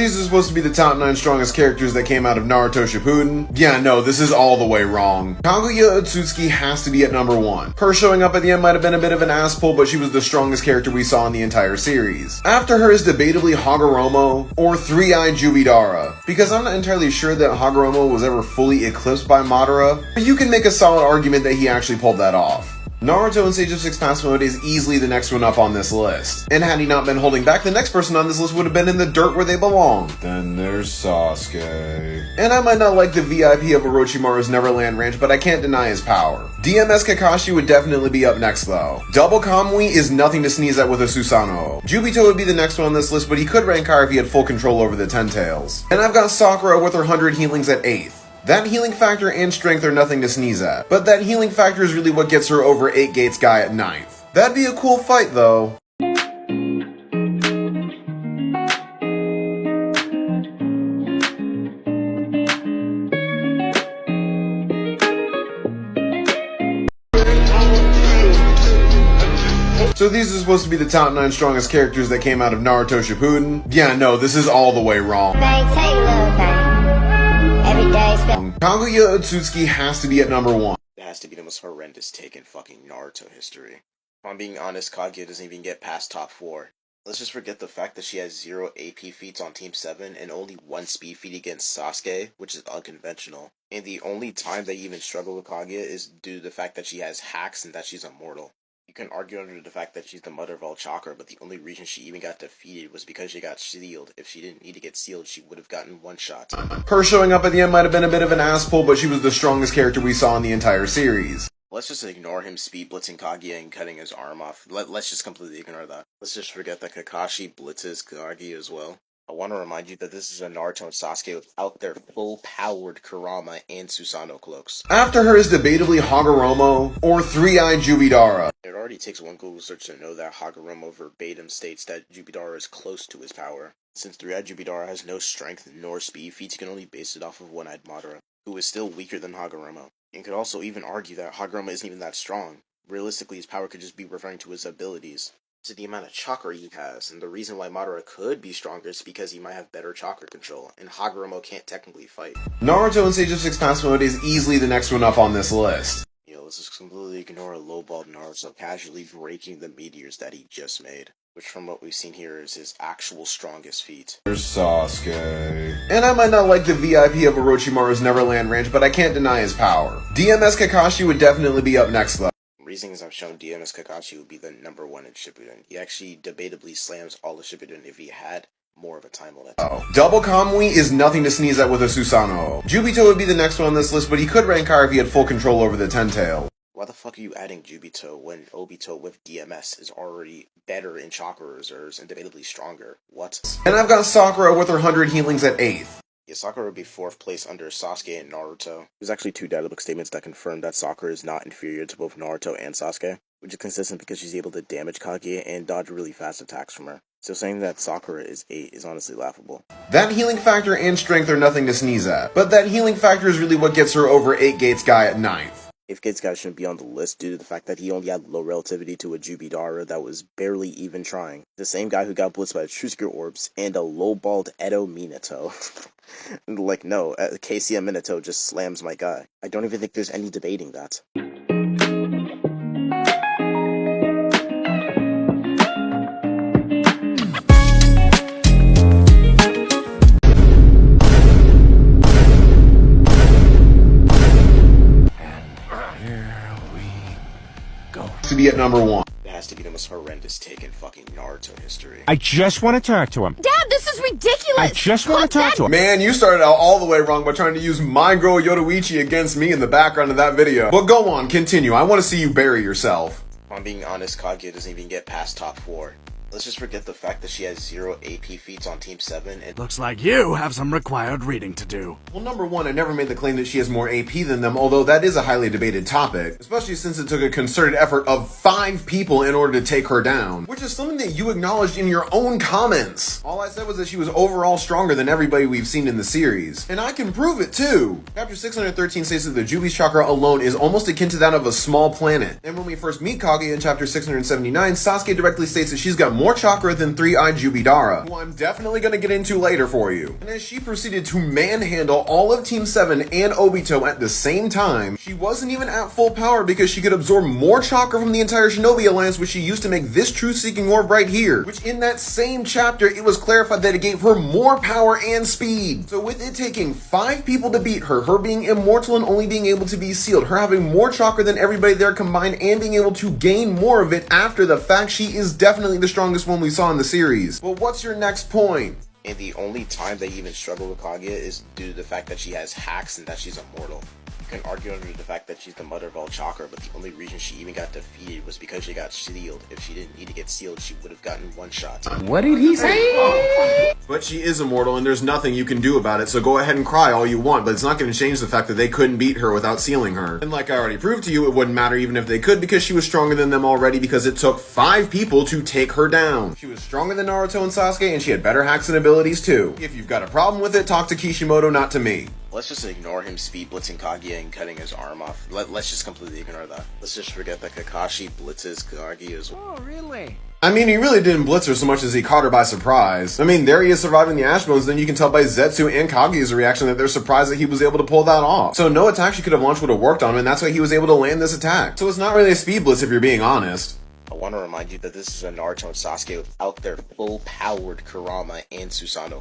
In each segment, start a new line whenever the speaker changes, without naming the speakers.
these are supposed to be the top 9 strongest characters that came out of Naruto Shippuden? Yeah, no, this is all the way wrong. Kaguya Otsutsuki has to be at number 1. Her showing up at the end might have been a bit of an ass pull, but she was the strongest character we saw in the entire series. After her is debatably Hagoromo or Three-Eyed Jubidara, because I'm not entirely sure that Hagoromo was ever fully eclipsed by Madara, but you can make a solid argument that he actually pulled that off. Naruto in Sage of Six Paths mode is easily the next one up on this list, and had he not been holding back, the next person on this list would have been in the dirt where they belong. Then there's Sasuke. And I might not like the VIP of Orochimaru's Neverland Ranch, but I can't deny his power. DMS Kakashi would definitely be up next though. Double Kamui is nothing to sneeze at with a Susanoo. Jubito would be the next one on this list, but he could rank higher if he had full control over the Ten Tails. And I've got Sakura with her 100 healings at 8th. That healing factor and strength are nothing to sneeze at, but that healing factor is really what gets her over 8 Gates guy at 9th. That'd be a cool fight though. So these are supposed to be the top 9 strongest characters that came out of Naruto Shippuden? Yeah, no, this is all the way wrong. Kaguya Otsutsuki has to be at number 1.
It has to be the most horrendous take in fucking Naruto history. If I'm being honest, Kaguya doesn't even get past top 4. Let's just forget the fact that she has 0 AP feats on Team 7 and only 1 speed feat against Sasuke, which is unconventional. And the only time they even struggle with Kaguya is due to the fact that she has hacks and that she's immortal. You can argue under the fact that she's the mother of all chakra, but the only reason she even got defeated was because she got sealed. If she didn't need to get sealed, she would have gotten one shot.
Her showing up at the end might have been a bit of an ass pull, but she was the strongest character we saw in the entire series.
Let's just ignore him speed blitzing Kaguya and cutting his arm off. Let's just completely ignore that. Let's just forget that Kakashi blitzes Kaguya as well. I want to remind you that this is a Naruto and Sasuke without their full-powered Kurama and Susanoo cloaks.
After her is debatably Hagoromo or Three-Eyed Jubidara.
It already takes one Google search to know that Hagoromo verbatim states that Jubidara is close to his power. Since Three-Eyed Jubidara has no strength nor speed feats, you can only base it off of One-Eyed Madara, who is still weaker than Hagoromo. You could also even argue that Hagoromo isn't even that strong. Realistically, his power could just be referring to his abilities. To the amount of chakra he has, and the reason why Madara could be stronger is because he might have better chakra control, and Hagoromo can't technically fight.
Naruto in Sage of Six Paths mode is easily the next one up on this list.
Let's just completely ignore a lowballed Naruto casually breaking the meteors that he just made, which from what we've seen here is his actual strongest feat.
There's Sasuke. And I might not like the VIP of Orochimaru's Neverland Ranch, but I can't deny his power. DMS Kakashi would definitely be up next though.
Reasons I've shown DMS Kakashi would be the number 1 in Shippuden. He actually debatably slams all of Shippuden if he had more of a time limit.
Double Kamui is nothing to sneeze at with a Susanoo. Jubito would be the next one on this list, but he could rank higher if he had full control over the Ten Tails.
Why the fuck are you adding Jubito when Obito with DMS is already better in chakra reserves and debatably stronger? What?
And I've got Sakura with her 100 healings at 8th.
Yeah, Sakura would be 4th place under Sasuke and Naruto. There's actually 2 databook statements that confirm that Sakura is not inferior to both Naruto and Sasuke, which is consistent because she's able to damage Kaguya and dodge really fast attacks from her. So saying that Sakura is 8 is honestly laughable. That
healing factor and strength are nothing to sneeze at, but that healing factor is really what gets her over 8 Gates guy at 9th.
8th Gates guy shouldn't be on the list due to the fact that he only had low relativity to a Jubidara that was barely even trying. The same guy who got blitzed by the Trusker Orbs and a low-balled Edo Minato. Like, no, KCM Minato just slams my guy. I don't even think there's any debating that.
To be at number 1.
It has to be the most horrendous take in fucking Naruto history.
I just want to talk to him.
Dad, this is ridiculous!
I just want to talk to him.
Man, you started out all the way wrong by trying to use my girl Yoruichi against me in the background of that video. But go on, continue. I want to see you bury yourself.
If I'm being honest, Kaguya doesn't even get past top 4. Let's just forget the fact that she has 0 AP feats on Team 7 and—
Looks like you have some required reading to do.
Well, number 1, I never made the claim that she has more AP than them, although that is a highly debated topic, especially since it took a concerted effort of 5 people in order to take her down, which is something that you acknowledged in your own comments. All I said was that she was overall stronger than everybody we've seen in the series, and I can prove it too. Chapter 613 states that the Jubi's chakra alone is almost akin to that of a small planet, and when we first meet Kaguya in chapter 679, Sasuke directly states that she's got more more chakra than Three-Eyed Jubidara, who I'm definitely gonna get into later for you. And as she proceeded to manhandle all of Team 7 and Obito at the same time, she wasn't even at full power because she could absorb more chakra from the entire Shinobi Alliance, which she used to make this truth-seeking orb right here, which in that same chapter, it was clarified that it gave her more power and speed. So with it taking 5 people to beat her, her being immortal and only being able to be sealed, her having more chakra than everybody there combined, and being able to gain more of it after the fact, she is definitely the strongest one we saw in the series. But what's your next point?
And the only time they even struggle with Kaguya is due to the fact that she has hacks and that she's immortal. You can argue under the fact that she's the mother of all chakra, but the only reason she even got defeated was because she got sealed. If she didn't need to get sealed, she would have gotten one shot.
What did he say?
But she is immortal and there's nothing you can do about it, so go ahead and cry all you want, but it's not going to change the fact that they couldn't beat her without sealing her. And like I already proved to you, it wouldn't matter even if they could, because she was stronger than them already, because it took 5 people to take her down. She was stronger than Naruto and Sasuke, and she had better hacks and abilities too. If you've got a problem with it, talk to Kishimoto, not to me.
Let's just ignore him speed blitzing Kaguya and cutting his arm off. Let's just completely ignore that. Let's just forget that Kakashi blitzes Kaguya as well.
Oh, really?
I mean, he really didn't blitz her so much as he caught her by surprise. I mean, there he is surviving the Ashbones, then you can tell by Zetsu and Kaguya's reaction that they're surprised that he was able to pull that off. So no attack she could have launched would have worked on him, and that's why he was able to land this attack. So it's not really a speed blitz if you're being honest.
I want to remind you that this is a Naruto and Sasuke without their full-powered Kurama and Susanoo.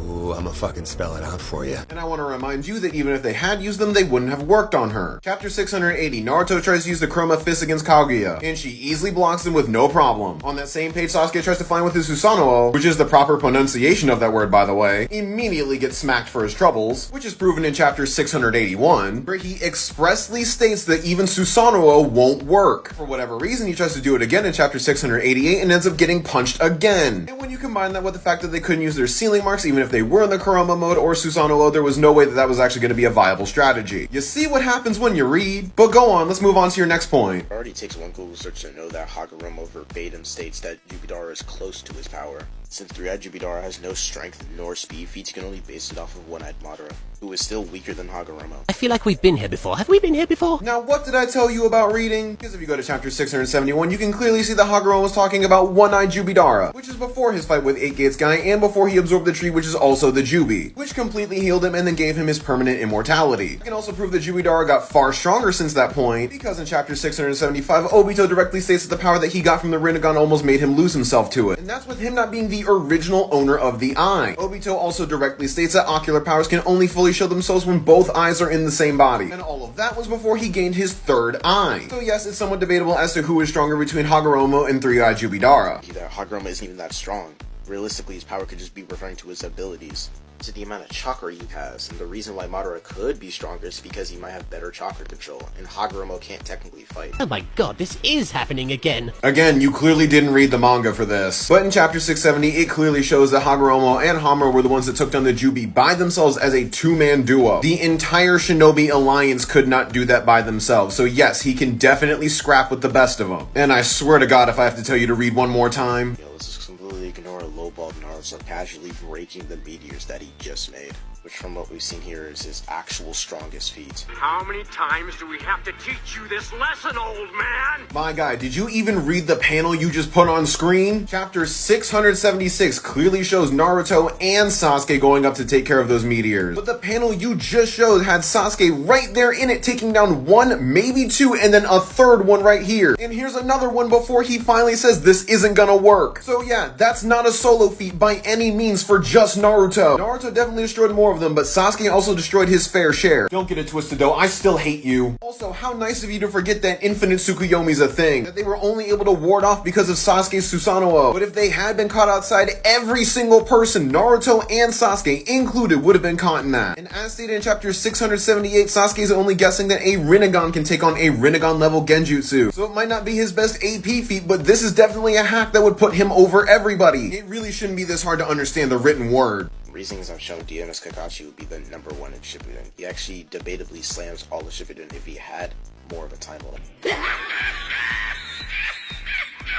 Ooh, I'ma fucking spell it out for you.
And I want to remind you that even if they had used them, they wouldn't have worked on her. Chapter 680, Naruto tries to use the Chroma Fist against Kaguya, and she easily blocks him with no problem. On that same page, Sasuke tries to find with his Susanoo, which is the proper pronunciation of that word, by the way, immediately gets smacked for his troubles, which is proven in chapter 681, where he expressly states that even Susanoo won't work. For whatever reason, he tries to do it again in chapter 688 and ends up getting punched again. And when you combine that with the fact that they couldn't use their sealing marks even if they were in the Kurama mode or Susanoo, there was no way that that was actually going to be a viable strategy. You see what happens when you read? But go on, let's move on to your next point.
It already takes one Google search to know that Hagoromo verbatim states that Jubidara is close to his power. Since Three-Eyed Jubidara has no strength nor speed feats, you can only base it off of One-Eyed Madara, who is still weaker than Hagoromo.
I feel like we've been here before. Have we been here before?
Now, what did I tell you about reading? Because if you go to chapter 671, you can clearly see that Hagoromo was talking about One-Eyed Jubidara, which is before his fight with 8 Gates Guy and before he absorbed the tree, which is also the Jubi, which completely healed him and then gave him his permanent immortality. I can also prove that Jubidara got far stronger since that point, because in chapter 675, Obito directly states that the power that he got from the Rinnegan almost made him lose himself to it. And that's with him not being the original owner of the eye. Obito also directly states that ocular powers can only fully show themselves when both eyes are in the same body. And all of that was before he gained his third eye. So yes, it's somewhat debatable as to who is stronger between Hagoromo and Three-Eyed Jubidara.
Hagoromo isn't even that strong. Realistically, his power could just be referring to his abilities. To the amount of chakra he has, and the reason why Madara could be stronger is because he might have better chakra control, and Hagoromo can't technically fight.
Oh my god, this is happening again.
Again, you clearly didn't read the manga for this. But in chapter 670, it clearly shows that Hagoromo and Hamura were the ones that took down the Jubi by themselves as a two-man duo. The entire Shinobi Alliance could not do that by themselves, so yes, he can definitely scrap with the best of them. And I swear to God, if I have to tell you to read one more time,
Let's just completely ignore lowball Naruto casually breaking the meteors that he just made, which from what we've seen here is his actual strongest feat.
How many times do we have to teach you this lesson, old man?
my guy, did you even read the panel you just put on screen? Chapter 676 clearly shows Naruto and Sasuke going up to take care of those meteors. But the panel you just showed had Sasuke right there in it, taking down one, maybe two, and then a third one right here. And here's another one before he finally says this isn't gonna work. So yeah, that's not a solo feat by any means for just Naruto. Naruto definitely destroyed more of them, but Sasuke also destroyed his fair share. Don't get it twisted though, I still hate you. Also, how nice of you to forget that infinite Tsukuyomi's a thing, that they were only able to ward off because of Sasuke's Susanoo. But if they had been caught outside, every single person, Naruto and Sasuke included, would have been caught in that. And as stated in chapter 678, Sasuke is only guessing that a Rinnegan can take on a Rinnegan level Genjutsu. So it might not be his best AP feat, but this is definitely a hack that would put him over everybody. It really shouldn't be this hard to understand the written word.
Reasons I've shown DMS Kakashi would be the number one in Shippuden. He actually debatably slams all of Shippuden if he had more of a time limit.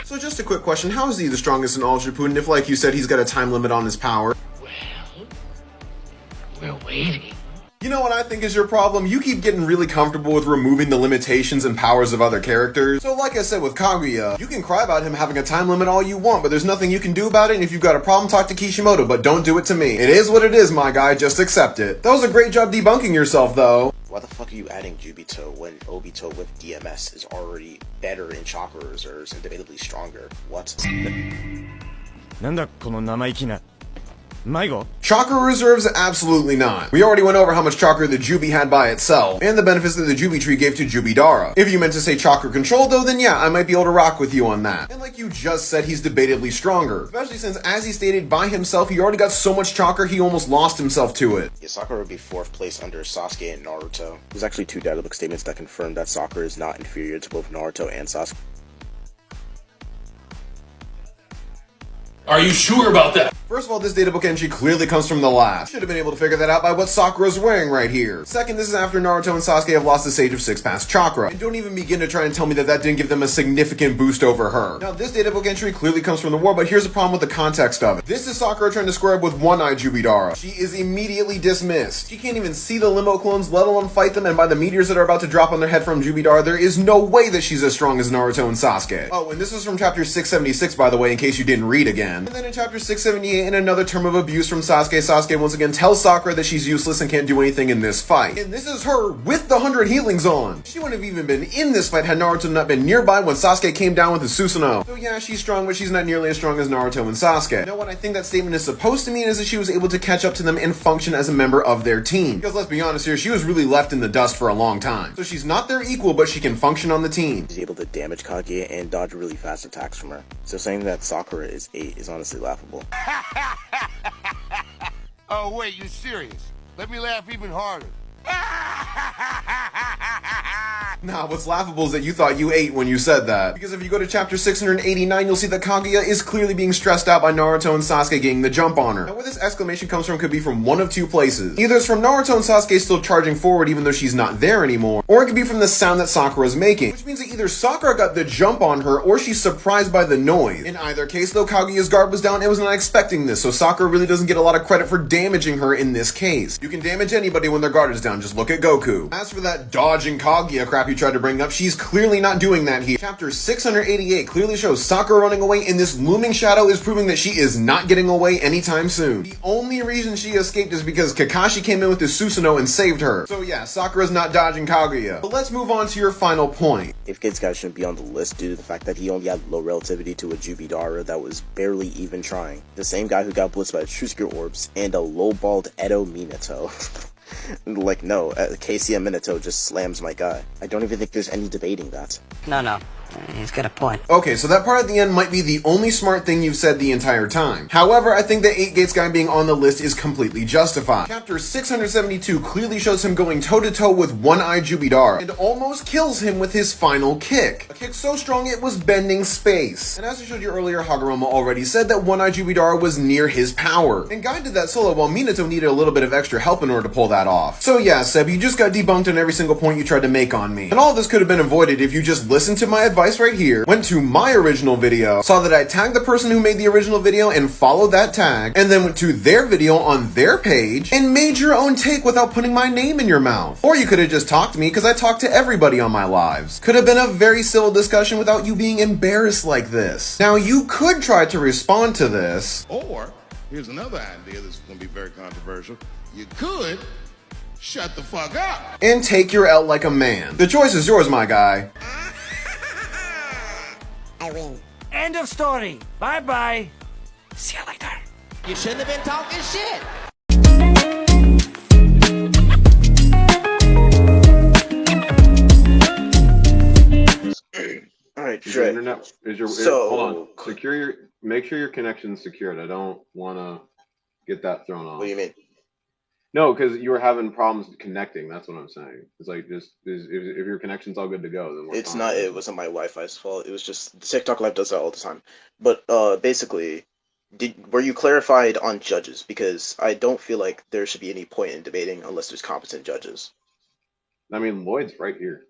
So just a quick question, how is he the strongest in all of Shippuden if, like you said, he's got a time limit on his power?
We're waiting.
You know what I think is your problem? You keep getting really comfortable with removing the limitations and powers of other characters. So like I said with Kaguya, you can cry about him having a time limit all you want, but there's nothing you can do about it, and if you've got a problem, talk to Kishimoto, but don't do it to me. It is what it is, my guy, just accept it. That was a great job debunking yourself, though.
Why the fuck are you adding Jubito when Obito with DMS is already better in chakra reserves and debatably stronger? What?
なんだこの生意気な迷子
Chakra reserves? Absolutely not. We already went over how much chakra the Jubi had by itself, and the benefits that the Jubi tree gave to Jubidara. If you meant to say chakra control though, then yeah, I might be able to rock with you on that. And like you just said, he's debatably stronger. Especially since, as he stated by himself, he already got so much chakra he almost lost himself to it.
Yeah, Sakura would be 4th place under Sasuke and Naruto. There's actually 2 databook statements that confirm that Sakura is not inferior to both Naruto and Sasuke.
Are you sure about that?
First of all, this databook entry clearly comes from the last. Should have been able to figure that out by what Sakura's wearing right here. Second, this is after Naruto and Sasuke have lost the Sage of 6 past chakra. And don't even begin to try and tell me that that didn't give them a significant boost over her. Now, this databook entry clearly comes from the war, but here's the problem with the context of it. This is Sakura trying to square up with One-Eye Jubidara. She is immediately dismissed. She can't even see the limo clones, let alone fight them, and by the meteors that are about to drop on their head from Jubidara, there is no way that she's as strong as Naruto and Sasuke. Oh, and this is from chapter 676, by the way, in case you didn't read again. And then in chapter 678, in another term of abuse from Sasuke, Sasuke once again tells Sakura that she's useless and can't do anything in this fight. And this is her with the 100 healings on. She wouldn't have even been in this fight had Naruto not been nearby when Sasuke came down with his Susanoo. So yeah, she's strong, but she's not nearly as strong as Naruto and Sasuke. You know what I think that statement is supposed to mean is that she was able to catch up to them and function as a member of their team. Because let's be honest here, she was really left in the dust for a long time. So she's not their equal, but she can function on the team.
He's able to damage Kaguya and dodge really fast attacks from her. So saying that Sakura is 8 is honestly laughable.
Oh, wait, you're serious? Let me laugh even harder.
Nah, what's laughable is that you thought you ate when you said that. Because if you go to chapter 689, you'll see that Kaguya is clearly being stressed out by Naruto and Sasuke getting the jump on her. Now, where this exclamation comes from could be from one of 2 places. Either it's from Naruto and Sasuke still charging forward even though she's not there anymore, or it could be from the sound that Sakura's making, which means that either Sakura got the jump on her or she's surprised by the noise. In either case, though, Kaguya's guard was down and was not expecting this, so Sakura really doesn't get a lot of credit for damaging her in this case. You can damage anybody when their guard is down, just look at Goku. As for that dodging Kaguya crap you tried to bring up, she's clearly not doing that here. Chapter 688 clearly shows Sakura running away, and this looming shadow is proving that she is not getting away anytime soon. The only reason she escaped is because Kakashi came in with his Susanoo and saved her. So yeah, Sakura's not dodging Kaguya. But let's move on to your final point.
If Kid's guy shouldn't be on the list due to the fact that he only had low relativity to a Jubidara that was barely even trying. The same guy who got blitzed by Trusker Orbs and a low-balled Edo Minato. Like, no, KCM Minato just slams my guy. I don't even think there's any debating that.
No. He's got a point.
Okay, so that part at the end might be the only smart thing you've said the entire time. However, I think the 8 Gates guy being on the list is completely justified. Chapter 672 clearly shows him going toe-to-toe with One-Eye Jubidara, and almost kills him with his final kick. A kick so strong it was bending space. And as I showed you earlier, Hagoromo already said that One-Eye Jubidara was near his power. And Guy did that solo while Minato needed a little bit of extra help in order to pull that off. So yeah, Seb, you just got debunked on every single point you tried to make on me. And all this could have been avoided if you just listened to my advice right here, went to my original video, saw that I tagged the person who made the original video and followed that tag, and then went to their video on their page and made your own take without putting my name in your mouth. Or you could have just talked to me because I talk to everybody on my lives. Could have been a very civil discussion without you being embarrassed like this. Now you could try to respond to this.
Or, here's another idea that's going to be very controversial. You could shut the fuck up
And take your L like a man. The choice is yours, my guy.
I win.
End of story. Bye-bye. See you later.
You shouldn't have been talking shit.
Alright,
Is your
sure.
internet hold on. Make sure your connection's secured. I don't wanna get that thrown off.
What do you mean?
No, because you were having problems connecting. That's what I'm saying. It's like if your connection's all good to go, then we're
It's
fine.
not, it wasn't my Wi-Fi's fault. It was just, TikTok Live does that all the time. But, basically, were you clarified on judges? Because I don't feel like there should be any point in debating unless there's competent judges.
I mean, Lloyd's right here.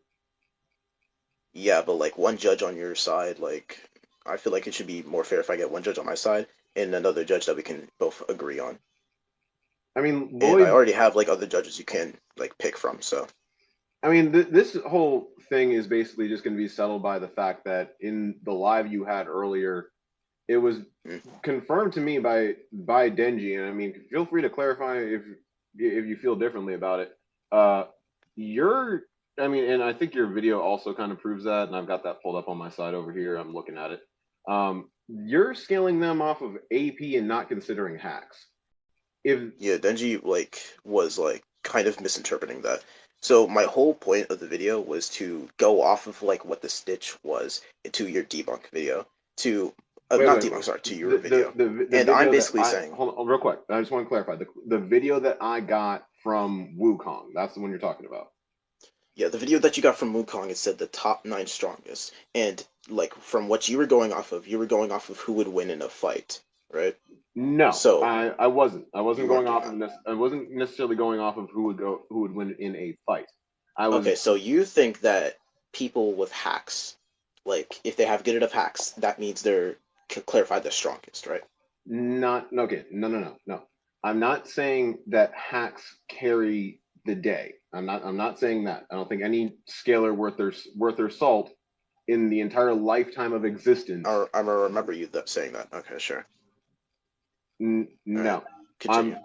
Yeah, but like one judge on your side, like, I feel like it should be more fair if I get one judge on my side and another judge that we can both agree on.
I mean,
and I
Lloyd.
already have like other judges you can like pick from. So
I mean, this whole thing is basically just going to be settled by the fact that in the live you had earlier, it was
mm.
confirmed to me by Denji, and I mean, feel free to clarify if you feel differently about it. Uh, you're, I mean, and I think your video also kind of proves that, and I've got that pulled up on my side over here. I'm looking at it. You're scaling them off of AP and not considering hacks. If
yeah, Denji like was like kind of misinterpreting that. So my whole point of the video was to go off of like what the stitch was to your debunk video to not
wait,
debunk, sorry, to your
the
video,
the
and I'm
video that
basically
I
saying,
hold on real quick. I just want to clarify the video that I got from Wukong. That's the one you're talking about.
yeah, the video that you got from Wukong, it said the top 9 strongest, and like from what you were going off of, you were going off of who would win in a fight, right?
No,
So
I wasn't. I
you
wasn't
weren't
going
doing
off
that.
of this. I wasn't necessarily going off of who would win in a fight. I was
Okay, so you think that people with hacks, like if they have good enough hacks, that means they're clarified the strongest, right?
not okay. No. I'm not saying that hacks carry the day. I'm not saying that. I don't think any scalar worth their salt in the entire lifetime of existence.
I'm gonna remember you saying that. Okay, sure. All right,
No.
continue.
I'm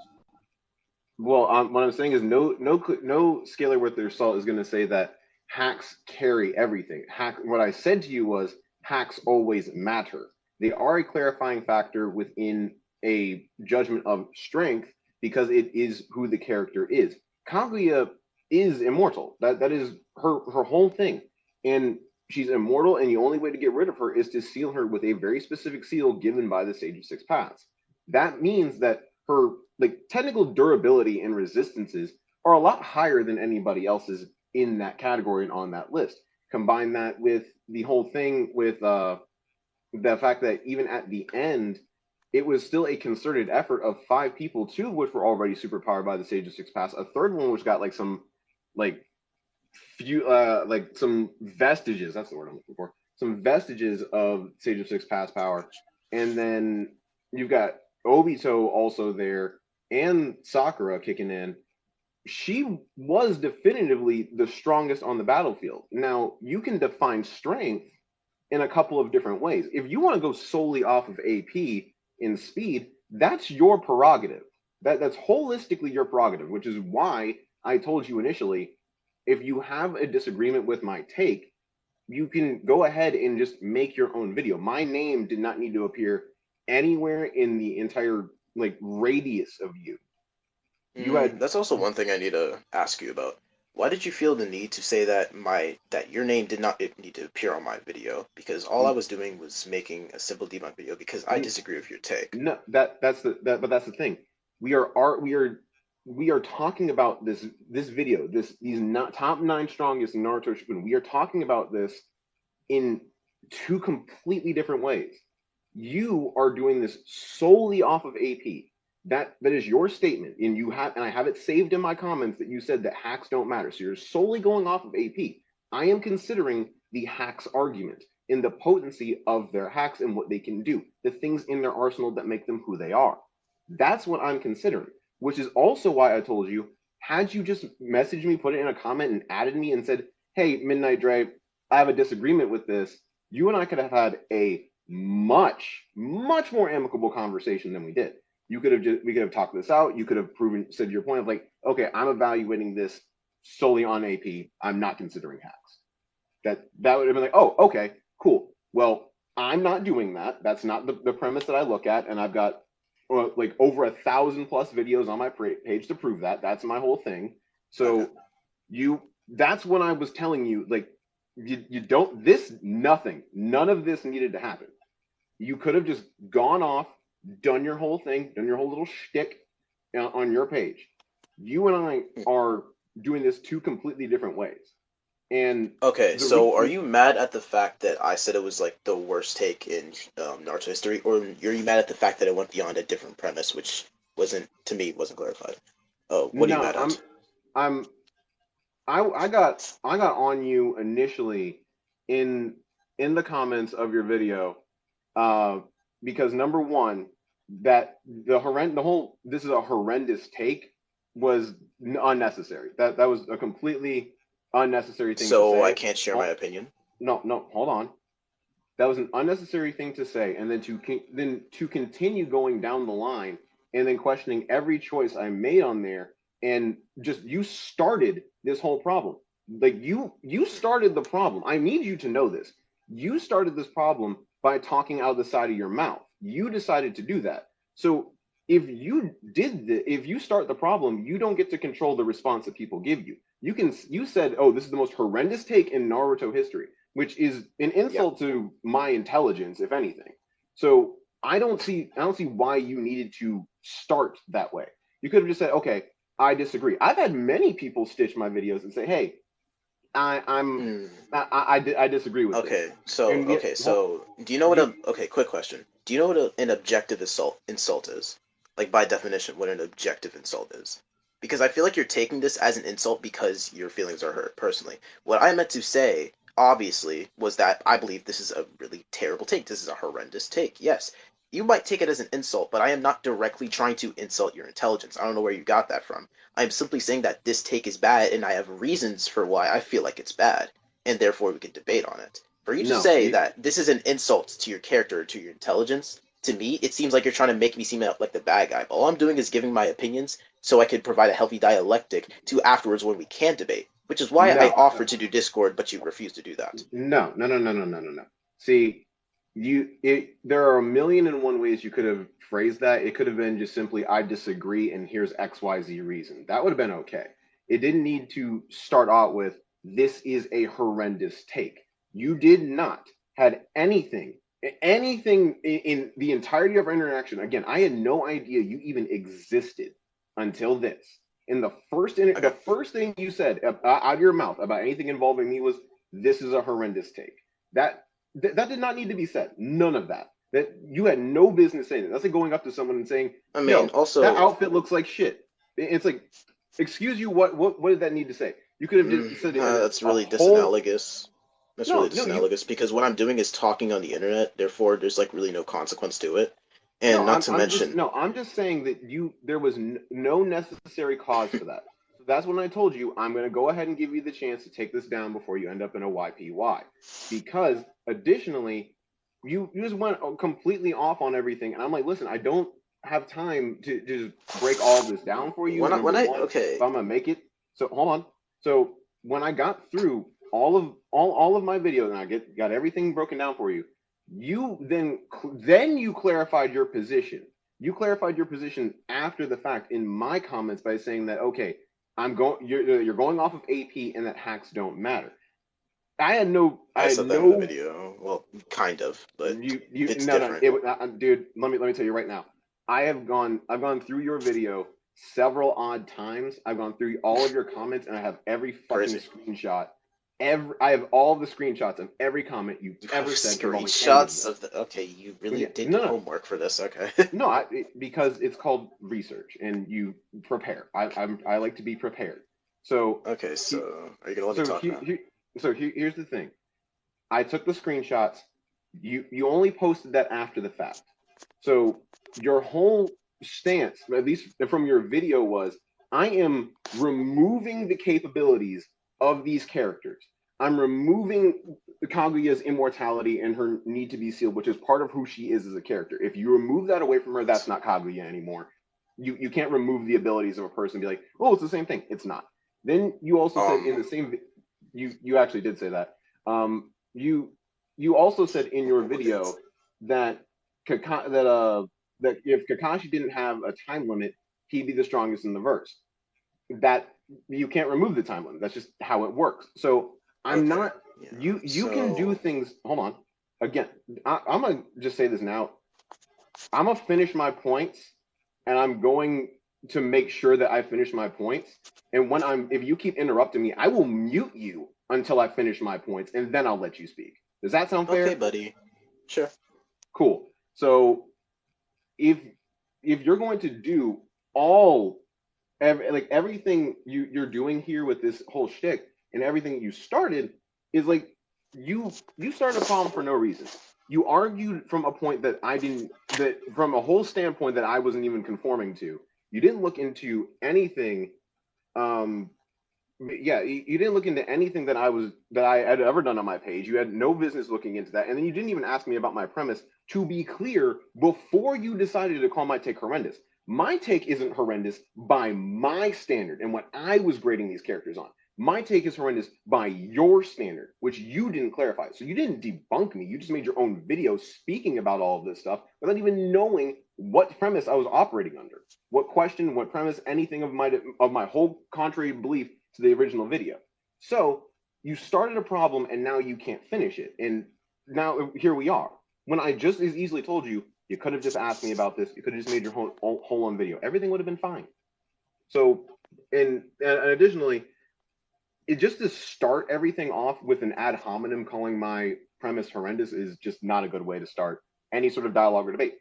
Well, what I'm saying is no scalar worth their salt is going to say that hacks carry everything. What I said to you was hacks always matter. They are a clarifying factor within a judgment of strength because it is who the character is. Kaguya is immortal. That is her whole thing, and she's immortal. And the only way to get rid of her is to seal her with a very specific seal given by the Sage of Six Paths. That means that her like technical durability and resistances are a lot higher than anybody else's in that category and on that list. Combine that with the whole thing with the fact that even at the end, it was still a concerted effort of 5 people, 2 of which were already superpowered by the Sage of Six Paths, a third one which got like some like like some vestiges. That's the word I'm looking for. Some vestiges of Sage of Six Paths power, and then you've got Obito also there, and Sakura kicking in. She was definitively the strongest on the battlefield. Now you can define strength in a couple of different ways. If you want to go solely off of AP in speed, that's your prerogative. That's holistically your prerogative, which is why I told you initially, if you have a disagreement with my take, you can go ahead and just make your own video. My name did not need to appear anywhere in the entire like radius of you. You had
That's also one thing I need to ask you about. Why did you feel the need to say that your name did not need to appear on my video? Because all I was doing was making a simple debunk video because I disagree with your take.
no but that's the thing. We are talking about this video, these not top 9 strongest in Naruto Shippuden. We are talking about this in 2 completely different ways. You are doing this solely off of AP. That is your statement, and I have it saved in my comments that you said that hacks don't matter. So you're solely going off of AP. I am considering the hacks argument in the potency of their hacks and what they can do, the things in their arsenal that make them who they are. That's what I'm considering, which is also why I told you, had you just messaged me, put it in a comment, and added me and said, hey, Midnight Dre, I have a disagreement with this, you and I could have had a much, much more amicable conversation than we did. We could have talked this out. You could have said your point of like, okay, I'm evaluating this solely on AP. I'm not considering hacks. That would have been like, oh, okay, cool. Well, I'm not doing that. That's not the premise that I look at, and I've got like over 1,000+ videos on my page to prove that. That's my whole thing. So that's when I was telling you, like, you don't none of this needed to happen. You could have just gone off, done your whole thing, done your whole little shtick on your page. You and I are doing this 2 completely different ways. And
Okay, so are you mad at the fact that I said it was like the worst take in Naruto history, or are you mad at the fact that it went beyond a different premise, which wasn't clarified? Oh, what are you
no,
mad at?
I got on you initially in the comments of your video because number one, that the whole this is a horrendous take was unnecessary. That was a completely unnecessary thing to
So I
say.
can't share my opinion.
No, hold on. That was an unnecessary thing to say, and then to continue going down the line and then questioning every choice I made on there, and just you started this whole problem. Like you started the problem. I need you to know this. You started this problem by talking out of the side of your mouth. You decided to do that. So if you start the problem, you don't get to control the response that people give you. You said, "Oh, this is the most horrendous take in Naruto history," which is an insult to my intelligence, if anything. So I don't see why you needed to start that way. You could have just said, okay, I disagree. I've had many people stitch my videos and say, hey,
Mm.
I disagree with this. And yet,
So do you know what a okay? Quick question. Do you know what an objective insult is? Like by definition, what an objective insult is? Because I feel like you're taking this as an insult because your feelings are hurt personally. What I meant to say, obviously, was that I believe this is a really terrible take. This is a horrendous take. Yes, you might take it as an insult, but I am not directly trying to insult your intelligence. I don't know where you got that from. I'm simply saying that this take is bad, and I have reasons for why I feel like it's bad, and therefore we can debate on it. For you to
no,
say that this is an insult to your character or to your intelligence, to me, it seems like you're trying to make me seem like the bad guy. But all I'm doing is giving my opinions so I can provide a healthy dialectic to afterwards when we can debate, which is why I
no,
offered to do Discord, but you refuse to do that.
no. See, there are a million and one ways you could have phrased that. It could have been just simply, I disagree, and here's XYZ reason. That would have been okay. It didn't need to start out with, this is a horrendous take. You did not had anything in the entirety of our interaction. Again, I had no idea you even existed until this. In the first thing you said out of your mouth about anything involving me was, "This is a horrendous take." That did not need to be said. None of that. That you had no business saying it. That's like going up to someone and saying,
I mean,
"Yo, that
also,
outfit looks like shit." It's like, excuse you. What did that need to say? You could have just said it in
that's
a
really
whole.
disanalogous. That's really
No, you.
disanalogous because what I'm doing is talking on the internet, therefore there's like really no consequence to it.
No,
And not to mention,
I'm just saying that there was no necessary cause for that. So that's when I told you I'm going to go ahead and give you the chance to take this down before you end up in a YPY. Because additionally, you just went completely off on everything, and I'm like, listen, I don't have time to just break all of this down for you. Number one, if I'm gonna make it. So hold on. So when I got through all of my videos and I got everything broken down for you, you then you clarified your position. You clarified your position after the fact in my comments by saying that, okay, you're going off of AP and that hacks don't matter. I had no
I
I had
said that in the
no
video. Well, kind of, but
you
it's
no
different.
dude, let me tell you right now. I've gone through your video several odd times. I've gone through all of your comments and I have every fucking
Crazy.
screenshot. I have all the screenshots of every comment you've ever said involving any of
Screenshots
this.
of the. Okay, you really
Yeah,
did
no,
homework for this. Okay.
no, because it's called research and you prepare. I like to be prepared. So
Okay,
he,
so are you gonna let me
so
talk now?
here's the thing. I took the screenshots. You only posted that after the fact. So your whole stance, at least from your video, was, I am removing the capabilities of these characters. I'm removing Kaguya's immortality and her need to be sealed, which is part of who she is as a character. If you remove that away from her, that's not Kaguya anymore. You can't remove the abilities of a person and be like, oh, it's the same thing. It's not. Then you also said in the same you actually did say that. You also said in your video that that if Kakashi didn't have a time limit, he'd be the strongest in the verse. That you can't remove the time limit. That's just how it works. So I'm
Okay.
not.
Yeah.
You can do things. Hold on. Again, I'm gonna just say this now. I'm gonna finish my points, and I'm going to make sure that I finish my points. And if you keep interrupting me, I will mute you until I finish my points, and then I'll let you speak. Does that sound fair?
Okay, buddy. Sure.
Cool. So if you're going to do everything you're doing here with this whole shtick and everything you started is like you started a problem for no reason. You argued from a point that I didn't, that from a whole standpoint that I wasn't even conforming to. You didn't look into anything. Um, yeah, you didn't look into anything that I had ever done on my page. You had no business looking into that, and then you didn't even ask me about my premise. To be clear, before you decided to call my take horrendous, my take isn't horrendous by my standard and what I was grading these characters on. My take is horrendous by your standard, which you didn't clarify. So you didn't debunk me. You just made your own video speaking about all of this stuff without even knowing what premise I was operating under, what question, what premise, anything of my whole contrary belief to the original video. So you started a problem and now you can't finish it. And now here we are. When I just as easily told you, you could have just asked me about this. You could have just made your whole on video. Everything would have been fine. So, and additionally, it just to start everything off with an ad hominem calling my premise horrendous is just not a good way to start any sort of dialogue or debate.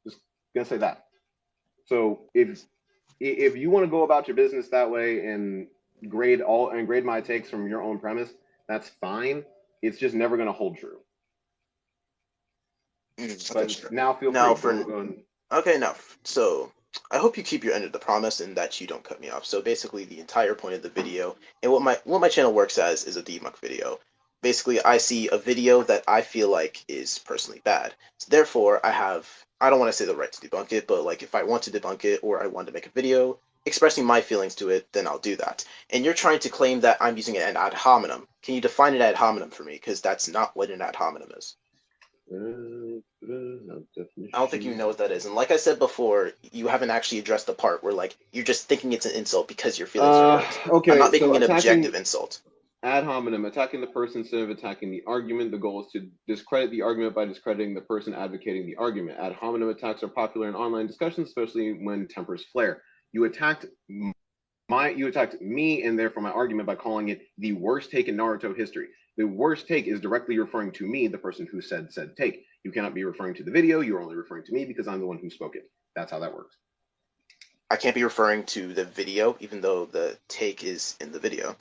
Just gonna say that. So if you want to go about your business that way and grade my takes from your own premise, that's fine. It's just never gonna hold true.
Okay, sure.
Now feel
Now
free.
Okay, now so I hope you keep your end of the promise and that you don't cut me off. So basically, the entire point of the video and what my channel works as is a debunk video. Basically, I see a video that I feel like is personally bad. So therefore, I don't want to say the right to debunk it, but like if I want to debunk it or I want to make a video expressing my feelings to it, then I'll do that. And you're trying to claim that I'm using an ad hominem. Can you define an ad hominem for me? Because that's not what an ad hominem is. I don't think you know what that is. And like I said before, you haven't actually addressed the part where like you're just thinking it's an insult because your feelings are hurt.
Okay,
I'm not making
so
an objective insult.
Ad hominem, attacking the person instead of attacking the argument. The goal is to discredit the argument by discrediting the person advocating the argument. Ad hominem attacks are popular in online discussions, especially when tempers flare. You attacked me and therefore my argument by calling it the worst take in Naruto history. The worst take is directly referring to me, the person who said take. You cannot be referring to the video. You're only referring to me because I'm the one who spoke it. That's how that works.
I can't be referring to the video, even though the take is in the video.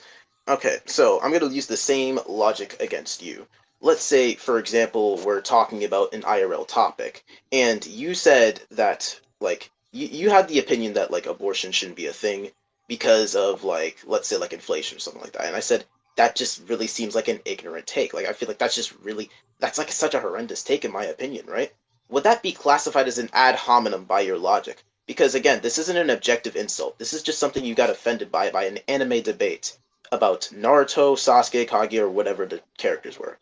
Okay, so I'm going to use the same logic against you. Let's say, for example, we're talking about an IRL topic, and you said that, like, you had the opinion that, like, abortion shouldn't be a thing because of, like, let's say, like, inflation or something like that. And I said, that just really seems like an ignorant take. Like, I feel like that's, like, such a horrendous take in my opinion, right? Would that be classified as an ad hominem by your logic? Because, again, this isn't an objective insult. This is just something you got offended by an anime debate about Naruto, Sasuke, Kage, or whatever the characters were.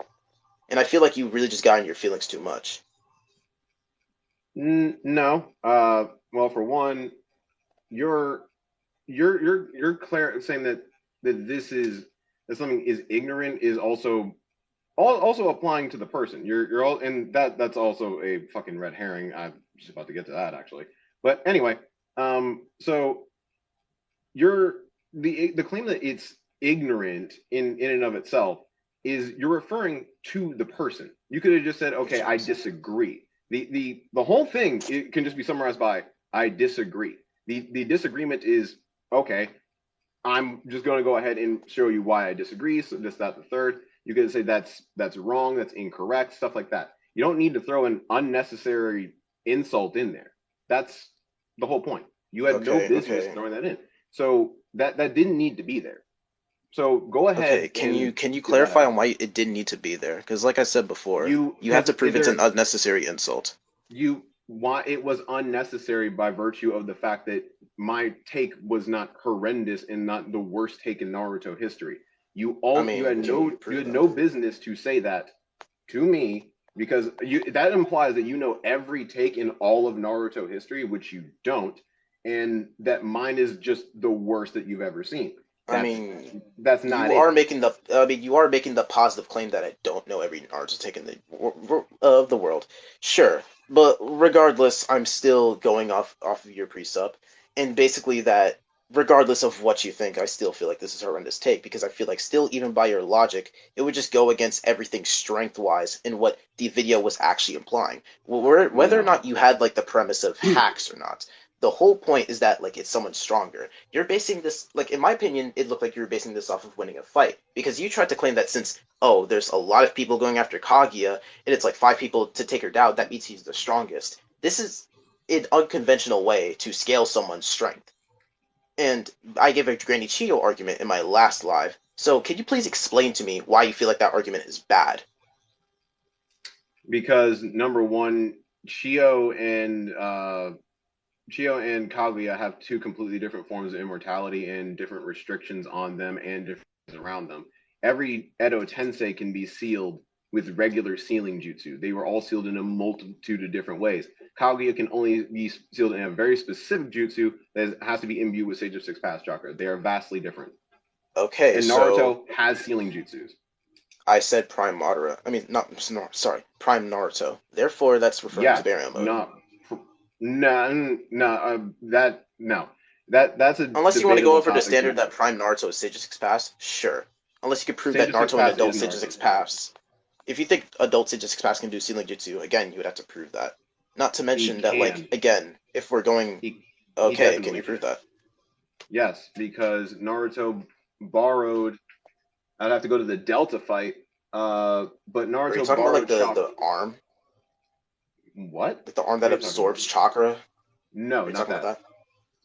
And I feel like you really just got in your feelings too much.
No. Well, for one, you're saying that something is ignorant is also applying to the person. You're all, and that's also a fucking red herring. I'm just about to get to that actually. But anyway, so the claim that it's ignorant in and of itself is you're referring to the person. You could have just said, okay, I disagree. The whole thing, it can just be summarized by I disagree. The disagreement is, okay, I'm just going to go ahead and show you why I disagree. So this, that, the third. You could say that's wrong, that's incorrect, stuff like that. You don't need to throw an unnecessary insult in there. That's the whole point. You had no business throwing that in. So that didn't need to be there. So go ahead.
Okay, can you clarify on why it didn't need to be there? Because like I said before, you have to prove it's an unnecessary insult.
Why it was unnecessary by virtue of the fact that my take was not horrendous and not the worst take in Naruto history. You had no business to say that to me because that implies that you know every take in all of Naruto history, which you don't, and that mine is just the worst that you've ever seen. That's not.
You are making the positive claim that I don't know every Naruto take in the world. Sure, but regardless, I'm still going off of your precept, and basically that regardless of what you think, I still feel like this is a horrendous take because I feel like still even by your logic, it would just go against everything strength-wise in what the video was actually implying. Whether or not you had like the premise of hacks or not. The whole point is that like it's someone stronger. You're basing this like in my opinion, it looked like you were basing this off of winning a fight because you tried to claim that since there's a lot of people going after Kaguya and it's like 5 people to take her down, that means he's the strongest. This is an unconventional way to scale someone's strength. And I gave a Granny Chiyo argument in my last live. So can you please explain to me why you feel like that argument is bad?
Because number one, Chio and Kaguya have two completely different forms of immortality and different restrictions on them and different things around them. Every Edo Tensei can be sealed with regular sealing jutsu. They were all sealed in a multitude of different ways. Kaguya can only be sealed in a very specific jutsu that has to be imbued with Sage of Six Paths chakra. They are vastly different.
Okay,
and Naruto has sealing jutsus.
I said Prime Madara. I mean, sorry, Prime Naruto. Therefore, that's referring to Baryon mode.
That's a
unless you want to go over the
topic
standard that Prime Naruto is Sage of Six Paths, sure. Unless you could prove that Naruto and adult Sage of Six Paths. If you think adult Sage of Six Paths can do sealing jutsu, again, you would have to prove that. Not to mention that, like, again, if we're going, okay, can you prove that?
Yes, because Naruto borrowed. I'd have to go to the Delta fight. But Naruto
Are you talking
borrowed
about like the arm?
What?
Like the arm that absorbs chakra?
No,
Are you
not
talking
that.
about that.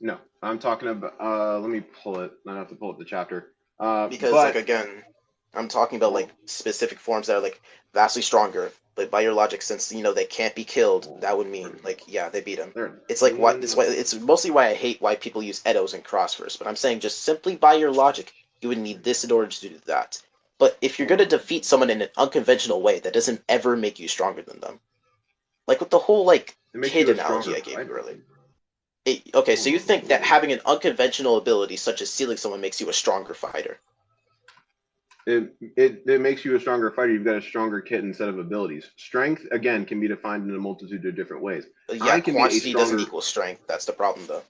No, I'm talking about. Let me pull it. I have to pull up the chapter.
Because like again, I'm talking about like specific forms that are like vastly stronger. But by your logic, since you know they can't be killed, that would mean like yeah, they beat him. It's like what this why it's mostly why I hate why people use Edos and crossfers. But I'm saying just simply by your logic, you would need this in order to do that. But if you're gonna defeat someone in an unconventional way, that doesn't ever make you stronger than them. Like with the whole like kid analogy I gave you earlier. Okay, so you think that having an unconventional ability such as sealing someone makes you a stronger fighter?
It makes you a stronger fighter. You've got a stronger kit and set of abilities. Strength, again, can be defined in a multitude of different ways.
Yeah, quantity doesn't equal strength. That's the problem, though.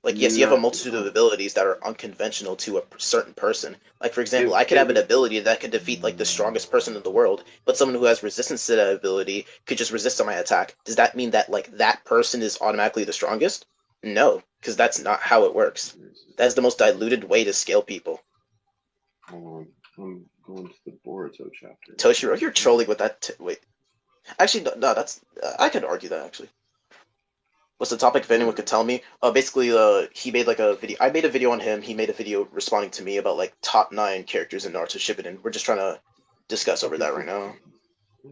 Like, yes, you have a multitude of abilities that are unconventional to a certain person. Like, for example, I could have an ability that could defeat, like, the strongest person in the world, but someone who has resistance to that ability could just resist on my attack. Does that mean that, like, that person is automatically the strongest? No, because that's not how it works. That's the most diluted way to scale people.
Hold on. I'm going to the Boruto chapter.
Toshiro, you're trolling with that. Wait. Actually, no, that's. I could argue that, actually. What's the topic if anyone could tell me? Basically, he made like a video. I made a video on him. He made a video responding to me about like top 9 characters in Naruto Shippuden. We're just trying to discuss over that right now. I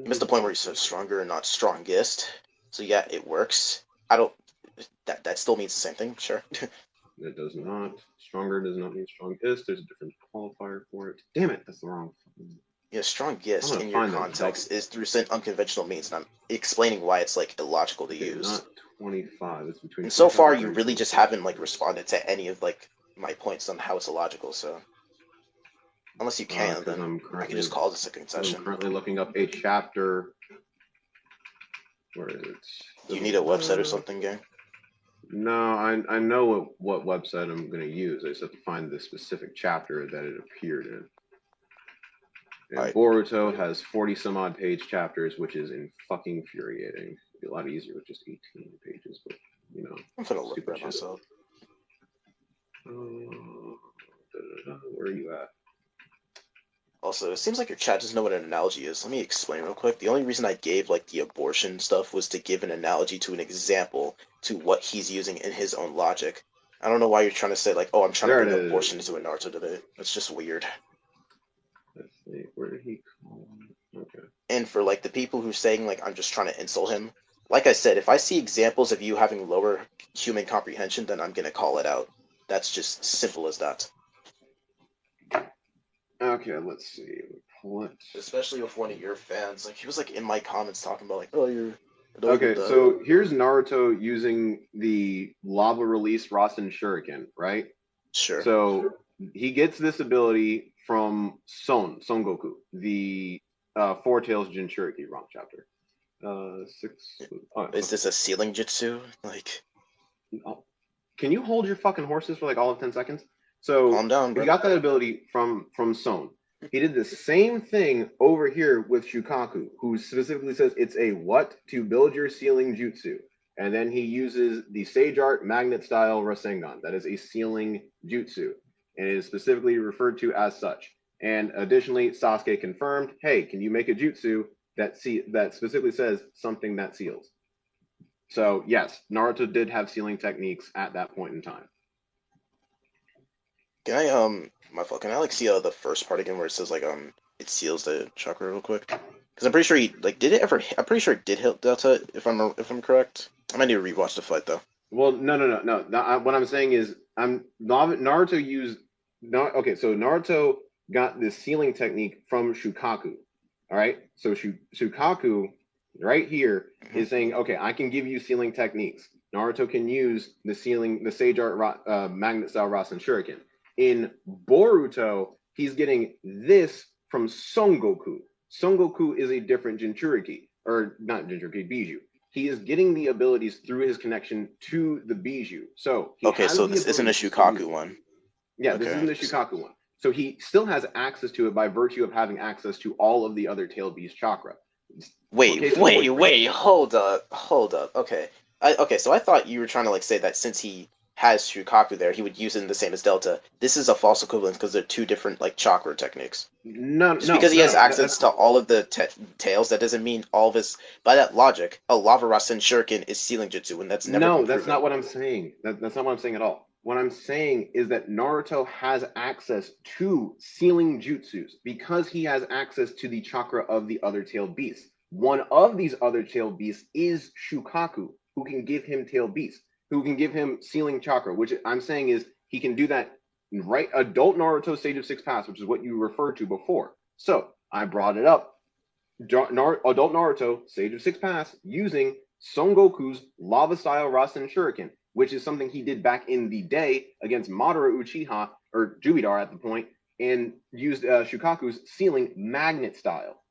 missed the point where he says stronger and not strongest. So yeah, it works. I don't. That still means the same thing. Sure.
It does not. Stronger does not mean strongest. There's a different qualifier for it. Damn it, that's the wrong.
Yeah, strongest in your context is through certain unconventional means, and I'm explaining why it's like illogical to use.
Not 25. It's between.
And so far, you really just haven't like responded to any of like my points on how it's illogical. So unless you can, then I can just call this a concession.
I'm currently looking up a chapter where it's.
Do you need a website or something, gang?
No, I know what website I'm going to use. I just have to find the specific chapter that it appeared in. And Boruto has 40 some odd page chapters, which is fucking infuriating. It'd be a lot easier with just 18 pages, but you know.
I'm gonna look for it myself.
Where are you at?
Also, it seems like your chat doesn't know what an analogy is. Let me explain real quick. The only reason I gave like the abortion stuff was to give an analogy to an example to what he's using in his own logic. I don't know why you're trying to say like, oh, I'm trying to bring abortion into a Naruto debate. It's just weird.
Let's see, where did he call him? Okay.
And for like the people who are saying like I'm just trying to insult him, like I said, if I see examples of you having lower human comprehension, then I'm gonna call it out. That's just simple as that.
Okay, let's see. Pull it.
Especially with one of your fans, like he was like in my comments talking about like, oh, you're.
Okay, so here's Naruto using the lava release Rasen Shuriken, right?
Sure.
So he gets this ability from Son Goku, the Four Tails Jinchuriki, wrong chapter. 6.
Is this a sealing jutsu? Like,
can you hold your fucking horses for like all of 10 seconds? So
calm down, bro.
he got that ability from Son. He did the same thing over here with Shukaku, who specifically says it's a what to build your sealing jutsu. And then he uses the Sage Art Magnet Style Rasengan. That is a sealing jutsu. And it is specifically referred to as such. And additionally, Sasuke confirmed, hey, can you make a jutsu that specifically says something that seals? So yes, Naruto did have sealing techniques at that point in time.
Can I my fault. Can I like see the first part again where it says like it seals the chakra real quick? Because I'm pretty sure he like did it ever. I'm pretty sure it did hit Delta if I'm correct. I might need to rewatch the fight though.
Well, no. What I'm saying is, Naruto used. Okay, so Naruto got this sealing technique from Shukaku. All right, so Shukaku right here is saying, okay, I can give you sealing techniques. Naruto can use the Sage Art Magnet Style Rasen Shuriken. In Boruto, he's getting this from Son Goku. Son Goku is a different Jinchuriki, or not Jinchuriki, Biju. He is getting the abilities through his connection to the Biju. So
okay, so this isn't a Shukaku one.
Yeah, this isn't the Shukaku one. So he still has access to it by virtue of having access to all of the other Tail Beast chakra.
Wait, hold up. Okay. So I thought you were trying to like say that since he has Shukaku there, he would use it in the same as Delta. This is a false equivalence because they're two different like chakra techniques. Because he has access to all of the tails, that doesn't mean all of his. By that logic, a Lava Rasen Shuriken is sealing jutsu, and that's never been proven.
That's not what I'm saying. That's not what I'm saying at all. What I'm saying is that Naruto has access to sealing jutsus because he has access to the chakra of the other tailed beasts. One of these other tailed beasts is Shukaku, who can give him tailed beasts, who can give him sealing chakra, which I'm saying is he can do that right. Adult Naruto Sage of Six Paths, which is what you referred to before. So I brought it up. Adult Naruto Sage of Six Paths using Son Goku's Lava Style Rasen Shuriken, which is something he did back in the day against Madara Uchiha, or Jubidar at the point, and used Shukaku's Sealing Magnet Style.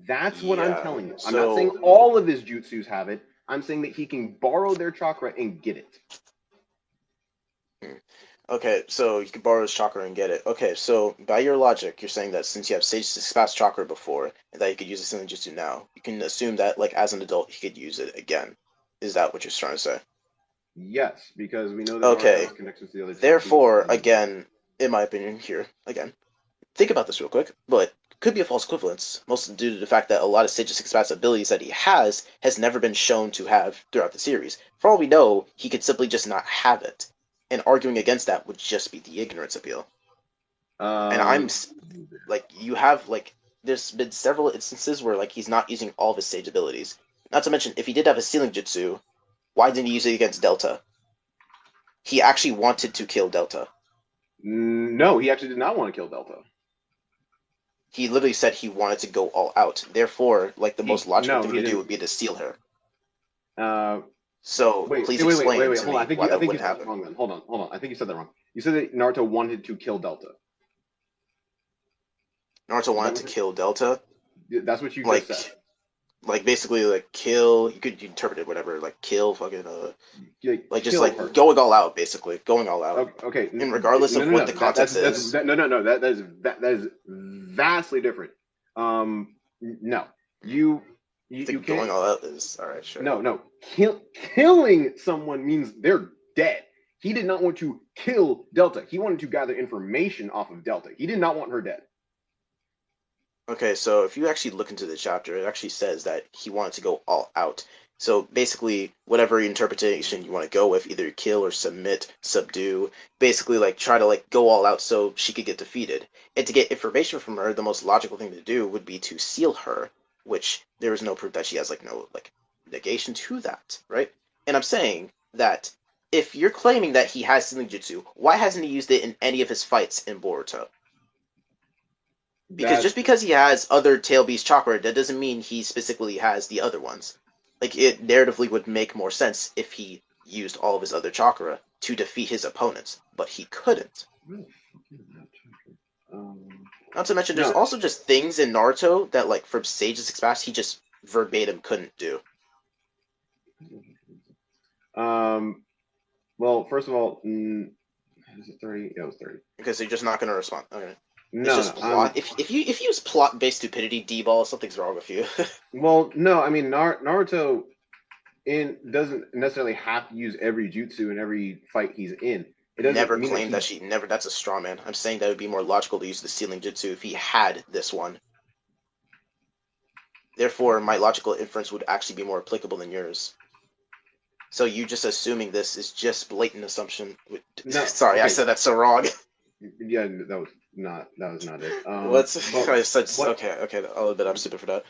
That's what I'm telling you. I'm not saying all of his jutsus have it. I'm saying that he can borrow their chakra and get it.
Okay, so you can borrow his chakra and get it. Okay, so by your logic, you're saying that since you have Sage Six Paths chakra before, and that you could use the Sealing Jutsu now, you can assume that, like, as an adult, he could use it again. Is that what you're trying to say?
Yes, because we know that
okay.
Naruto has connections to the other.
Therefore, again, in my opinion, think about this real quick, but could be a false equivalence, mostly due to the fact that a lot of Sage Six Paths abilities that he has never been shown to have throughout the series. For all we know, he could simply just not have it. And arguing against that would just be the ignorance appeal. And I'm like, you have like, there's been several instances where like he's not using all of his Sage abilities. Not to mention, if he did have a Sealing Jutsu, why didn't he use it against Delta? He actually wanted to kill Delta.
No, he actually did not want to kill Delta.
He literally said he wanted to go all out. Therefore, like the most logical thing to do would be to seal her. So please explain to me why that wouldn't happen.
Wrong, then. Hold on. I think you said that wrong. You said that Naruto wanted to kill Delta.
Naruto wanted to kill Delta?
That's what you just said.
Like basically like kill, you could interpret it whatever, like kill fucking like just like her. Going all out, basically. Going all out.
Okay.
And regardless of what the context is.
That is vastly different. No. You can't.
Going all out is alright, sure.
No. Killing someone means they're dead. He did not want to kill Delta. He wanted to gather information off of Delta. He did not want her dead.
Okay, so if you actually look into the chapter, it actually says that he wanted to go all out. So basically, whatever interpretation you want to go with, either kill or submit, subdue, basically like try to like go all out so she could get defeated. And to get information from her, the most logical thing to do would be to seal her, which there is no proof that she has like no like negation to that, right? And I'm saying that if you're claiming that he has Sealing Jutsu, why hasn't he used it in any of his fights in Boruto? Because just because he has other Tail Beast chakra, that doesn't mean he specifically has the other ones. Like, it narratively would make more sense if he used all of his other chakra to defeat his opponents, but he couldn't. Not to mention, there's also just things in Naruto that, like, from Sage of Six Paths, he just verbatim couldn't do.
Well, first of all, is it 30? Yeah, it was 30.
Because you're just not going to respond. Okay.
No,
It's just plot. If you use plot based stupidity, D-ball, something's wrong with you.
well, no, I mean Naruto doesn't necessarily have to use every jutsu in every fight he's in. It doesn't
Never
mean that
claimed
he
that she never. That's a straw man. I'm saying that it would be more logical to use the sealing jutsu if he had this one. Therefore, my logical inference would actually be more applicable than yours. So you just assuming this is just blatant assumption.
no.
Sorry, I
Okay,
said that so wrong.
yeah, that was not it.
What's
But
I said?
what?
Okay. I'll admit I'm stupid for that.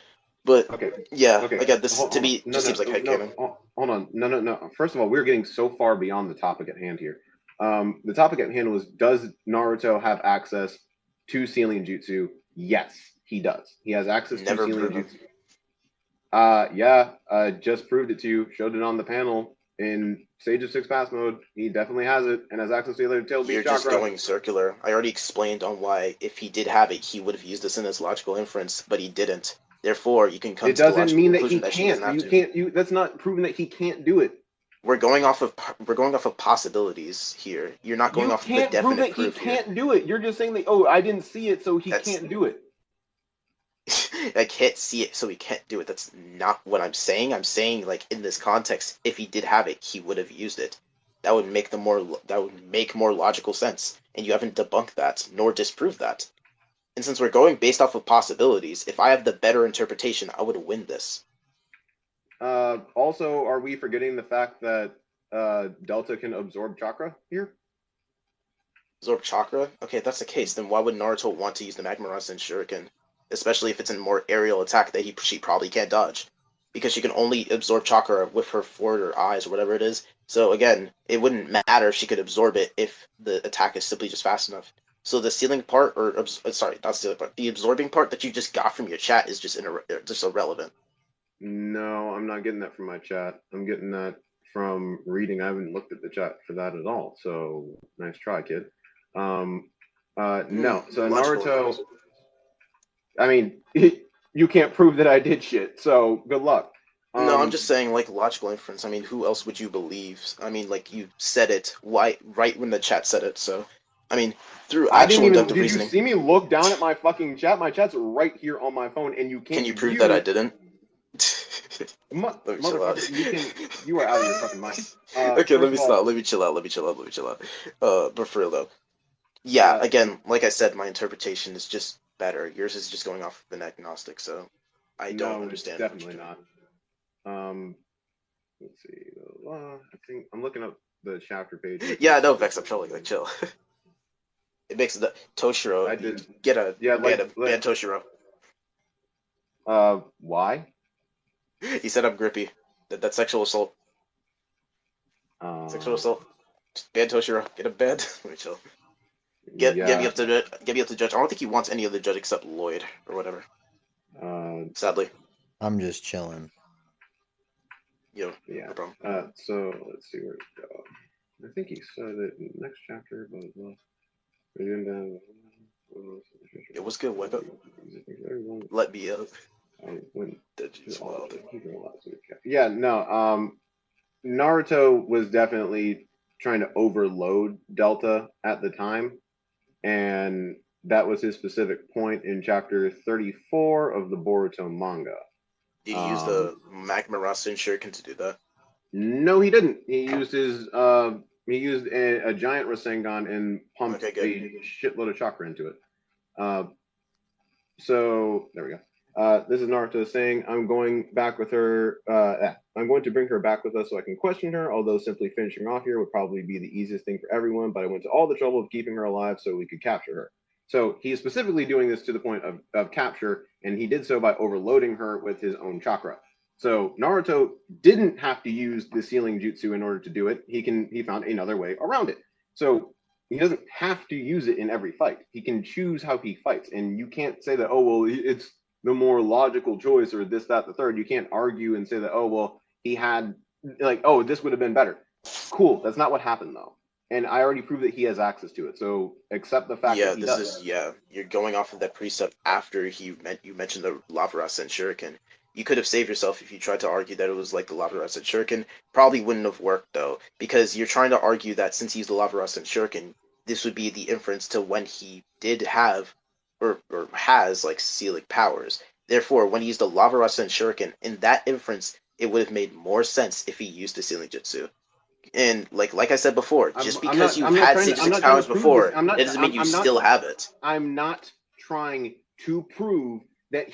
But
Okay,
yeah,
okay.
again, this to
Hold on.
me
No,
just
no,
seems like
no.
headcanon.
Hold on. No. First of all, we're getting so far beyond the topic at hand here. The topic at hand was: does Naruto have access to sealing jutsu? Yes, he does. He has access to
Never
sealing
proven.
jutsu. Yeah. Just proved it to you. Showed it on the panel in Sage of Six Paths mode. He definitely has it and has access to the other tail beat
You're just
chakra.
going circular. I already explained on why, if he did have it, he would have used this in his logical inference, but he didn't. Therefore, you can come
It
to the
doesn't
logical
mean that he
conclusion that she doesn't
can't.
have
You
to.
can't. You. That's not proving that he can't do it.
We're going off of possibilities here. You're not going
You
off of the
can't prove
definite
that he
proof here.
can't do it. You're just saying that, oh, I didn't see it, so he
That's
can't do it.
I can't see it, so he can't do it. That's not what I'm saying. I'm saying, like, in this context, if he did have it, he would have used it. That would make more logical sense. And you haven't debunked that nor disproved that. And since we're going based off of possibilities, if I have the better interpretation, I would win this.
Also, are we forgetting the fact that Delta can absorb chakra here?
Absorb chakra? Okay, if that's the case, then why would Naruto want to use the Magma Rasen Shuriken? Especially if it's a more aerial attack that she probably can't dodge. Because she can only absorb chakra with her forward or eyes or whatever it is. So again, it wouldn't matter if she could absorb it if the attack is simply just fast enough. So the sealing part, sorry, not the sealing part, the absorbing part that you just got from your chat is just just irrelevant.
No, I'm not getting that from my chat. I'm getting that from reading. I haven't looked at the chat for that at all. So nice try, kid. No. So
Logical.
Naruto. I mean, you can't prove that I did shit. So good luck.
No, I'm just saying, like, logical inference. I mean, who else would you believe? I mean, like, you said it right when the chat said it, so, I mean, through
I didn't
actual
even.
inductive
Did you
reasoning,
see me look down at my fucking chat? My chat's right here on my phone, and you
can
can't
you prove
view.
that I didn't? Let me chill out.
Motherfucker, you can. You are out of your fucking mind.
Okay, let
First
me
of all,
stop. Let me chill out. Let me chill out. Let me chill out. But for real, though, yeah, again, like I said, my interpretation is just better. Yours is just going off of an agnostic, so I don't
no, it's
understand.
definitely not. Let's see. I think I'm looking up the chapter page.
Yeah, no, Vex, I'm trolling. Like, chill. It makes the Toshiro.
I did.
Get a
Yeah,
ban Toshiro.
Why?
He said I'm grippy. That's sexual assault. Sexual assault. Just ban Toshiro. Get him banned. Let me chill. Get me
Yeah.
up to judge. I don't think he wants any other judge except Lloyd or whatever. Sadly.
I'm just chilling.
Yo,
Yeah.
no problem.
So let's see where it go. I think he said it in the next chapter, blah blah.
It was good. Wake up. Let me up.
Yeah, no. Naruto was definitely trying to overload Delta at the time, and that was his specific point in chapter 34 of the Boruto manga.
Did he use the Magma Rasen Shuriken to do that?
No, he didn't. He used a giant Rasengan and pumped a shitload of chakra into it. So there we go. This is Naruto saying, I'm going back with her. I'm going to bring her back with us so I can question her, although simply finishing her off here would probably be the easiest thing for everyone, but I went to all the trouble of keeping her alive so we could capture her. So he is specifically doing this to the point of capture, and he did so by overloading her with his own chakra. So Naruto didn't have to use the sealing jutsu in order to do it. He found another way around it. So he doesn't have to use it in every fight. He can choose how he fights, and you can't say that, oh well, it's the more logical choice or this, that, the third. You can't argue and say that, oh well, he had like, oh, this would have been better. Cool, that's not what happened though, and I already proved that he has access to it. So accept the fact that he does.
You're going off of that precept after you mentioned the Lava Rasen Shuriken. You could have saved yourself if you tried to argue that it was like the Lava Rasen Shuriken. Probably wouldn't have worked though, because you're trying to argue that since he used the Lava Rasen Shuriken, this would be the inference to when he did have or has like sealing powers. Therefore, when he used the Lava Rasa and Shuriken, in that inference, it would have made more sense if he used the sealing jutsu. And like I said before, just because you've had Sage 6 powers before, that doesn't mean you still have it.
I'm not trying to prove that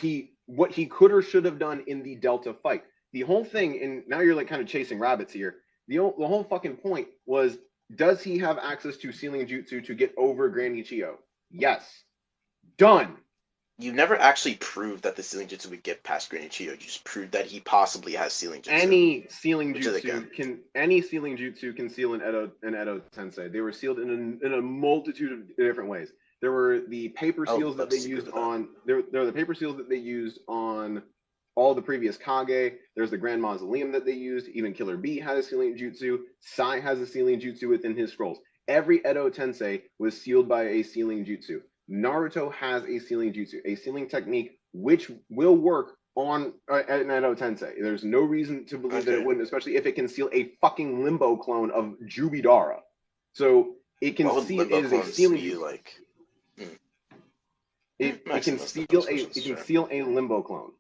what he could or should have done in the Delta fight. The whole thing, and now you're like kind of chasing rabbits here. The whole fucking point was, does he have access to sealing jutsu to get over Granny Chio? Yes. Done.
You never actually proved that the sealing jutsu would get past Granny Chio. You just proved that he possibly has sealing jutsu.
Any sealing jutsu can seal an Edo Tensei. They were sealed in a multitude of different ways. There were the paper seals that they used on there are the paper seals that they used on all the previous Kage. There's the Grand Mausoleum that they used. Even Killer Bee had a sealing jutsu. Sai has a sealing jutsu within his scrolls. Every Edo Tensei was sealed by a sealing jutsu. Naruto has a sealing jutsu, a sealing technique which will work on an Edo Tensei. There's no reason to believe that it wouldn't, especially if it can seal a fucking limbo clone of Jubidara. So it can seal. It is a sealing jutsu.
Like,
it can seal a limbo clone.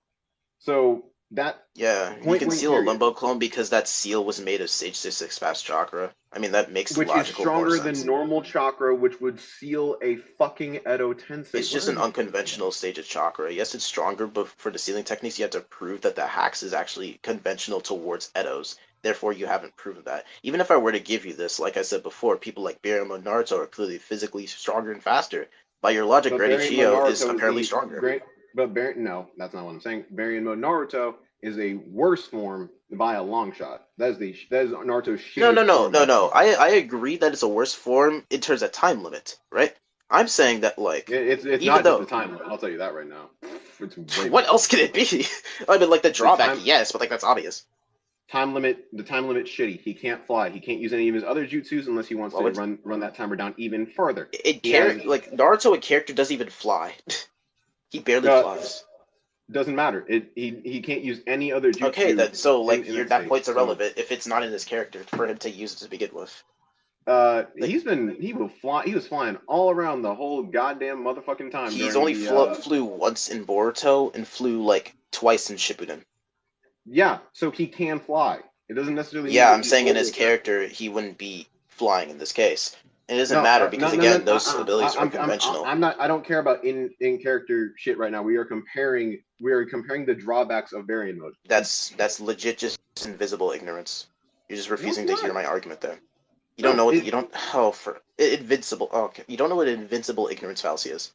So that
you can seal a limbo clone because that seal was made of Sage 6 fast chakra. I mean, that makes
which
logical
is stronger
more sense.
than normal chakra, which would seal a fucking Edo Tensei.
It's just an unconventional stage of chakra. Yes, it's stronger, but for the sealing techniques, you have to prove that the hacks is actually conventional towards Edos. Therefore, you haven't proven that. Even if I were to give you this, like I said before, people like Baryon and Naruto are clearly physically stronger and faster. By your logic, Granny Chio is apparently stronger.
No, that's not what I'm saying. Baryon Mode Naruto is a worse form by a long shot. That is Naruto's shittiest
No. I agree that it's a worse form in terms of time limit, right? I'm saying that like
it's not just the time limit. I'll tell you that right now.
What else could it be? I mean, like the drawback, yes, but like that's obvious.
The time limit shitty. He can't fly. He can't use any of his other jutsus unless he wants to run that timer down even further.
Like Naruto, a character doesn't even fly. He barely flies.
Doesn't matter. He can't use any other jutsu.
Okay, that point's irrelevant if it's not in his character for him to use it to begin with.
He was flying all around the whole goddamn motherfucking time.
He's only flew once in Boruto and flew like twice in Shippuden.
Yeah, so he can fly. It doesn't necessarily.
Yeah, I'm saying in his character he wouldn't be flying in this case. It doesn't matter because those abilities are conventional.
I don't care about in character shit right now. We are comparing the drawbacks of Baryon Mode.
That's legit just invisible ignorance. You're just refusing to hear my argument there. You don't know what invincible. Oh, okay, you don't know what an invincible ignorance fallacy is.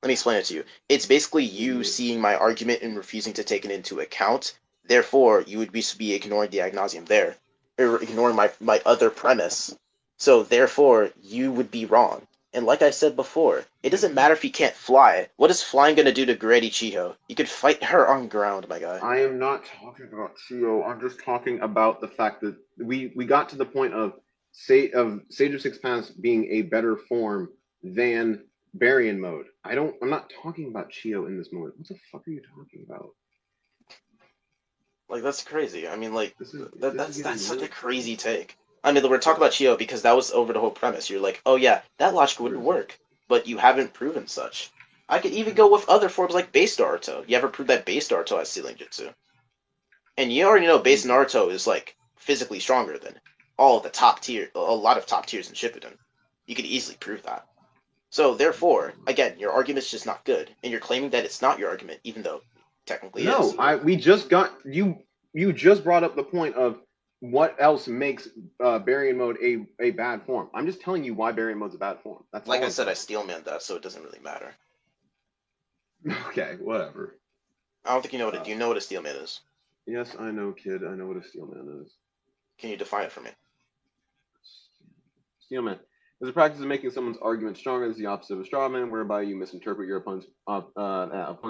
Let me explain it to you. It's basically you seeing my argument and refusing to take it into account. Therefore, you would be ignoring the ad nauseum there, or ignoring my other premise. So therefore, you would be wrong. And like I said before, it doesn't matter if you can't fly. What is flying going to do to Granny Chio? You could fight her on ground, my guy.
I am not talking about Chio. I'm just talking about the fact that we got to the point of Sage of 6 Paths being a better form than Baryon Mode. I'm not talking about Chio in this moment. What the fuck are you talking about?
Like, that's crazy. I mean, like, that's such a crazy take. I mean, we're talking about Chio because that was over the whole premise. You're like, oh yeah, that logic wouldn't work, but you haven't proven such. I could even go with other forms like base Naruto. You ever prove that base Naruto has sealing jutsu? And you already know base Naruto is like physically stronger than all of the top tier, a lot of top tiers in Shippuden. You could easily prove that. So therefore, again, your argument's just not good, and you're claiming that it's not your argument, even though technically it is.
No, we just got you. You just brought up the point of what else makes Baryon Mode a bad form. I'm just telling you why Baryon Mode's a bad form. That's
like I said, I steelman that, so it doesn't really matter.
Okay, whatever.
I don't think you know what. Do you know what a steelman is?
Yes, I know, kid. I know what a steelman is.
Can you define it for me?
Steelman is a practice of making someone's argument stronger. It's the opposite of a straw man, whereby you misinterpret your opponent's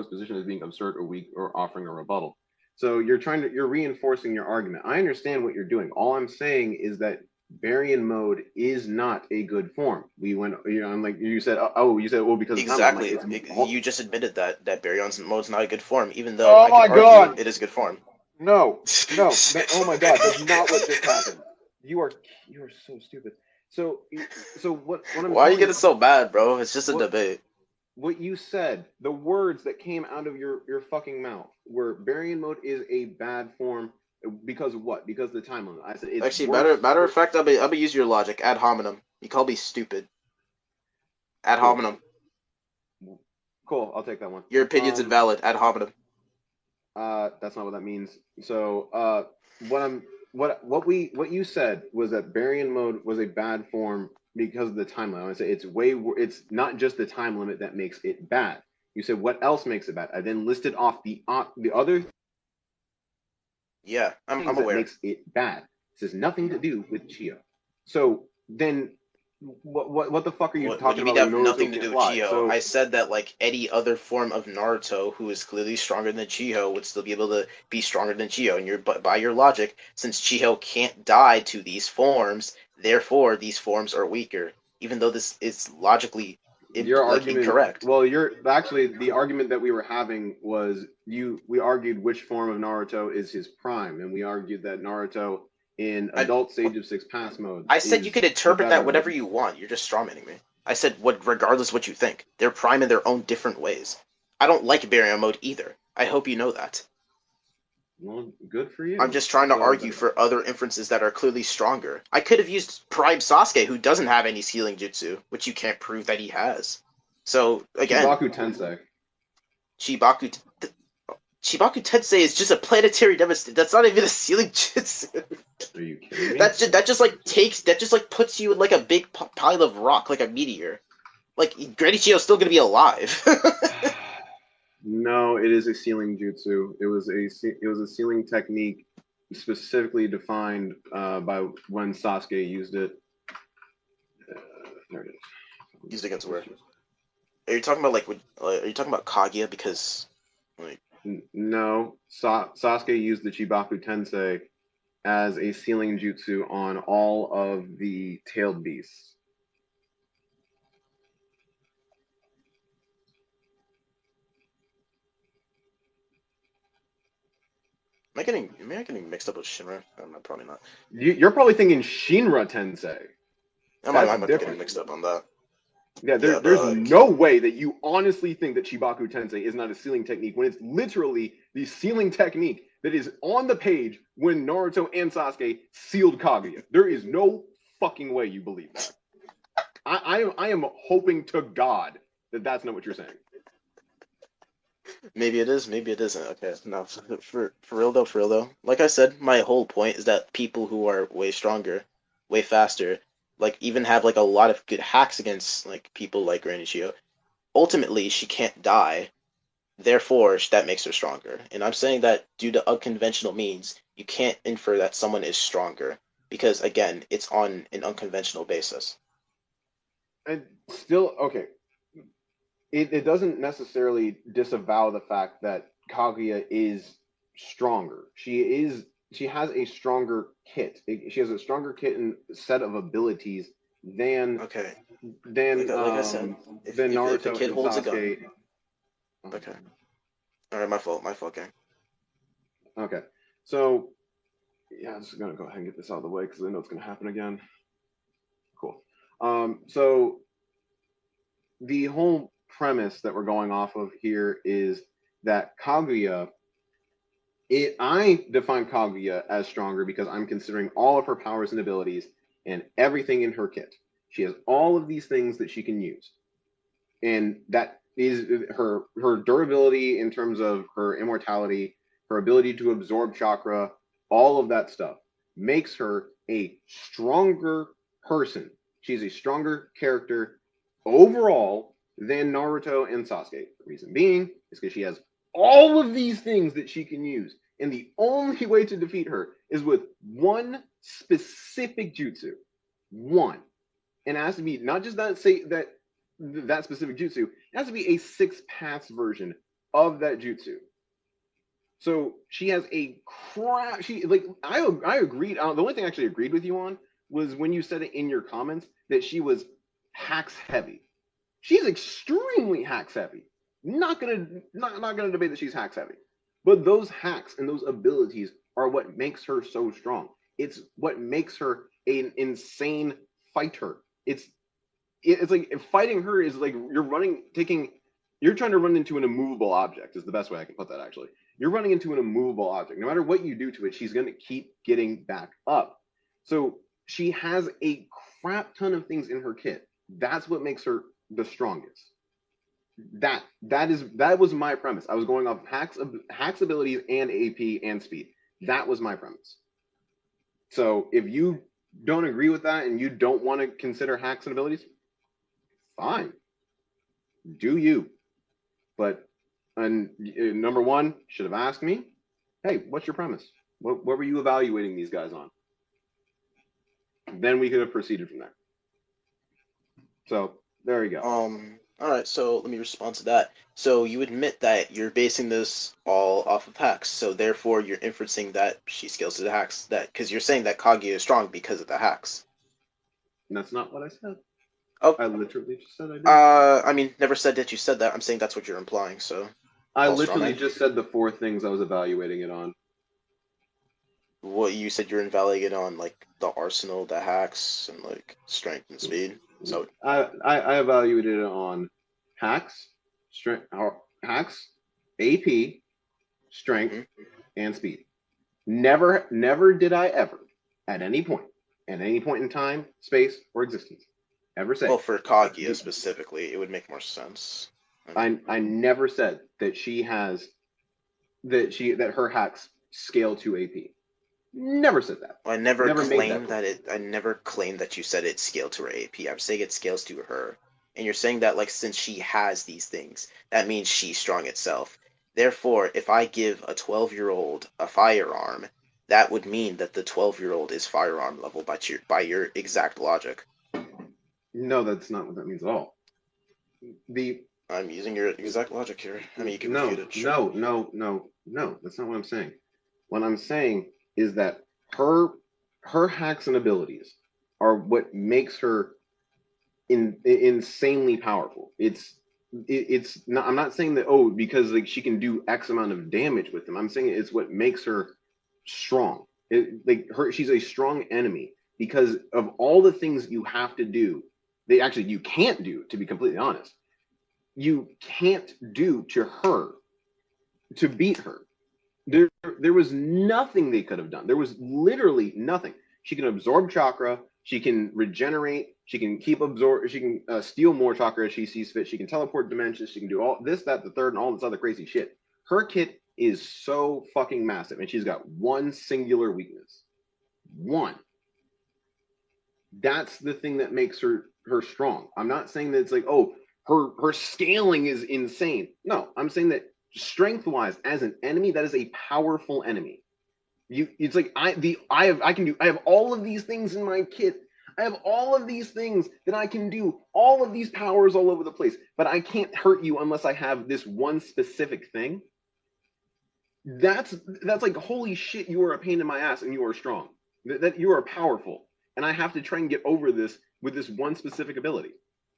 position as being absurd or weak or offering a rebuttal. So you're reinforcing your argument. I understand what you're doing. All I'm saying is that Baryon Mode is not a good form. We went, I'm like, you said, because
exactly. You just admitted that Baryon's Mode's not a good form, even though I can argue it is a good form.
No. Oh my God, that's not what just happened. You are so stupid. So what I'm
Why are you getting so bad, bro? It's just a debate.
what you said, the words that came out of your fucking mouth were Variant mode is a bad form because of what? Because of the time limit. I said it's
Actually,
worse.
matter of fact, I'll be use your logic. Ad hominem. You call me stupid. Ad
Cool.
hominem.
Cool, I'll take that one.
Your opinion's invalid. Ad hominem.
That's not what that means. So, what you said was that Variant mode was a bad form because of the time limit. I say it's not just the time limit that makes it bad. You said what else makes it bad? I then listed off the other
Yeah, I'm
things that
aware.
makes it bad. This has nothing to do with Chio. So then, what the fuck are you
What
talking
do you
about?
mean
Like
have
Naruto
nothing to
can't
do with
fly.
Chiho?
So
I said that like any other form of Naruto who is clearly stronger than Chiho would still be able to be stronger than Chiho. And by your logic, since Chiho can't die to these forms, therefore these forms are weaker. Even though this is logically
your argument,
incorrect.
well, you're actually the argument that we were having was we argued which form of Naruto is his prime, and we argued that Naruto in adult Sage of Six Pass mode
I said you
is
could
the
interpret
better
that whatever
one.
you want. You're just strawmanning me. I said what regardless what you think. They're prime in their own different ways. I don't like barrier mode either. I hope you know that.
Well, good for you.
I'm just trying to argue for other inferences that are clearly stronger. I could have used Prime Sasuke, who doesn't have any sealing jutsu, which you can't prove that he has. So again,
Chibaku Tensei.
Chibaku Chibaku Tensei is just a planetary devastator. That's not even a sealing jutsu.
Are you kidding me?
That just like puts you in like a big pile of rock, like a meteor. Like Granny Chio's still gonna be alive.
No, it is a sealing jutsu. It was a sealing technique specifically defined by when Sasuke used it. There it is.
Used against where? Are you talking about are you talking about Kaguya? Because like
No, Sasuke used the Chibaku Tensei as a sealing jutsu on all of the tailed beasts.
am I getting mixed up with Shinra? I'm probably not.
You're probably thinking Shinra Tensei.
I
That's
might be getting
different.
mixed up on that.
Yeah,
Yeah,
there's
but
no way that you honestly think that Chibaku Tensei is not a sealing technique when it's literally the sealing technique that is on the page when Naruto and Sasuke sealed Kaguya. There is no fucking way you believe that. I am hoping to God that that's not what you're saying.
maybe it is, maybe it isn't. Okay, no, for real though. Like I said, my whole point is that people who are way stronger, way faster, like even have like a lot of good hacks against like people like Granny Chio. Ultimately, she can't die. Therefore, that makes her stronger. And I'm saying that due to unconventional means, you can't infer that someone is stronger because again, it's on an unconventional basis.
And still, okay, it doesn't necessarily disavow the fact that Kaguya is stronger. She has a stronger kit. She has a stronger kit and set of abilities than
Okay,
than
like I said,
than
if a
Naruto
kid
and
holds a gun,
Sasuke.
okay, all right, my fault, gang.
Okay, so yeah, I'm just gonna go ahead and get this out of the way because I know it's gonna happen again. Cool. So the whole premise that we're going off of here is that Kaguya. I define Kaguya as stronger because I'm considering all of her powers and abilities and everything in her kit. She has all of these things that she can use, and that is her durability in terms of her immortality, her ability to absorb chakra, all of that stuff makes her a stronger person. She's a stronger character overall than Naruto and Sasuke. The reason being is because she has all of these things that she can use. And the only way to defeat her is with one specific jutsu. One. And it has to be not just that specific jutsu, it has to be a six paths version of that jutsu. So she has a crap. She like I agreed. The only thing I actually agreed with you on was when you said it in your comments that she was hacks heavy. She's extremely hacks heavy. Not gonna debate that she's hacks heavy. But those hacks and those abilities are what makes her so strong. It's what makes her an insane fighter. It's like fighting her is like you're taking you're trying to run into an immovable object is the best way I can put that. Actually, you're running into an immovable object. No matter what you do to it, she's going to keep getting back up. So she has a crap ton of things in her kit. That's what makes her the strongest. That was my premise. I was going off Hack's abilities and AP and speed. That was my premise. So if you don't agree with that and you don't want to consider Hack's and abilities, fine, do you. But number one, should have asked me, hey, what's your premise? What were you evaluating these guys on? Then we could have proceeded from there. So there you go.
All right, so let me respond to that. So you admit that you're basing this all off of hacks, so therefore you're inferencing that she scales to the hacks, that because you're saying that Kaguya is strong because of the hacks.
That's not what I said.
Oh,
I literally just said I did.
I mean, never said that you said that. I'm saying that's what you're implying. So
I literally just said the 4 things I was evaluating it on.
What you said you're invalidating it on, like the arsenal, the hacks, and like strength and speed. So
I evaluated it on hacks, hacks, AP, strength, and speed. Never did I ever, at any point in time, space, or existence, ever say.
Well, for Kaguya specifically, it would make more sense.
I never said that that her hacks scale to AP. Never said that.
I never claimed that it. I never claimed that you said it scaled to her AP. I'm saying it scales to her, and you're saying that like since she has these things, that means she's strong itself. Therefore, if I give a 12-year-old a firearm, that would mean that the 12-year-old is firearm level by your exact logic.
No, that's not what that means at all.
I'm using your exact logic here. I mean, you can refute it. Sure.
No. That's not what I'm saying. What I'm saying is that her hacks and abilities are what makes her insanely powerful. It's not. I'm not saying that because like she can do X amount of damage with them. I'm saying it's what makes her strong. She's a strong enemy because of all the things you have to do. You can't do, to be completely honest. You can't do to her to beat her. There was nothing they could have done. There was literally nothing. She can absorb chakra. She can regenerate. She can She can steal more chakra as she sees fit. She can teleport dimensions. She can do all this, that, the third, and all this other crazy shit. Her kit is so fucking massive, and she's got one singular weakness. One. That's the thing that makes her strong. I'm not saying that it's like, her scaling is insane. No, I'm saying that strength-wise, as an enemy, that is a powerful enemy. It's like I have all of these things in my kit. I have all of these things that I can do, all of these powers all over the place, but I can't hurt you unless I have this one specific thing. That's like, holy shit, you are a pain in my ass and you are strong. That you are powerful, and I have to try and get over this with this one specific ability.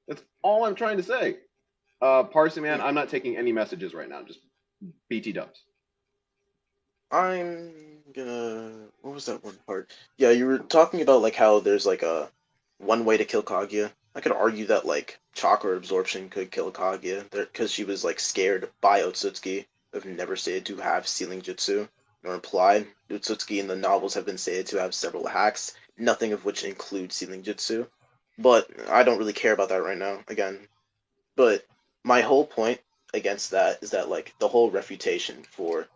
That's all I'm trying to say. Parsley Man, I'm not taking any messages right now. Just BT dubs.
I'm gonna. What was that one part? Yeah, you were talking about like how there's like a one way to kill Kaguya. I could argue that like chakra absorption could kill Kaguya because she was like scared by Otsutsuki, who've never stated to have sealing jutsu, nor implied. Otsutsuki in the novels have been stated to have several hacks, nothing of which include sealing jutsu. But I don't really care about that right now. Again, but my whole point against that is that like the whole refutation for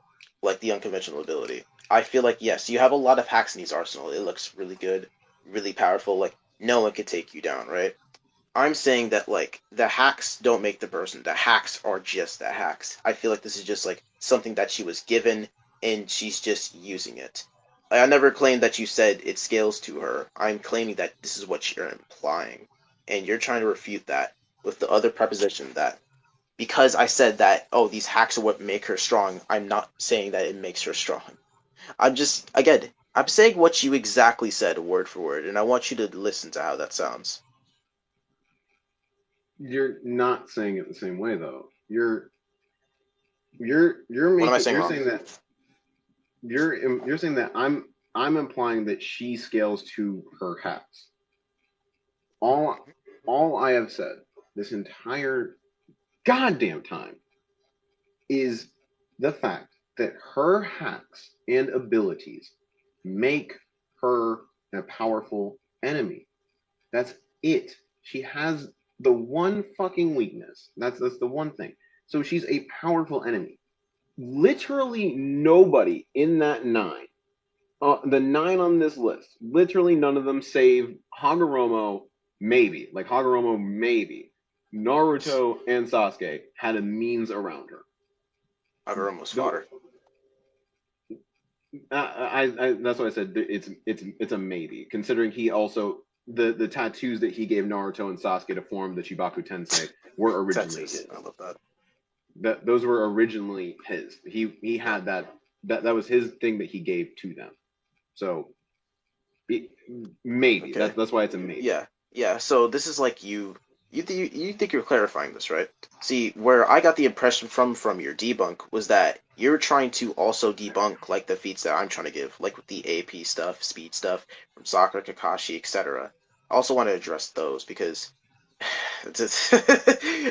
like the unconventional ability. I feel like yes, you have a lot of hacks in these arsenal. It looks really good, really powerful. Like no one could take you down, right? I'm saying that like the hacks don't make the person. The hacks are just the hacks. I feel like this is just like something that she was given and she's just using it. I never claimed that you said it scales to her. I'm claiming that this is what you're implying, and you're trying to refute that with the other preposition that because I said that, oh, these hacks are what make her strong, I'm not saying that it makes her strong. I'm just, again, I'm saying what you exactly said word for word, and I want you to listen to how that sounds.
You're not saying it the same way, though. You're
What am I saying
you're
wrong?
saying that you're saying that I'm implying that she scales to her hacks. All I have said this entire goddamn time is the fact that her hacks and abilities make her a powerful enemy. That's it. She has the one fucking weakness. That's the one thing. So she's a powerful enemy. Literally nobody in that nine, the nine on this list, literally none of them save Hagoromo, maybe. Like Hagoromo, maybe. Naruto and Sasuke had a means around her.
Hagoromo's fodder.
That's why I said it's a maybe, considering he also the tattoos that he gave Naruto and Sasuke to form the Chibaku Tensei were originally his.
I love that.
Those were originally his. He had that was his thing that he gave to them. So maybe
Okay.
that's why it's a maybe.
Yeah. So this is like you think you're clarifying this, right? See, where I got the impression from your debunk was that you're trying to also debunk like the feats that I'm trying to give, like with the AP stuff, speed stuff from Sakura, Kakashi, etc. I also want to address those because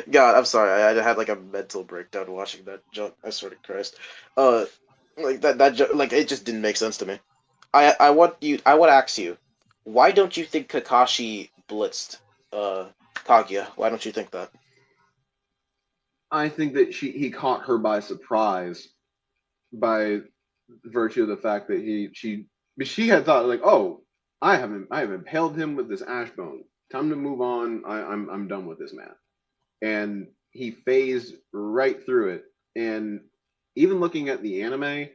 God, I'm sorry, I had like a mental breakdown watching that junk. I swear to Christ, like that like it just didn't make sense to me. I want to ask you, why don't you think Kakashi blitzed Kaguya? Why don't you think that?
I think that he caught her by surprise by virtue of the fact that she had thought like, oh, I have impaled him with this ash bone. Time to move on. I'm done with this man. And he phased right through it. And even looking at the anime,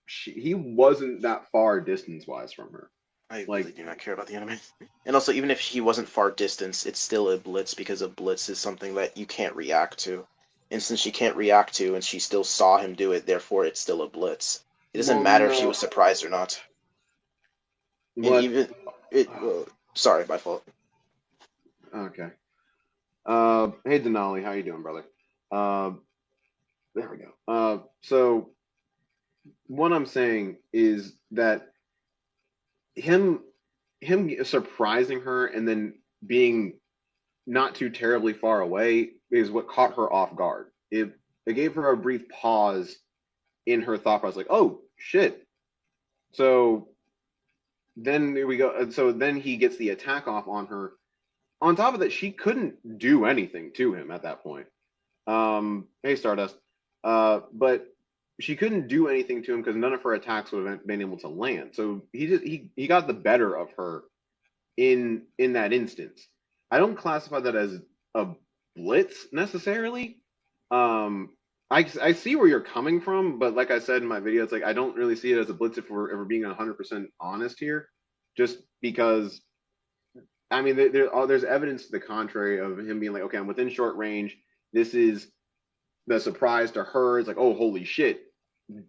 he wasn't that far distance wise from her.
I really do not care about the anime. And also, even if he wasn't far distance, it's still a blitz because a blitz is something that you can't react to. And since she can't react to, and she still saw him do it, therefore it's still a blitz. It doesn't matter if she was surprised or not. And even sorry, my fault.
Okay. Hey Denali, how you doing, brother? There we go. So what I'm saying is that him surprising her and then being not too terribly far away is what caught her off guard. It gave her a brief pause in her thought process, like, oh shit. So then we go. So then he gets the attack off on her. On top of that, she couldn't do anything to him at that point. Hey Stardust. But she couldn't do anything to him because none of her attacks would have been able to land. So he got the better of her in that instance. I don't classify that as a blitz necessarily. I see where you're coming from, but like I said in my video, it's like I don't really see it as a blitz if we're ever being 100% honest here, just because. I mean, there's evidence to the contrary of him being like, okay, I'm within short range. This is the surprise to her. It's like, oh, holy shit,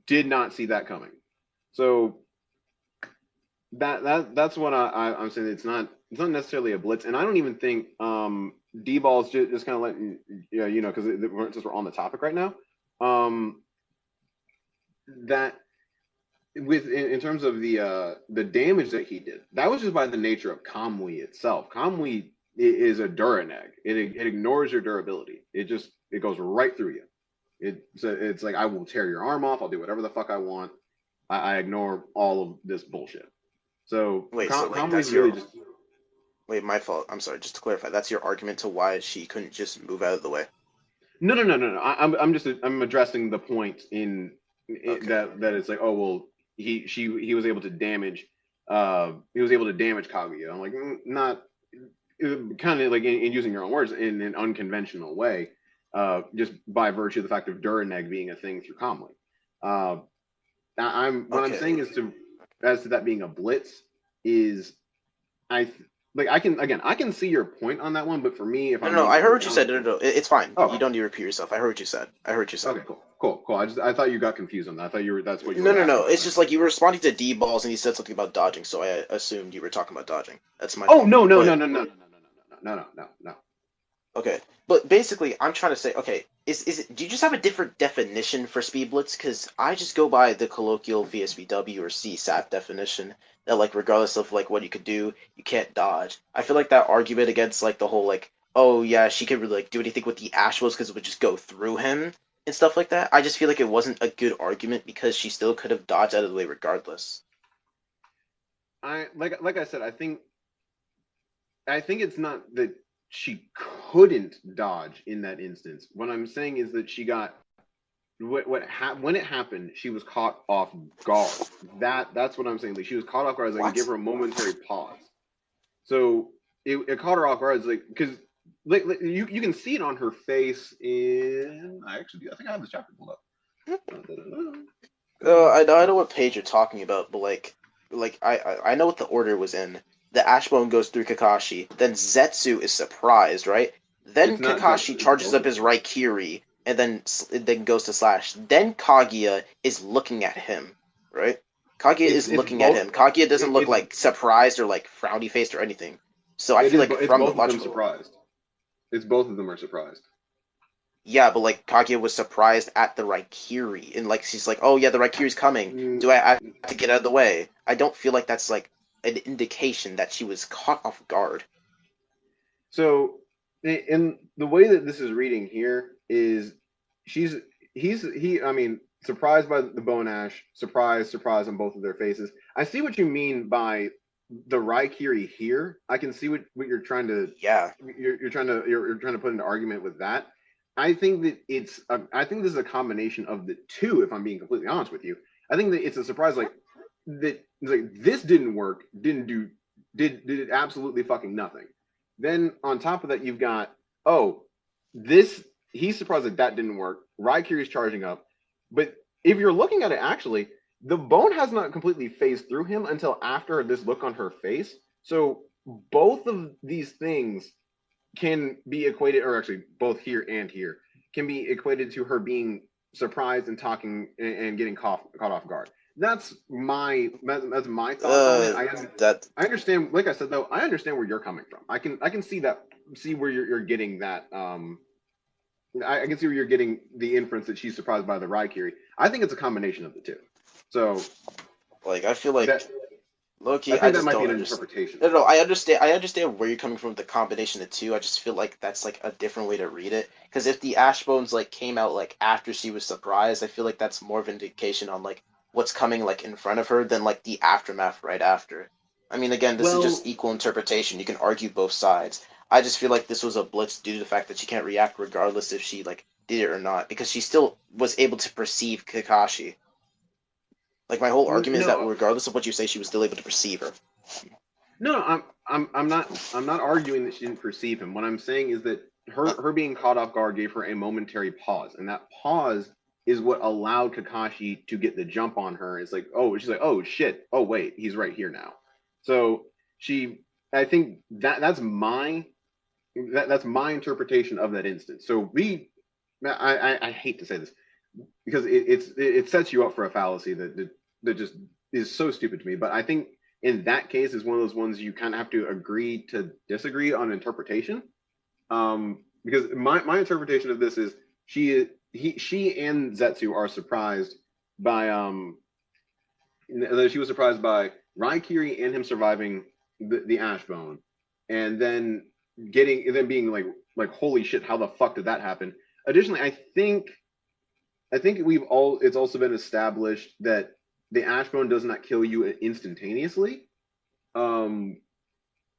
did not see that coming. So that's what I'm saying. It's not necessarily a blitz, and I don't even think D-Ball's just kind of letting because since we're on the topic right now, that in terms of the damage that he did, that was just by the nature of Kamui itself. Kamui is a Duraneg. It ignores your durability. It goes right through you. It's like, I will tear your arm off. I'll do whatever the fuck I want. I ignore all of this bullshit. So Kamui's really just.
Wait, my fault. I'm sorry. Just to clarify, that's your argument to why she couldn't just move out of the way.
No. I'm addressing the point in that it's like, oh well, he was able to damage Kaguya. I'm like, not kind of like in using your own words in an unconventional way, just by virtue of the fact of Duraneg being a thing through Kamui. I'm saying is as to that being a blitz is I can see your point on that one, but for me, if
I heard what you said. No, it's fine.
Oh.
You don't need to repeat yourself. I heard what you said.
Okay, cool. I thought you got confused on that. I thought that's what you.
No. It's just like you were responding to D balls and you said something about dodging, so I assumed you were talking about dodging. That's my.
Oh no.
Okay, but basically, I'm trying to say, okay, is it? Do you just have a different definition for speed blitz? Because I just go by the colloquial VSVW or CSAT definition that, like, regardless of like what you could do, you can't dodge. I feel like that argument against like the whole like oh yeah, she could really like do anything with the ash because it would just go through him and stuff like that. I just feel like it wasn't a good argument because she still could have dodged out of the way regardless.
I like I said, I think it's not that she couldn't dodge in that instance. What I'm saying is that she got when it happened, she was caught off guard. That's what I'm saying. Like she was caught off guard. Like, give her a momentary pause. So it caught her off guard. It's like because you can see it on her face. I think I have this chapter pulled up.
I know what page you're talking about, but I know what the order was in. The Ashbone goes through Kakashi, then Zetsu is surprised, right? Then
It's not
Kakashi
Zetsu,
charges up his Raikiri, and then goes to slash. Then Kaguya is looking at him, right? Kaguya is
it's
looking at
both.
him. Kaguya doesn't look
It's
like surprised or like frowny faced or anything. So I
it
feel
is.
like
It's
from the
both of them
logical,
surprised. It's both of them are surprised.
yeah, but like Kaguya was surprised at the Raikiri, and like she's like, "Oh yeah, the Raikiri's coming. Do I have to get out of the way?" I don't feel like that's like an indication that she was caught off guard.
So, in the way that this is reading here is she's he. I mean, surprised by the bone ash, surprise on both of their faces. I see what you mean by the Raikiri here. I can see what you're trying to
Yeah,
you're trying to put into argument with that. I think that I think this is a combination of the two. If I'm being completely honest with you, I think that it's a surprise that like this didn't work, did absolutely fucking nothing. Then on top of that, you've got this he's surprised that didn't work. Raikiri's charging up, but if you're looking at it actually, the bone has not completely phased through him until after this look on her face. So both of these things can be equated, or actually both here and here can be equated to her being surprised and talking and getting caught off guard. That's my thoughts on it. I understand. Like I said though, I understand where you're coming from. I can see where you're getting that. I can see where you're getting the inference that she's surprised by the Raikiri. I think it's a combination of the two. So
like I feel like
that
Loki,
I
I
think that
just
might be
don't
an
understand.
interpretation.
No, I understand. I understand where you're coming from with the combination of the two. I just feel like that's like a different way to read it. Because if the Ashbones like came out like after she was surprised, I feel like that's more of an indication on like what's coming like in front of her than like the aftermath right after. I mean, again, this is
Well,
just equal interpretation. You can argue both sides. I just feel like this was a blitz due to the fact that she can't react regardless if she like did it or not, because she still was able to perceive Kakashi. Like my whole argument is that
no,
regardless of what you say, she was still able to perceive her.
no, I'm not arguing that she didn't perceive him. What I'm saying is that her being caught off guard gave her a momentary pause, and that pause is what allowed Kakashi to get the jump on her. It's like, oh, she's like, oh shit, oh wait, he's right here now. So I think that's my interpretation of that instance. So I hate to say this because it sets you up for a fallacy that just is so stupid to me. But I think in that case is one of those ones you kind of have to agree to disagree on interpretation. Because my interpretation of this is she and Zetsu are surprised by she was surprised by Raikiri and him surviving the Ashbone, and then being like holy shit, how the fuck did that happen? Additionally, I think it's also been established that the Ashbone does not kill you instantaneously. The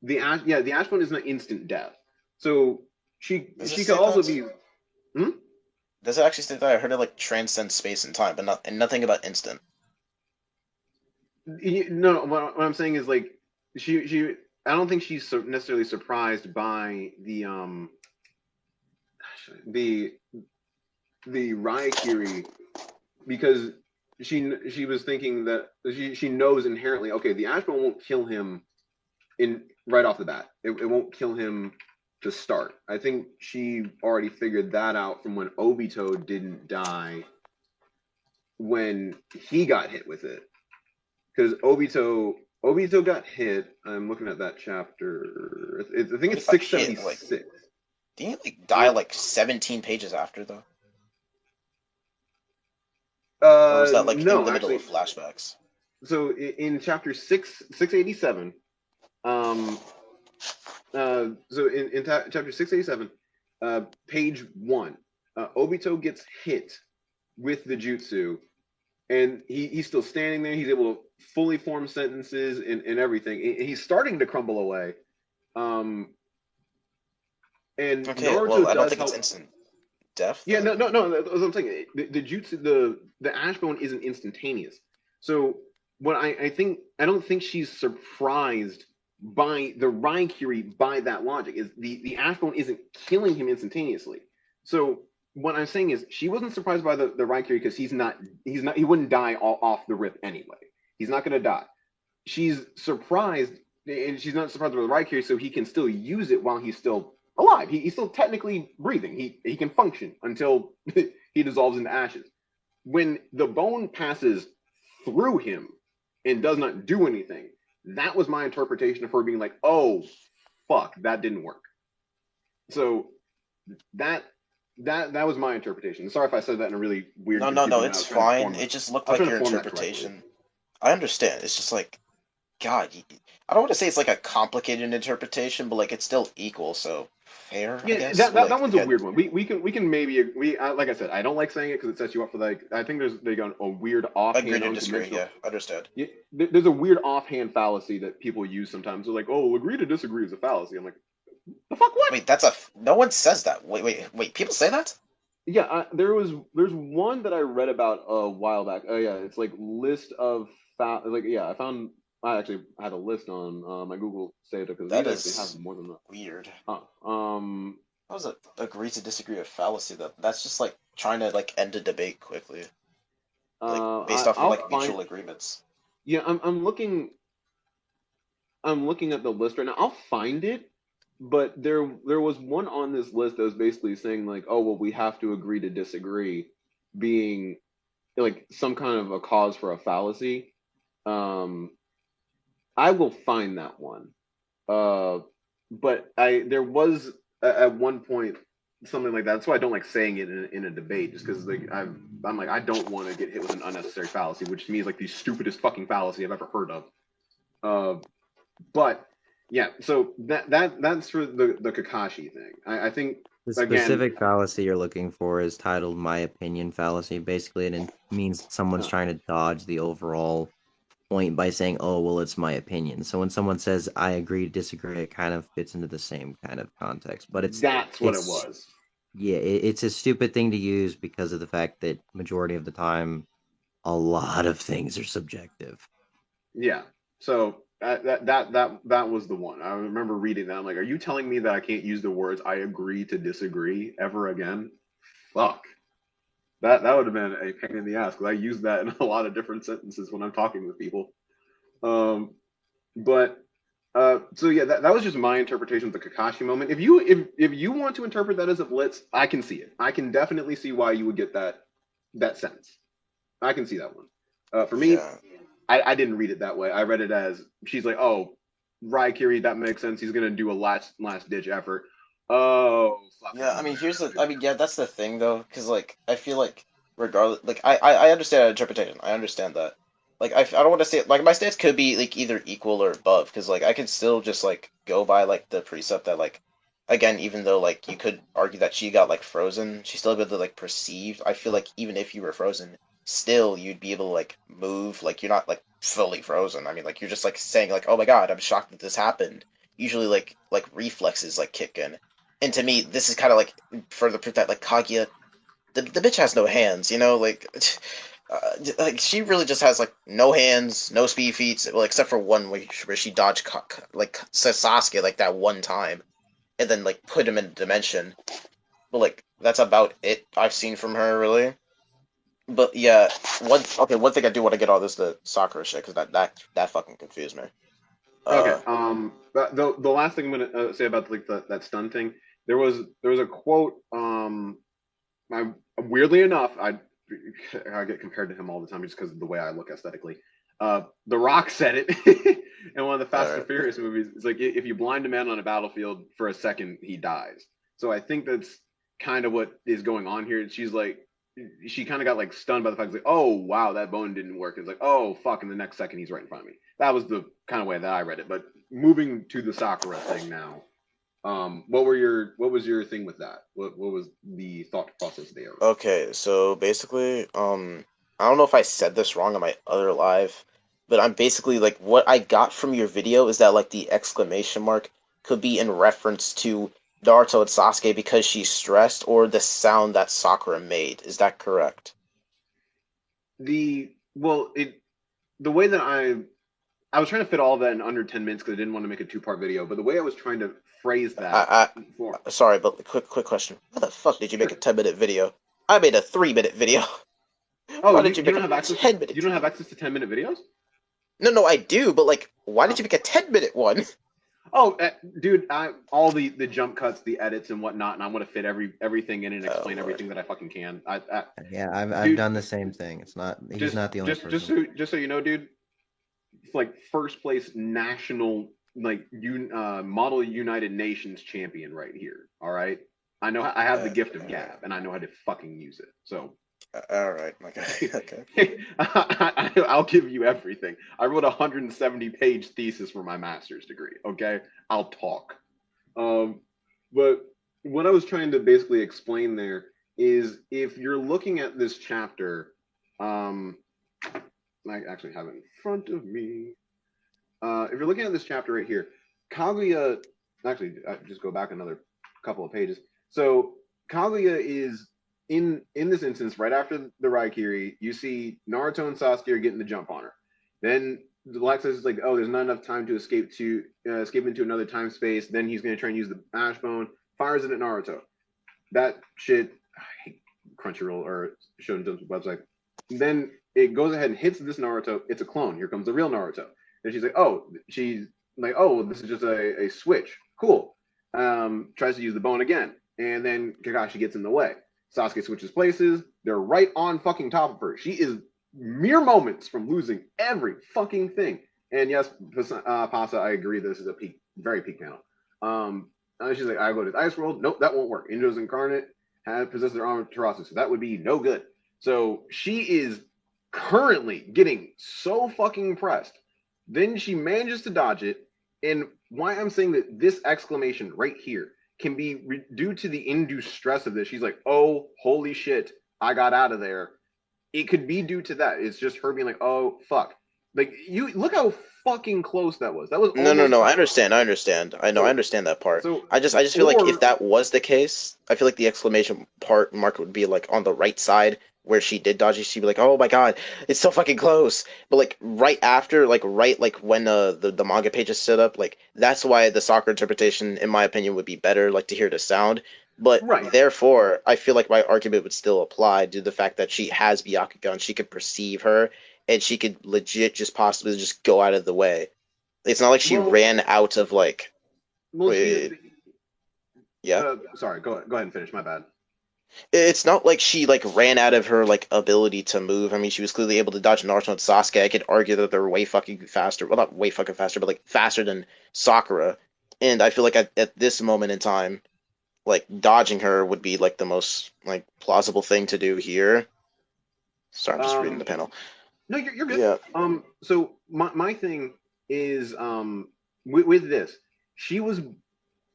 Ashbone is not instant death. So she could also be.
Does it actually say that? I heard it like transcends space and time, but nothing about instant.
No, what I'm saying is like she I don't think she's necessarily surprised by the Raikiri because she was thinking that she knows inherently, okay, the Ashbone won't kill him in right off the bat. It won't kill him to start. I think she already figured that out from when Obito didn't die when he got hit with it. Because Obito got hit. I'm looking at that chapter. I think it's 676.
Didn't he like die like 17 pages after though? Or was that like
No,
in the
actually,
middle of flashbacks?
So in chapter 687, So in chapter 687, page 1, Obito gets hit with the jutsu, and he's still standing there. He's able to fully form sentences and everything. And he's starting to crumble away. And
Okay, well,
Naruto
I don't
does
think it's
help.
instant death
Yeah,
then.
no. That's what I'm saying. The jutsu, the ash bone isn't instantaneous. So what I don't think she's surprised by the Raikiri by that logic. Is the ash bone isn't killing him instantaneously. So what I'm saying is she wasn't surprised by the Raikiri because he wouldn't die off the rip anyway. He's not gonna die. She's surprised, and she's not surprised by the Raikiri, so he can still use it while he's still alive. He's still technically breathing. He can function until he dissolves into ashes. When the bone passes through him and does not do anything, that was my interpretation of her being like, "Oh, fuck, that didn't work." So that that was my interpretation. Sorry if I said that in a really weird,
No,
confusing way. I
it's
was trying to
fine.
form
It
that.
just looked
I was
like
trying
your
to form that correctly.
interpretation. I understand. It's just like, God, I don't want to say it's like a complicated interpretation, but like it's still equal, so fair, I
Yeah,
guess. But
that
like
one's a
again,
weird one. We can maybe like I said, I don't like saying it because it sets you up for like I think there's a weird
agree
offhand
to disagree.
unconventional.
Yeah, understand.
Yeah, there's a weird offhand fallacy that people use sometimes. They're like, "Oh, agree to disagree is a fallacy." I'm like, "The fuck what?"
Wait, no one says that. Wait. People say that?
Yeah, there's one that I read about a while back. Oh yeah, it's like list of like yeah, I actually had a list on my Google data because
That
these actually have
is
more than that.
weird.
Um,
How does it agree to disagree with fallacy though? That's just like trying to like end a debate quickly, like based off of
I'll
like
find.
mutual agreements.
Yeah, I'm looking at the list right now. I'll find it, but there was one on this list that was basically saying like, oh well, we have to agree to disagree, being like some kind of a cause for a fallacy. Um, I will find that one. Uh, but I there was at one point something like that. That's why I don't like saying it in a debate, just because like I'm like I don't want to get hit with an unnecessary fallacy, which to me is like the stupidest fucking fallacy I've ever heard of. But yeah, so that's for the Kakashi thing. I think
The
again,
specific fallacy you're looking for is titled "My Opinion Fallacy." Basically, it means someone's
uh,
trying to dodge the overall point by saying, "Oh, well, it's my opinion." So when someone says, "I agree to disagree," it kind of fits into the same kind of context. But
that's what it
it's
was.
yeah, it's a stupid thing to use because of the fact that majority of the time, a lot of things are subjective.
Yeah. So that was the one. I remember reading that. I'm like, are you telling me that I can't use the words "I agree to disagree" ever again? Fuck. That would have been a pain in the ass because I use that in a lot of different sentences when I'm talking with people. Um, but so yeah, that was just my interpretation of the Kakashi moment. If you want to interpret that as a blitz, I can see it. I can definitely see why you would get that sense. I can see that one. For me,
Yeah.
I didn't read it that way. I read it as she's like, oh, Raikiri, that makes sense. He's gonna do a last ditch effort. Oh, fuck,
Yeah,
I'm
I mean,
better.
yeah, that's the thing though, because like I feel like regardless, like I understand that interpretation. I understand that. Like I don't want to say like my stance could be like either equal or above, because like I could still just like go by like the precept that like again, even though like you could argue that she got like frozen, she still able to like perceive. I feel like even if you were frozen, still you'd be able to like move. Like you're not like fully frozen. I mean, like you're just like saying like, oh my God, I'm shocked that this happened. Usually like reflexes like kick in. And to me, this is kind of like further proof that like Kaguya, the bitch has no hands, you know, like she really just has like no hands, no speed feats, well except for one where she dodged like Sasuke like that one time, and then like put him in a dimension. But like that's about it I've seen from her really. But yeah, one thing I do want to get all this the Sakura shit because that fucking confused me.
Okay.
Uh,
But the last thing I'm gonna say about like that stun thing, there was a quote. I weirdly enough, I get compared to him all the time just because of the way I look aesthetically. The Rock said it in one of the Fast and
alright.
Furious movies. It's like if you blind a man on a battlefield for a second, he dies. So I think that's kind of what is going on here. She's like, she kind of got like stunned by the fact like, oh wow, that bone didn't work. It's like, oh fuck, and the next second he's right in front of me. That was the kind of way that I read it. But moving to the Sakura thing now. What was your thing with that? What was the thought process there?
Okay, so basically, I don't know if I said this wrong on my other live, but I'm basically like what I got from your video is that like the exclamation mark could be in reference to Naruto and Sasuke because she's stressed, or the sound that Sakura made. Is that correct?
The well, the way that I was trying to fit all of that in under 10 minutes because I didn't want to make a two-part video, but the way I was trying to phrase that
I,
for
Sorry, but quick question. Why the fuck did you make a 10-minute video? I made a 3-minute video.
oh,
Why
you,
did you
you
make
don't
a
have access to
10-minute?
you don't have access to 10-minute videos?
No, I do, but like, why did
Oh,
you make a 10-minute one?
oh, dude, all the jump cuts, the edits and whatnot, and I want to fit everything in and
Oh
explain
Lord.
everything that I fucking can.
Yeah, I've
Dude,
done the same thing. It's not he's
just
not the only
just just
person.
so just so you know, dude, it's like first place national model United Nations champion right here. All right, I know I have the gift of gab, and I know how to fucking use it. So
All right, my guy. Okay.
I'll give you everything. I wrote a 170-page thesis for my master's degree. Okay, I'll talk. But what I was trying to basically explain there is if you're looking at this chapter, I actually have it in front of me. If you're looking at this chapter right here, Kaguya, actually, just go back another couple of pages. So Kaguya is in this instance, right after the Raikiri, you see Naruto and Sasuke are getting the jump on her. Then the Black says like, oh, there's not enough time to escape into another time space. Then he's going to try and use the Ash Bone, fires it at Naruto. That shit, I hate Crunchyroll or Shonen Jump's website. Then it goes ahead and hits this Naruto. It's a clone. Here comes the real Naruto. And she's like, oh, this is just a switch. Cool. Tries to use the bone again. And then Kakashi gets in the way. Sasuke switches places. They're right on fucking top of her. She is mere moments from losing every fucking thing. And yes, Pasa, I agree. This is a peak, very peak panel. She's like, I go to the ice world. Nope, that won't work. Injo's incarnate possesses their armor Tarasu, so that would be no good. So she is currently getting so fucking pressed. Then she manages to dodge it. And why I'm saying that this exclamation right here can be due to the induced stress of this. She's like, oh, holy shit, I got out of there. It could be due to that. It's just her being like, oh, fuck. Like, you look how fucking close that was. That was
No,
almost
I understand. I understand that part.
so
I just feel like if that was the case, I feel like the exclamation part mark would be like on the right side where she did dodge it. She'd be like, "Oh my god, it's so fucking close." But like right after, like when the manga page is set up, like that's why the soccer interpretation, in my opinion, would be better. Like to hear the sound. But
right.
therefore, I feel like my argument would still apply due to the fact that she has Byakugan, she could perceive her, and she could legit just possibly just go out of the way. It's not like she ran out of like.
Well,
Yeah.
Sorry, go ahead and finish. My bad.
It's not like she like ran out of her like ability to move. I mean, she was clearly able to dodge Naruto and Sasuke. I could argue that they're way fucking faster. Well, not way fucking faster, but like faster than Sakura. And I feel like at this moment in time, like dodging her would be like the most like plausible thing to do here. Sorry, I'm just reading the panel.
No, you're good.
Yeah.
So my thing is with this, she was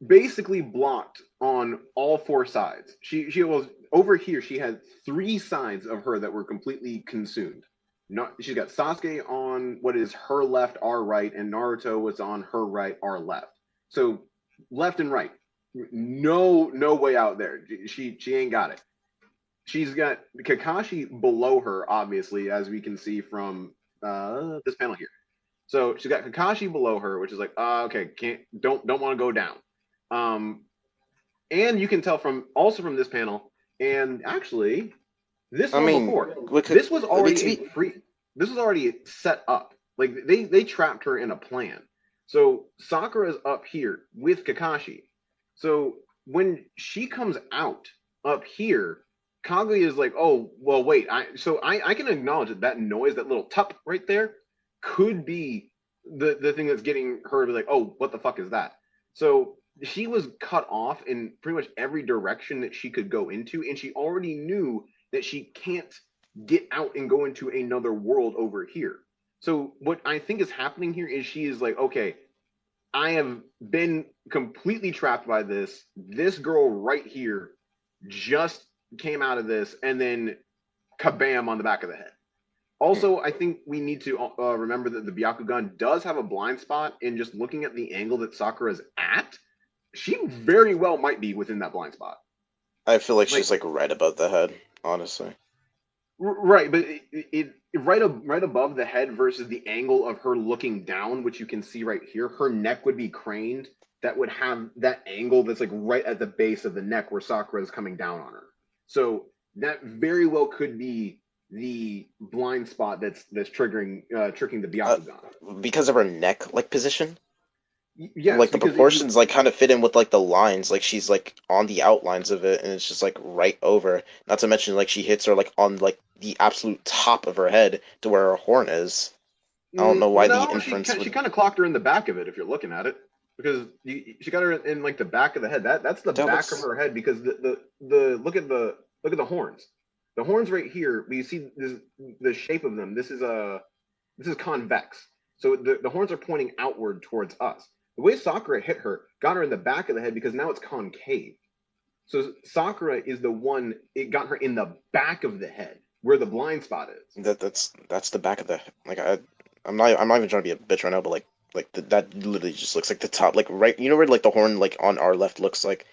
basically blocked on all four sides. She was over here. She had three sides of her that were completely consumed. She's got Sasuke on what is her left, our right, and Naruto was on her right, our left. So left and right, no way out there. She ain't got it. She's got Kakashi below her, obviously, as we can see from this panel here. So she's got Kakashi below her, which is like, okay, don't want to go down. And you can tell from this panel, and actually, this this was already set up. Like they trapped her in a plan. So Sakura is up here with Kakashi. So when she comes out up here, Kaguya is like, oh, well, wait. I can acknowledge that noise, that little tup right there, could be the thing that's getting her to be like, oh, what the fuck is that? So she was cut off in pretty much every direction that she could go into, and she already knew that she can't get out and go into another world over here. So what I think is happening here is she is like, okay, I have been completely trapped by this. This girl right here just came out of this, and then kabam on the back of the head. Also, I think we need to remember that the Byakugan does have a blind spot, and just looking at the angle that Sakura's at, she very well might be within that blind spot.
I feel like she's like right above the head, honestly.
Right, but right above the head versus the angle of her looking down, which you can see right here, her neck would be craned. That would have that angle that's like right at the base of the neck where Sakura is coming down on her. So that very well could be the blind spot that's tricking the Byakugan.
Because of her neck like position.
Yes,
like the proportions like kind of fit in with like the lines, like she's like on the outlines of it, and it's just like right over. Not to mention like she hits her like on like the absolute top of her head to where her horn is. I don't know why the inference
she kind of clocked her in the back of it if you're looking at it, because she got her in like the back of the head. That's the back of her head, because the look at the horns. The horns right here, we see the shape of them. This is convex. So the horns are pointing outward towards us. The way Sakura hit her got her in the back of the head because now it's concave. So Sakura is the one, it got her in the back of the head where the blind spot is.
That's the back of the like I'm not even trying to be a bitch right now, but that literally just looks like the top, like right, you know where like the horn like on our left looks like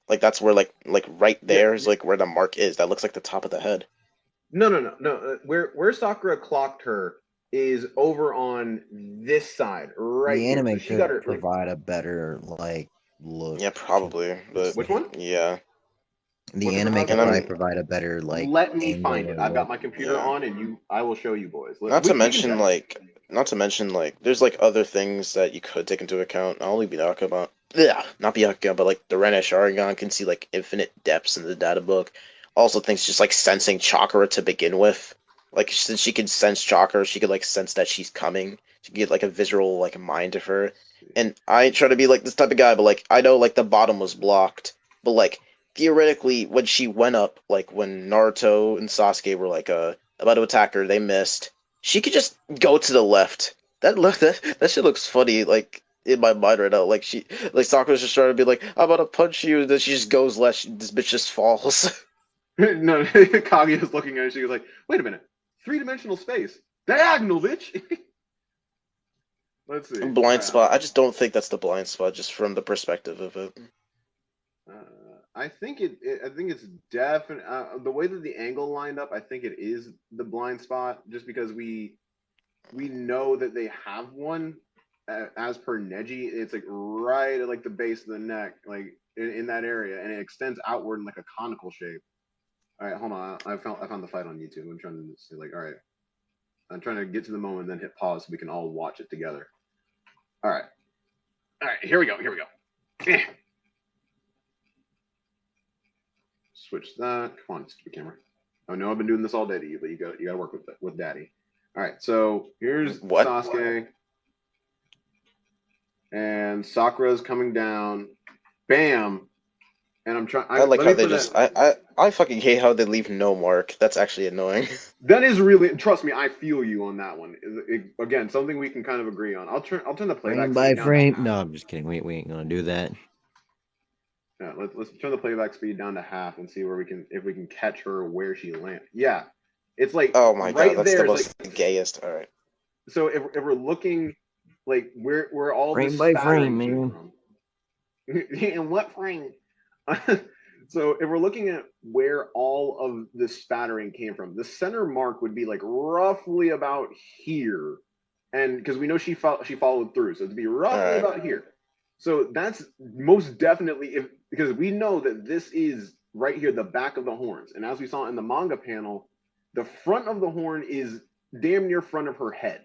that's where like right there is like where the mark is. That looks like the top of the head.
No. Where Sakura clocked her is over on this side, right?
The anime
here. So she got her
provide a better like look.
Yeah, probably. But
which one?
Yeah.
The anime can probably provide a better like.
Let me find it. I've got my computer on, and I will show you boys.
Not to mention like there's like other things that you could take into account. Not only Byakugan, not Byakugan, but like the Ren Sharingan can see like infinite depths in the data book. Also, things just like sensing chakra to begin with. Like since she can sense chakra, she could like sense that she's coming. She can get like a visual like mind of her. And I ain't trying to be like this type of guy, but like I know like the bottom was blocked, but like theoretically when she went up, like when Naruto and Sasuke were like about to attack her, they missed. She could just go to the left. That shit looks funny. Like in my mind right now, like Sakura's just trying to be like, I'm about to punch you, and then she just goes left. This bitch just falls.
No, Kage is looking at it. She was like, "Wait a minute, 3-dimensional space, diagonal, bitch." Let's see.
Blind spot. I just don't think that's the blind spot, just from the perspective of it.
I think it's definitely the way that the angle lined up. I think it is the blind spot, just because we know that they have one as per Neji. It's like right at like the base of the neck, like in that area, and it extends outward in like a conical shape. All right, hold on. I found the fight on YouTube. I'm trying to say like, all right, I'm trying to get to the moment and then hit pause so we can all watch it together. All right, here we go. Switch that. Come on, stupid camera. I know I've been doing this all day to you, but you got to work with Daddy. All right, so here's Sasuke, and Sakura's coming down. Bam. And I'm trying.
I like how they just. I fucking hate how they leave no mark. That's actually annoying.
That is really. Trust me, I feel you on that one. Again, something we can kind of agree on. I'll turn the playback
frame by frame. No, I'm just kidding. We ain't gonna do that.
Yeah, let's turn the playback speed down to half and see if we can catch her where she lands. Yeah, it's like
oh my
right
god, that's
there,
the most
like,
gayest. All right.
So if we're looking like where all
frame
this
by frame, man.
From, in what frame? So if we're looking at where all of this spattering came from, the center mark would be like roughly about here, and because we know she followed through, so it'd be roughly about here. So that's most definitely because we know that this is right here, the back of the horns, and as we saw in the manga panel, the front of the horn is damn near front of her head.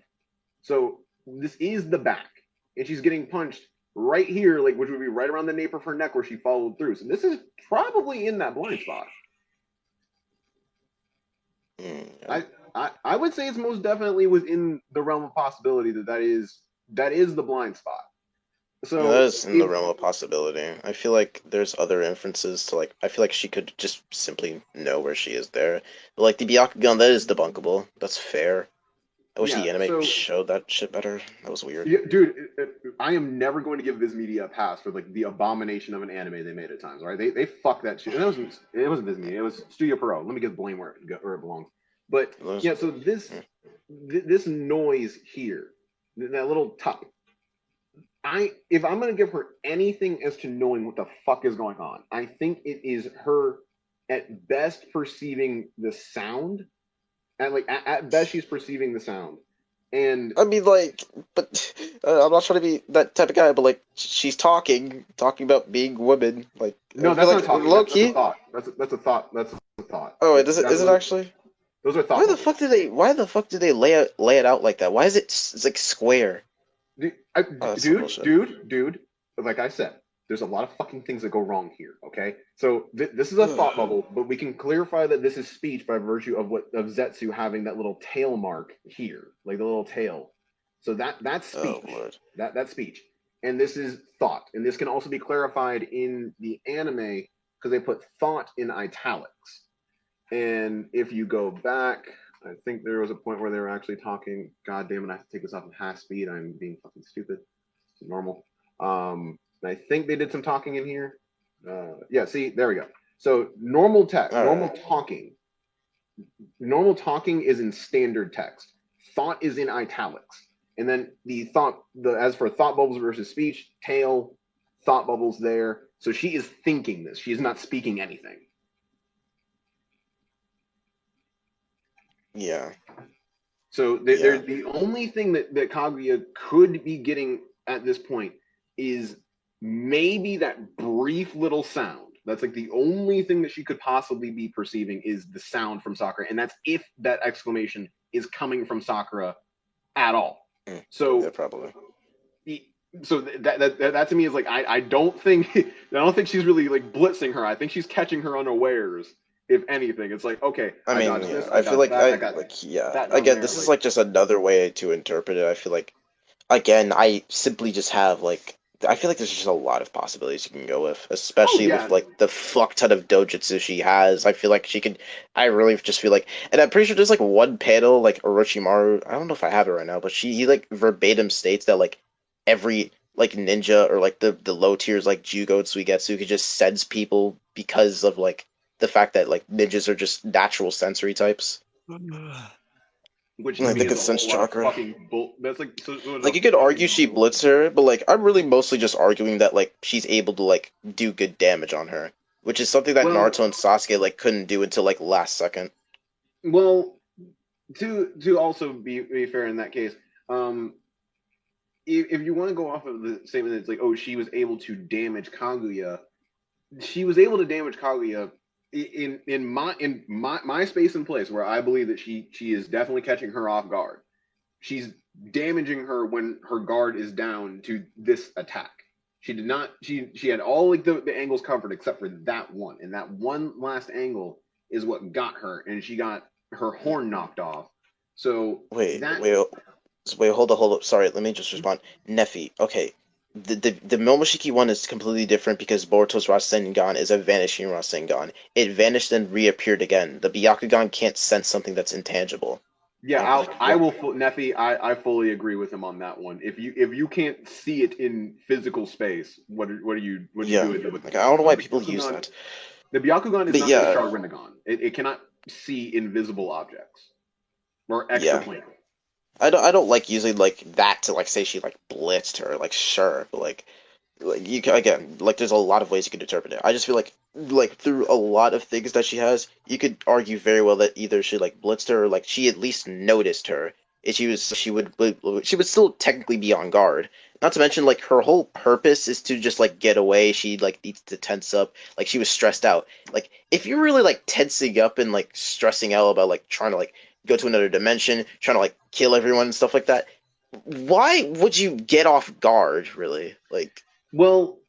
So this is the back, and she's getting punched right here, like which would be right around the nape of her neck where she followed through. So this is probably in that blind spot. I would say it's most definitely within the realm of possibility that is the blind spot. So
that is in the realm of possibility. I feel like there's other inferences to like. I feel like she could just simply know where she is there. But like the Byakugan, that is debunkable. That's fair. I wish the anime
So
showed that shit better. That was weird.
yeah, dude, I am never going to give Viz Media a pass for like the abomination of an anime they made at times. Right? They fucked that shit. And it wasn't Viz Media. It was Studio Pro. Let me give blame where it belongs. But
Those-
yeah, so this noise here, that little tuck. If I'm gonna give her anything as to knowing what the fuck is going on, I think it is her at best perceiving the sound. At best, she's perceiving the sound. And
I mean, like, but I'm not trying to be that type of guy, but like, she's talking about being women. Like,
no,
I feel
that's not
like
talking.
low
That's a
key.
thought. That's a thought. That's a thought.
Oh, wait, is it
Those,
actually?
those are thought
Why the
bubbles.
fuck did they? Why the fuck did they lay it out like that? Why is it it's like square? Oh, that's some bullshit.
Dude. Like I said, there's a lot of fucking things that go wrong here. Okay, so this is a thought bubble, but we can clarify that this is speech by virtue of Zetsu having that little tail mark here, like the little tail. So that's speech.
Oh Lord.
That's speech, and this is thought, and this can also be clarified in the anime because they put thought in italics. And if you go back, I think there was a point where they were actually talking. God damn it! I have to take this off of half speed. I'm being fucking stupid. It's normal. And I think they did some talking in here. Yeah. See, there we go. So normal text,
All right.
normal talking is in standard text. Thought is in italics. And then as for thought bubbles versus speech, tail, thought bubbles there. So she is thinking this. She is not speaking anything.
Yeah.
So the only thing that Kaguya could be getting at this point is maybe that brief little sound. That's like the only thing that she could possibly be perceiving is the sound from Sakura, and that's if that exclamation is coming from Sakura at all. So
yeah, probably.
So that to me is like I don't think she's really like blitzing her. I think she's catching her unawares. If anything, it's like okay.
I mean,
dodged
yeah,
this,
I feel
dodged
like
that, got that
I
down
get
there,
this is
like-
like just another way to interpret it. I feel like, again, I simply just have like I feel like there's just a lot of possibilities you can go with, especially
yeah.
with like the fuck ton of dojutsu she has. I feel like she could. I really just feel like, and I'm pretty sure there's like one panel like Orochimaru. I don't know if I have it right now, but he like verbatim states that like every like ninja or like the low tiers like Jugo and Suigetsu could just sense people because of like the fact that like ninjas are just natural sensory types.
Which to
Like
me
the
is a
sense
whole lot of
chakra.
fucking bull. That's like so
Like you could argue she blitzed her, but like I'm really mostly just arguing that like she's able to like do good damage on her, which is something that
Well-
Naruto and Sasuke like couldn't do until like last second.
Well, to also be fair in that case, if you want to go off of the statement that it's like, oh, she was able to damage Kaguya, she was able to damage Kaguya in my space and place where I believe that she is definitely catching her off guard. She's damaging her when her guard is down to this attack. She did not. She had all like the angles covered except for that one, and that one last angle is what got her, and she got her horn knocked off. So
Wait, hold up. Sorry, let me just respond. Nefi, okay. The Momoshiki one is completely different because Boruto's Rasengan is a vanishing Rasengan. It vanished and reappeared again. The Byakugan can't sense something that's intangible.
Yeah, I will, Neffy. I fully agree with him on that one. If you can't see it in physical space, what are you doing? With
like I don't know why people use that.
The Byakugan is
But
not
yeah.
like Sharingan. It cannot see invisible objects or extraplanar.
I don't like using like that to like say she like blitzed her. Like sure, but like you can, again, like there's a lot of ways you could interpret it. I just feel like through a lot of things that she has, you could argue very well that either she like blitzed her or like she at least noticed her. If she would still technically be on guard. Not to mention like her whole purpose is to just like get away. She like needs to tense up. Like she was stressed out. Like if you're really like tensing up and like stressing out about like trying to like go to another dimension, trying to like kill everyone and stuff like that, why would you get off guard? Really, like.
Well,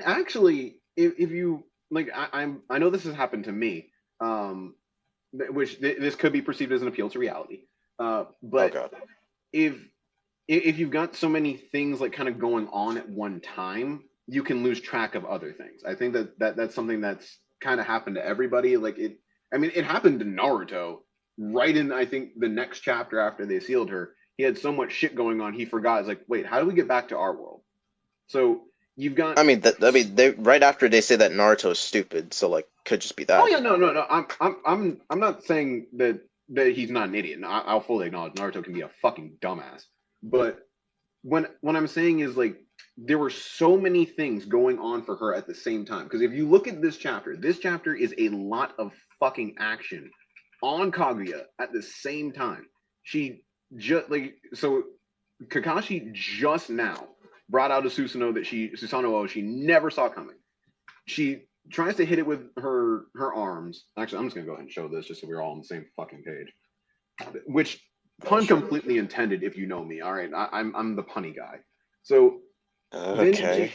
actually, if you like, I know this has happened to me, which this could be perceived as an appeal to reality. But if you've got so many things like kind of going on at one time, you can lose track of other things. I think that's something that's kind of happened to everybody. Like it happened to Naruto right in, I think, the next chapter after they sealed her, he had so much shit going on, he forgot. It's like, wait, how do we get back to our world? So you've got.
They right after they say that Naruto is stupid, so like could just be
Oh
that.
yeah, no. I'm not saying that he's not an idiot. No, I'll fully acknowledge Naruto can be a fucking dumbass. But what I'm saying is like there were so many things going on for her at the same time. Because if you look at this chapter is a lot of fucking action on Kaguya at the same time. She just like so Kakashi just now brought out a Susanoo she never saw coming. She tries to hit it with her arms. Actually, I'm just gonna go ahead and show this just so we're all on the same fucking page. Which pun completely intended, if you know me. All right, I'm the punny guy. So then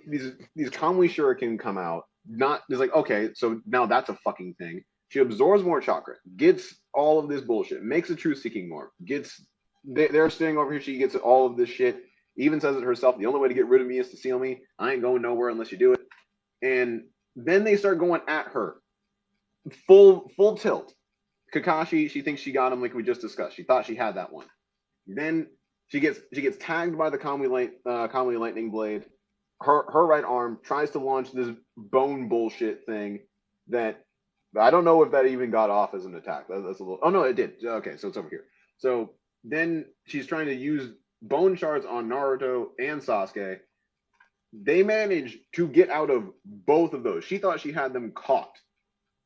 these Kamui Shuriken come out. Not it's like okay, so now that's a fucking thing. She absorbs more chakra, gets all of this bullshit, makes a truth seeking more, gets they're staying over here. She gets all of this shit. Even says it herself. The only way to get rid of me is to seal me. I ain't going nowhere unless you do it. And then they start going at her, full tilt. Kakashi, she thinks she got him like we just discussed. She thought she had that one. Then she gets tagged by the Kamui Lightning Blade. Her right arm tries to launch this bone bullshit thing that I don't know if that even got off as an attack. That's a little. Oh no, it did. Okay, so it's over here. So then she's trying to use bone shards on Naruto and Sasuke. They managed to get out of both of those. She thought she had them caught.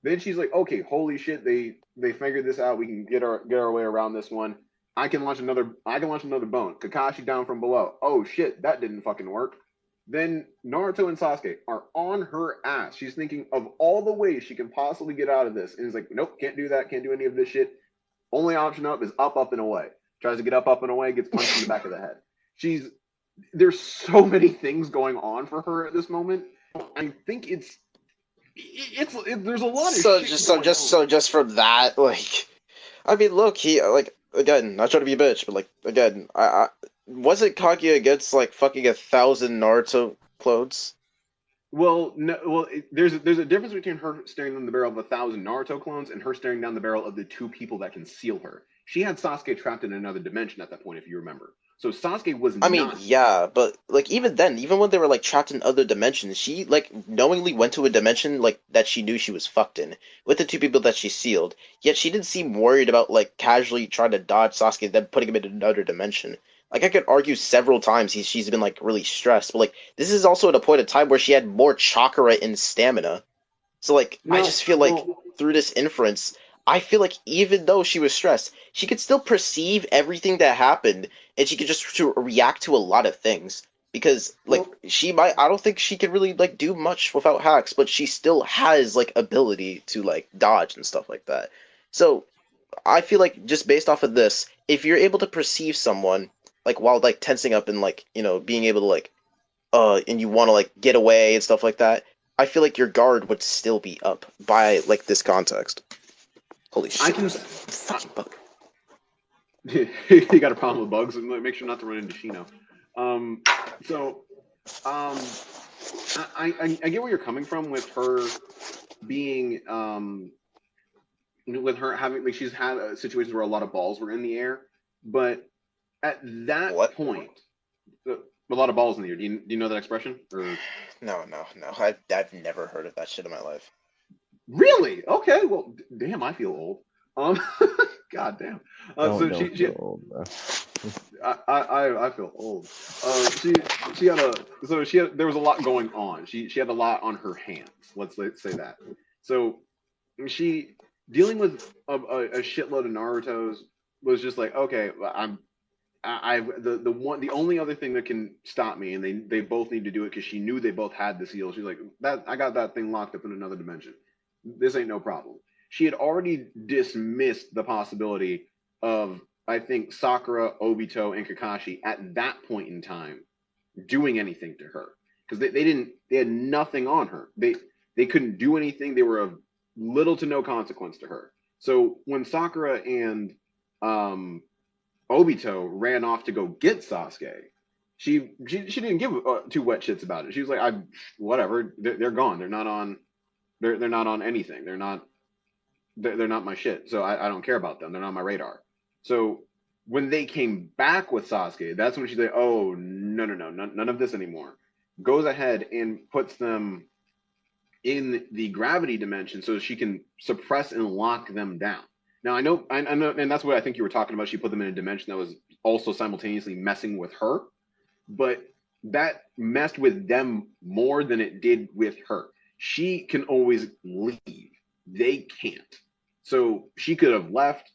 Then she's like, okay, holy shit, they figured this out. We can get our way around this one. I can launch another bone. Kakashi down from below. Oh shit, that didn't fucking work. Then Naruto and Sasuke are on her ass. She's thinking of all the ways she can possibly get out of this. And he's like, nope, can't do that, can't do any of this shit. Only option up is up, and away. Tries to get up, and away, gets punched in the back of the head. There's so many things going on for her at this moment. I think there's a lot of shit
just from that, like, I mean, look, he like again, not trying to be a bitch, but like again, I wasn't Kaguya against like fucking 1,000 Naruto clones.
Well, no, there's a difference between her staring down the barrel of 1,000 Naruto clones and her staring down the barrel of the two people that can seal her. She had Sasuke trapped in another dimension at that point, if you remember. So Sasuke was
I mean, yeah, but like even then, even when they were like trapped in other dimensions, she like knowingly went to a dimension like that she knew she was fucked in with the two people that she sealed. Yet she didn't seem worried about like casually trying to dodge Sasuke, then putting him in another dimension. Like I could argue several times she's been like really stressed, but like this is also at a point in time where she had more chakra and stamina. So like I just feel like through this inference, I feel like even though she was stressed, she could still perceive everything that happened, and she could just react to a lot of things. Because like I don't think she could really like do much without hacks, but she still has like ability to like dodge and stuff like that. So I feel like just based off of this, if you're able to perceive someone like while like tensing up and like being able to like and you want to like get away and stuff like that, I feel like your guard would still be up by like this context. Holy shit!
I can
fucking bug.
You got a problem with bugs, and make sure not to run into Shino. I get where you're coming from with her being with her having like she's had situations where a lot of balls were in the air, but at that point, a lot of balls in the air. Do you know that expression? Or
No. I've never heard of that shit in my life.
Really? Okay. Well, damn, I feel old. God damn.
Don't feel old, bro.
I feel old. There was a lot going on. She had a lot on her hands. Let's say that. So she dealing with a shitload of Naruto's was just like, okay, the only other thing that can stop me, and they both need to do it because she knew they both had the seal. She's like, that I got that thing locked up in another dimension. This ain't no problem. She had already dismissed the possibility of, I think, Sakura, Obito, and Kakashi at that point in time doing anything to her because they had nothing on her. They couldn't do anything. They were of little to no consequence to her. So when Sakura and Obito ran off to go get Sasuke, she didn't give two wet shits about it. She was like, whatever. They're gone. They're not on anything. They're not. They're not my shit. So I don't care about them. They're not on my radar. So when they came back with Sasuke, that's when she's like, oh, no, none of this anymore. Goes ahead and puts them in the gravity dimension so she can suppress and lock them down. Now I know, and that's what I think you were talking about. She put them in a dimension that was also simultaneously messing with her, but that messed with them more than it did with her. She can always leave. They can't. So she could have left,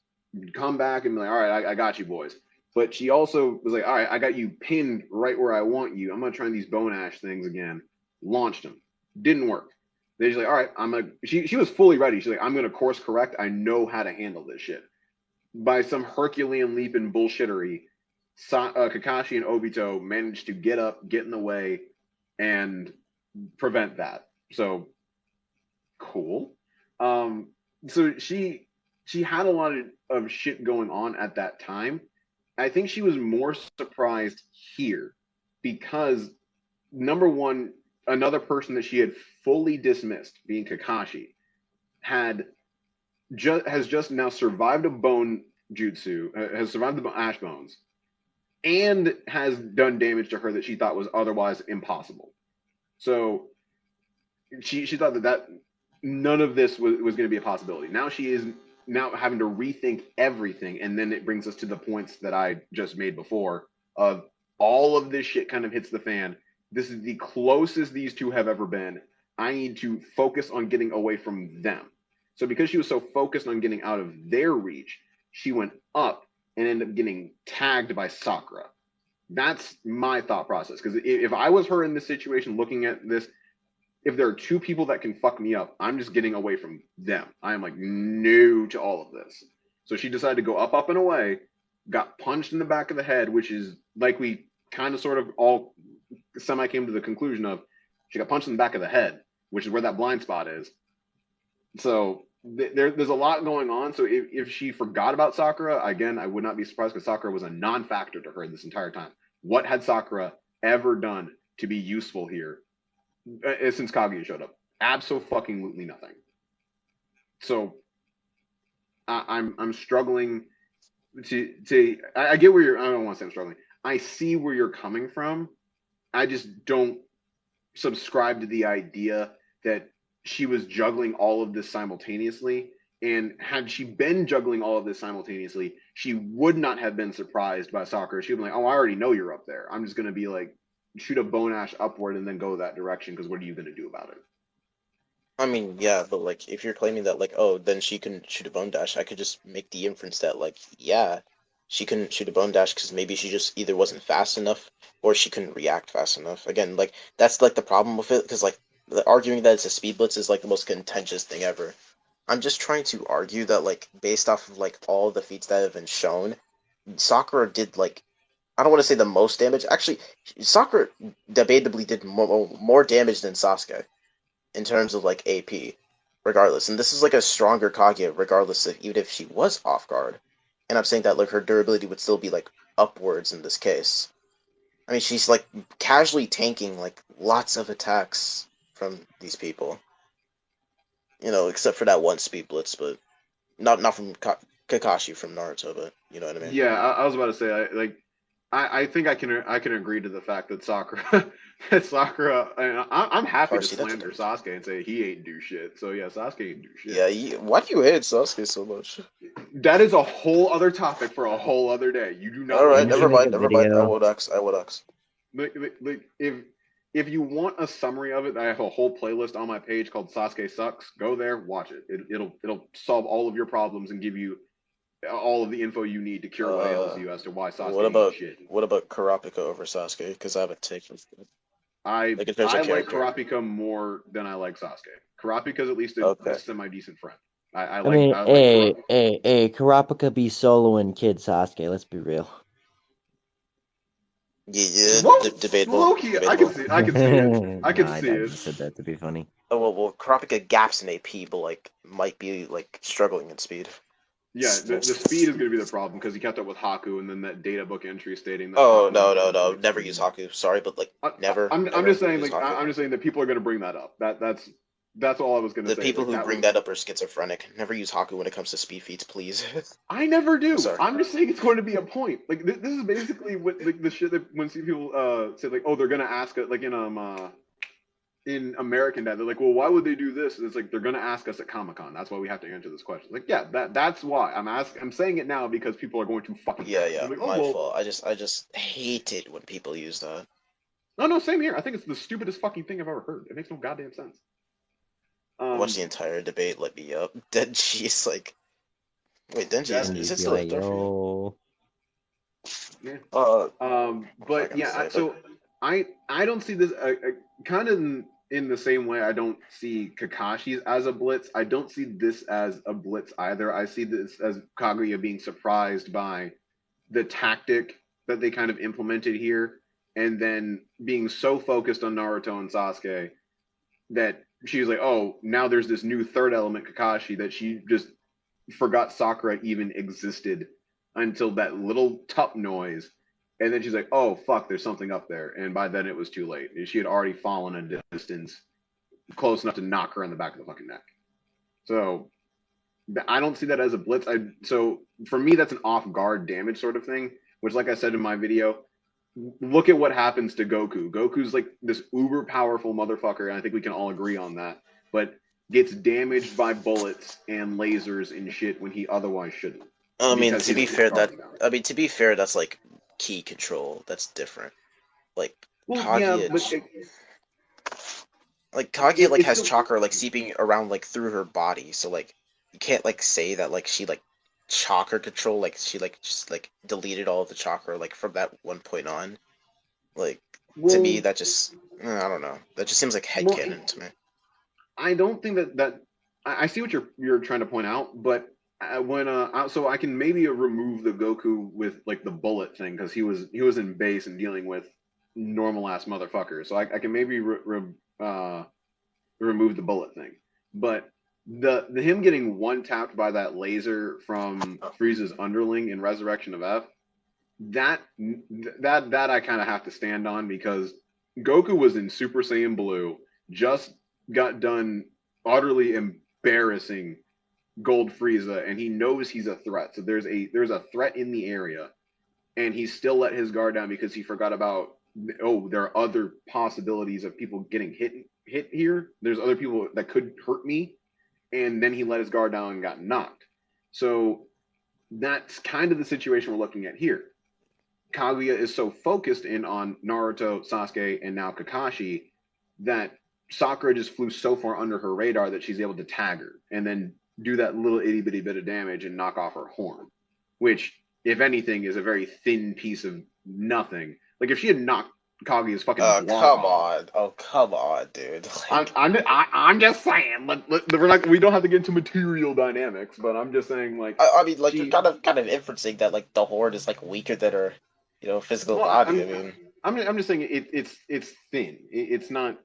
come back, and be like, all right, I got you, boys. But she also was like, all right, I got you pinned right where I want you. I'm going to try these bone ash things again. Launched them. Didn't work. They're just like, all right, she was fully ready. She's like, I'm going to course correct. I know how to handle this shit. By some Herculean leap and bullshittery, Kakashi and Obito managed to get up, get in the way, and prevent that. So cool. So she had a lot of shit going on at that time. I think she was more surprised here because number one, another person that she had fully dismissed, being Kakashi, has just now survived a bone jutsu, has survived the ash bones, and has done damage to her that she thought was otherwise impossible. So she thought that none of this was going to be a possibility. Now she is now having to rethink everything, and then it brings us to the points that I just made before of all of this shit kind of hits the fan. This is the closest these two have ever been. I need to focus on getting away from them. So because she was so focused on getting out of their reach, she went up and ended up getting tagged by Sakura. That's my thought process. Because if I was her in this situation looking at this, if there are two people that can fuck me up, I'm just getting away from them. I am like new to all of this. So she decided to go up, and away, got punched in the back of the head, which is like we kind of sort of all semi came to the conclusion of she got punched in the back of the head, which is where that blind spot is. So there's a lot going on. So if she forgot about Sakura, again, I would not be surprised because Sakura was a non-factor to her this entire time. What had Sakura ever done to be useful here since Kaguya showed up? Absolutely nothing. So I'm struggling to I get where you're. I don't want to say I'm struggling. I see where you're coming from. I just don't subscribe to the idea that she was juggling all of this simultaneously. And had she been juggling all of this simultaneously, she would not have been surprised by Sakura. She'd be like, oh, I already know you're up there. I'm just going to be like, shoot a bone ash upward and then go that direction because what are you going to do about it?
I mean, yeah, but like, if you're claiming that, like, oh, then she can shoot a bone dash, I could just make the inference that, like, yeah, she couldn't shoot a bone dash because maybe she just either wasn't fast enough or she couldn't react fast enough. Again, like, that's like the problem with it because, like, arguing that it's a speed blitz is like the most contentious thing ever. I'm just trying to argue that, like, based off of like all the feats that have been shown, Sakura did like, I don't want to say the most damage. Actually, Sakura debatably did more damage than Sasuke in terms of like AP, regardless. And this is like a stronger Kaguya, regardless of even if she was off guard. And I'm saying that like her durability would still be like upwards in this case. I mean, she's like casually tanking like lots of attacks from these people. You know, except for that one speed blitz, but not from Kakashi from Naruto, but you know what I mean.
Yeah, I was about to say, I think I can agree to the fact that Sakura I'm happy to slander Sasuke and say he ain't do shit. So yeah, Sasuke ain't do shit.
Yeah, why do you hate Sasuke so much?
That is a whole other topic for a whole other day. You do not.
All right, never mind. I will ask.
If you want a summary of it, I have a whole playlist on my page called Sasuke Sucks. Go there, watch it. It'll solve all of your problems and give you all of the info you need to cure what ails you as to why Sasuke shit.
What about Kurapika over Sasuke? Because I have a take.
I like Kurapika more than I like Sasuke. Kurapika's at least a semi-decent friend. I mean,
Kurapika be soloing Kid Sasuke. Let's be real.
Yeah, debatable.
Low-key, I can see it. I can see it.
I just said that to be funny.
Oh well, Kurapika gaps in AP, but like might be like struggling in speed.
Yeah, the speed is going to be the problem because he kept up with Haku, and then that data book entry stating that.
Oh no! Never use Haku. Sorry, but like never.
I'm just saying, like I'm just saying that people are going to bring that up. That's That's all I was gonna
The
say.
people
Like
who
that
bring
was.
that up are schizophrenic. Never use Haku when it comes to speed feats, please.
I never
I'm
do.
sorry.
I'm just saying it's going to be a point. Like this is basically what like the shit that when see people say like, oh, they're gonna ask it like in American Dad, they're like, well, why would they do this? And it's like they're gonna ask us at Comic-Con. That's why we have to answer this question. Like, yeah, that's why I'm saying it now because people are going to fucking
Yeah,
ask.
yeah,
I'm like, oh
my
well,
fault. I just hate it when people use that.
no, same here. I think it's the stupidest fucking thing I've ever heard. It makes no goddamn sense.
Watch the entire debate. Let me up. Denji is like, wait, Denji
That
is it
Be
still a
like,
threat for you?
yo.
yeah.
Sorry,
But
I'm
yeah,
sorry,
so I don't see this kind of in the same way. I don't see Kakashi's as a blitz. I don't see this as a blitz either. I see this as Kaguya being surprised by the tactic that they kind of implemented here, and then being so focused on Naruto and Sasuke that she was like, oh, now there's this new third element, Kakashi, that she just forgot Sakura even existed until that little tup noise. And then she's like, oh, fuck, there's something up there. And by then it was too late. She had already fallen a distance close enough to knock her in the back of the fucking neck. So I don't see that as a blitz. So for me, that's an off guard damage sort of thing, which, like I said in my video, look at what happens to Goku. Goku's like this uber powerful motherfucker, and I think we can all agree on that. But gets damaged by bullets and lasers and shit when he otherwise shouldn't.
I mean,
Because
to be
his
fair,
guard's down.
that's like key control. That's different. Like
Well, yeah,
Kaguya,
but
Kaguya like
it's
has
still.
chakra like seeping around like through her body, so like you can't like say that like she like chakra control, like she like just like deleted all of the chakra like from that one point on. Like to me,
Well,
that just I don't know. That just seems like
well,
headcanon to me.
I don't think that I see what you're trying to point out, but so I can maybe remove the Goku with like the bullet thing because he was in base and dealing with normal ass motherfuckers, so I can maybe remove the bullet thing, but the him getting one tapped by that laser from Frieza's underling in Resurrection of F, that that I kind of have to stand on because Goku was in Super Saiyan Blue, just got done utterly embarrassing Gold Frieza, and he knows he's a threat. So there's a threat in the area, and he still let his guard down because he forgot about, oh, there are other possibilities of people getting hit here. There's other people that could hurt me, and then he let his guard down and got knocked. So that's kind of the situation we're looking at here. Kaguya is so focused in on Naruto, Sasuke, and now Kakashi that Sakura just flew so far under her radar that she's able to tag her and then do that little itty bitty bit of damage and knock off her horn, which, if anything, is a very thin piece of nothing. Like if she had knocked Kaguya's fucking block
Come
off.
on. Oh, come on, dude. Like,
I'm just saying. We don't have to get into material dynamics, but I'm just saying like
I mean, like you're
she.
kind of inferencing that like the horde is like weaker than her, physical
Well,
body. I mean,
I'm just saying it's thin. It's not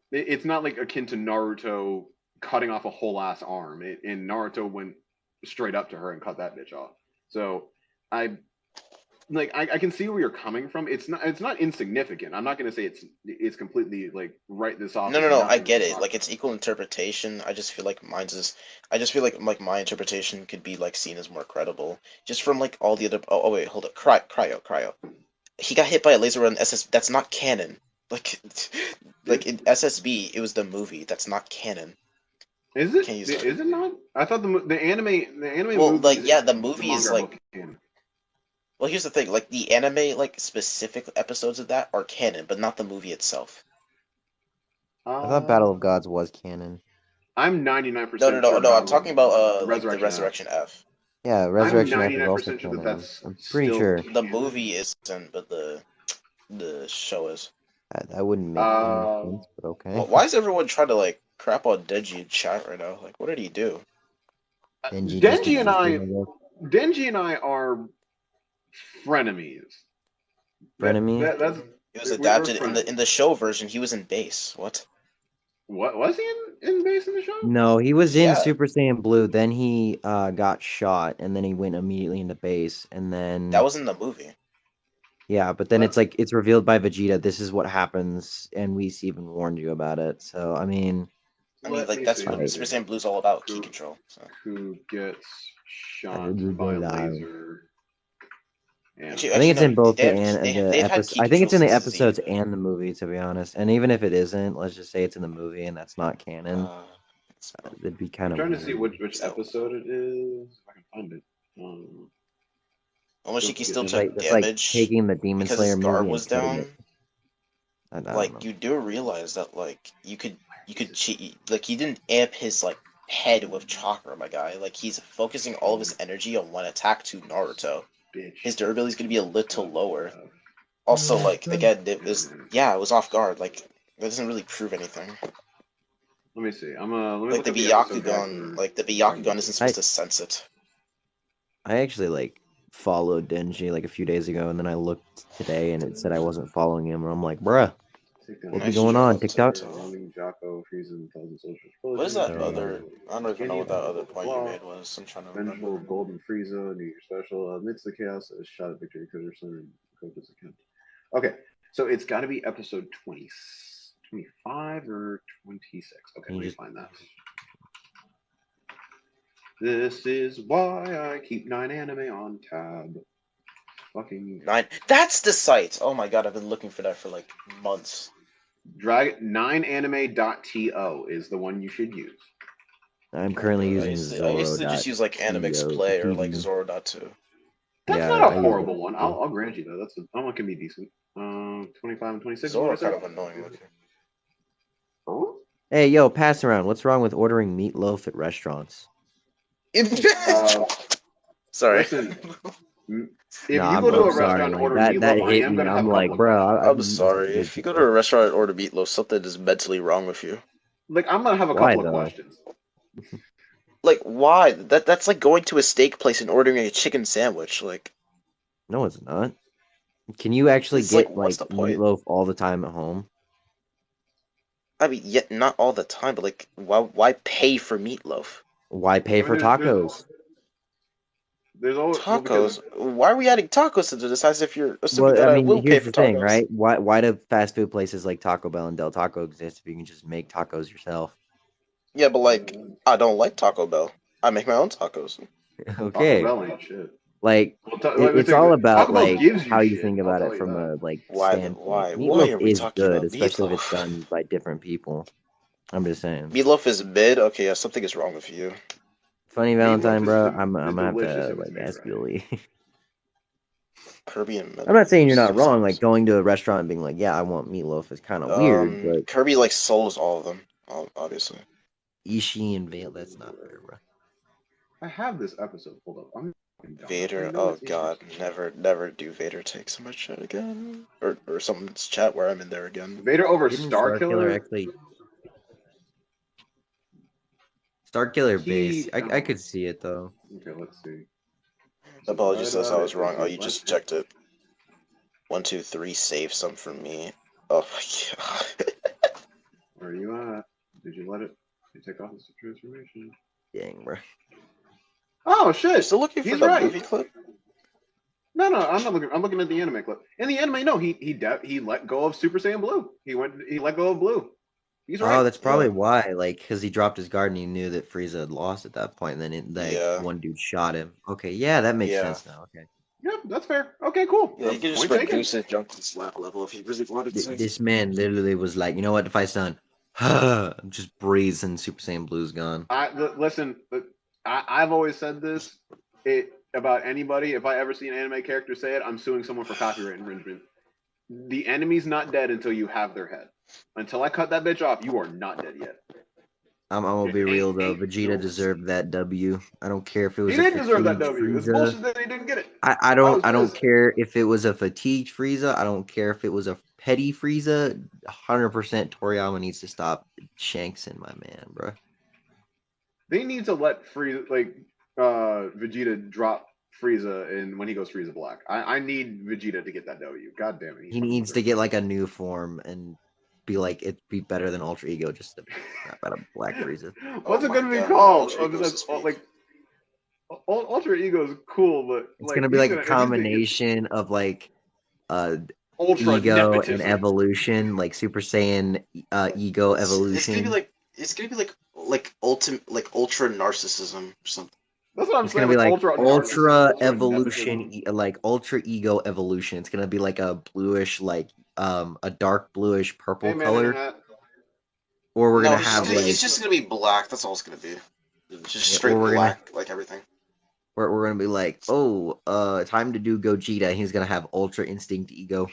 like akin to Naruto cutting off a whole ass arm. And Naruto went straight up to her and cut that bitch off. So I I can see where you're coming from. It's not insignificant. I'm not gonna say it's completely like write this off
no,
as
no, no. I
nothing.
get it. Like it's equal interpretation. I just feel like mine's is. I just feel like my interpretation could be like seen as more credible, just from like all the other. Oh, wait, hold up. Cryo. He got hit by a laser on SS. That's not canon. Like, like in SSB, it was the movie. That's not canon.
Is it?
Can't use that.
Is it not? I thought the anime
Well,
movie
like
and
yeah, the
the
movie is
manga are both
like.
canon.
Well, here's the thing. Like the anime, like specific episodes of that are canon, but not the movie itself.
I thought Battle of Gods was canon.
I'm
No, no,
99%
no,
sure
no. I'm
Battle of
talking about like the
Resurrection F.
Resurrection F.
Yeah,
I'm
Resurrection F is also
99% sure that
canon.
that's
I'm pretty
still
sure.
The
canon.
movie isn't, but the show is.
That wouldn't make any sense, but okay.
Well, why is everyone trying to like crap on Denji in chat right now? Like, what did he do?
Denji just
Denji and
existed,
I,
I guess.
Denji and I are frenemies.
Frenemies?
That's
He was
we're
adapted in
frenemies.
the show version. He was in base. What?
What was he in base in the show?
No, he was in
Yeah,
Super Saiyan Blue, then he got shot, and then he went immediately into base, and
that
then
was in the movie.
yeah, but then
What?
it's like it's revealed by Vegeta, this is what happens, and we even warned you about it. So I mean,
I mean, like, that's what Super Saiyan Blue's all about, key control. So.
Who gets shot by laser?
I think it's in both the episode. I think it's in the episodes and the movie, to be honest. And even if it isn't, let's just say it's in the movie and that's not canon. It'd be kind of.
I'm trying to see which episode it is. If I can find it.
Almost can still check damage.
Like taking the Demon Slayer movie
guard was
and
down.
Like
you do realize that like you could cheat. Like he didn't amp his like head with chakra, my guy. Like he's focusing all of his energy on one attack to Naruto. His durability is going to be a little lower. Also, like, again, it was off guard. Like, that doesn't really prove anything.
Let me see. Let me
like, the Byakugan isn't supposed to sense it.
I actually, like, followed Denji, like, a few days ago, and then I looked today, and it said I wasn't following him, and I'm like, bruh, what's going on, TikTok?
What is that other... I don't even know what that other point you made was. I'm trying to remember.
Golden Frieza, New Year Special, amidst the chaos, a shot at victory, okay, so it's got to be episode 25 or 26. Okay, let me find that. This is why I keep 9 anime on tab. Fucking
9. That's the site. Oh my god, I've been looking for that for like months.
9anime.to is the one you should use.
I'm currently using Zoro.
I used to just use like Animix Play or like Zoro.to.
That's not a horrible one. I'll grant you that. That one can be decent. 25 and 26.
Zoro kind of annoying looking.
Oh?
Hey, yo, pass around. What's wrong with ordering meatloaf at restaurants?
Sorry.
Listen, if you go to a restaurant and order meatloaf,
that hit me. I'm like, bro.
I'm sorry. If you go to a restaurant and order meatloaf, something is mentally wrong with you.
Like, I'm gonna have a couple of questions.
Like, why? That's like going to a steak place and ordering a chicken sandwich. Like,
no, it's not. Can you actually get like meatloaf all the time at home?
I mean, not all the time, but like, why pay for meatloaf?
Why pay for tacos?
There's always
tacos. Why are we adding tacos to this? As if you're assuming that I will pay for tacos.
Here's the thing, right? Why do fast food places like Taco Bell and Del Taco exist if you can just make tacos yourself?
Yeah, but like, I don't like Taco Bell. I make my own tacos.
Okay.
Taco Bell ain't shit.
Like, it's all about like how you think about it from a like standpoint. Meatloaf is good, especially if it's done by different people. I'm just saying.
Meatloaf is mid. Okay, yeah, something is wrong with you.
Funny Valentine, bro. I'm gonna have to like ask you to leave.
Kirby and
I'm not saying you're not wrong. Like going to a restaurant and being like, "Yeah, I want meatloaf," is kind of weird. But
Kirby like souls all of them, obviously.
Ishii and Vale, that's not fair, bro.
I have this episode pulled up.
Vader, oh god, never do Vader take so much shit again, or someone's chat where I'm in there again.
Vader over Starkiller
actually. Starkiller base. I could see it though.
Okay, let's see.
Apologies, I was wrong. Oh, you just checked it. 1, 2, 3, save some for me. Oh my god.
Where are you at? Did you let it? You take off this transformation.
Dang, bro.
Oh shit!
You're still looking for the movie clip?
No, I'm not looking. I'm looking at the anime clip. In the anime, no, he let go of Super Saiyan Blue. He let go of Blue. He's right.
Oh, that's probably why. Like, because he dropped his guard and he knew that Frieza had lost at that point, and then one dude shot him. Okay, yeah, that makes sense now. Okay.
Yeah, that's fair. Okay, cool.
Yeah, he could just reduce his jump to slap level if he really wanted to.
This man literally was like, you know what? The fight's done. Just breathes and Super Saiyan Blue's gone.
Listen, I've always said this about anybody. If I ever see an anime character say it, I'm suing someone for copyright infringement. The enemy's not dead until you have their head. Until I cut that bitch off, you are not dead yet.
I'm gonna be real though. Vegeta deserved that W. I don't care if it was.
He did deserve that W. It's bullshit that he didn't get it.
I don't care if it was a fatigued Frieza. I don't care if it was a petty Frieza. 100% Toriyama needs to stop Shanksing my man, bro.
They need to let Vegeta drop Frieza when he goes Frieza Black. I need Vegeta to get that W. God damn it.
He needs to get like a new form and be like, it'd be better than Ultra Ego just to crap out of Black Frieza.
What's it gonna be called? Ultra Ego is cool, but
it's gonna be like a combination of like
Ultra
Ego
nepotism.
and evolution, like Super Saiyan Ego evolution.
It's gonna be like It's gonna be ultra narcissism or something.
That's what I'm
It's
saying.
gonna be like
Ultra narcissism,
ultra
ultra
evolution,
nepotism.
like ultra ego evolution. It's gonna be like a bluish, like a dark bluish
Hey
purple
man in a
color,
hat.
or we're
No,
gonna
it's just
have
gonna,
like,
it's just gonna be black. That's all it's gonna be. Just
yeah, or
straight black, like everything.
we're gonna be like, oh, time to do Gogeta. He's gonna have ultra instinct ego.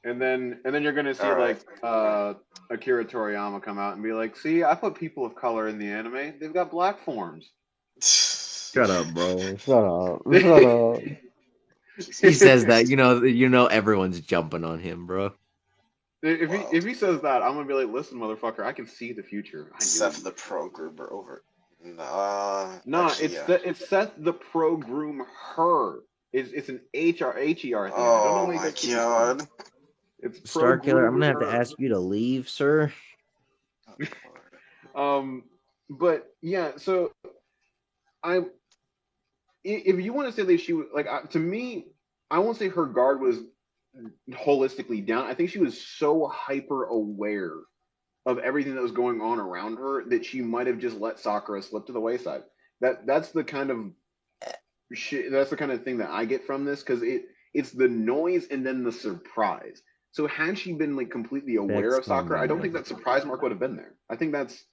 And then you're gonna see
All right.
like Akira Toriyama come out and be like, "See, I put people of color in the anime. They've got black forms."
Shut up, bro. Shut up. Shut up. He says that, everyone's jumping on him, bro.
If he says that, I'm gonna be like, "Listen, motherfucker, I can see the future. I know
Seth
you
the
can."
Pro Gruber over.
Nah,
Actually, yeah.
it's Seth the pro groom her. It's an HER thing. I don't know
Oh
why you
my
guys keep confusing.
god.
It's pro
Star Killer, I'm
groom
gonna have to
her.
ask you to leave, sir.
But yeah, so I if you want to say that she was like to me, I won't say her guard was holistically down. I think she was so hyper aware of everything that was going on around her that she might have just let Sakura slip to the wayside. That's the kind of shit. That's the kind of thing that I get from this because it's the noise and then the surprise. So had she been like completely aware
Vex,
of
calm
Sakura, I
down,
don't
bro.
think that surprise mark would have been there. I think that's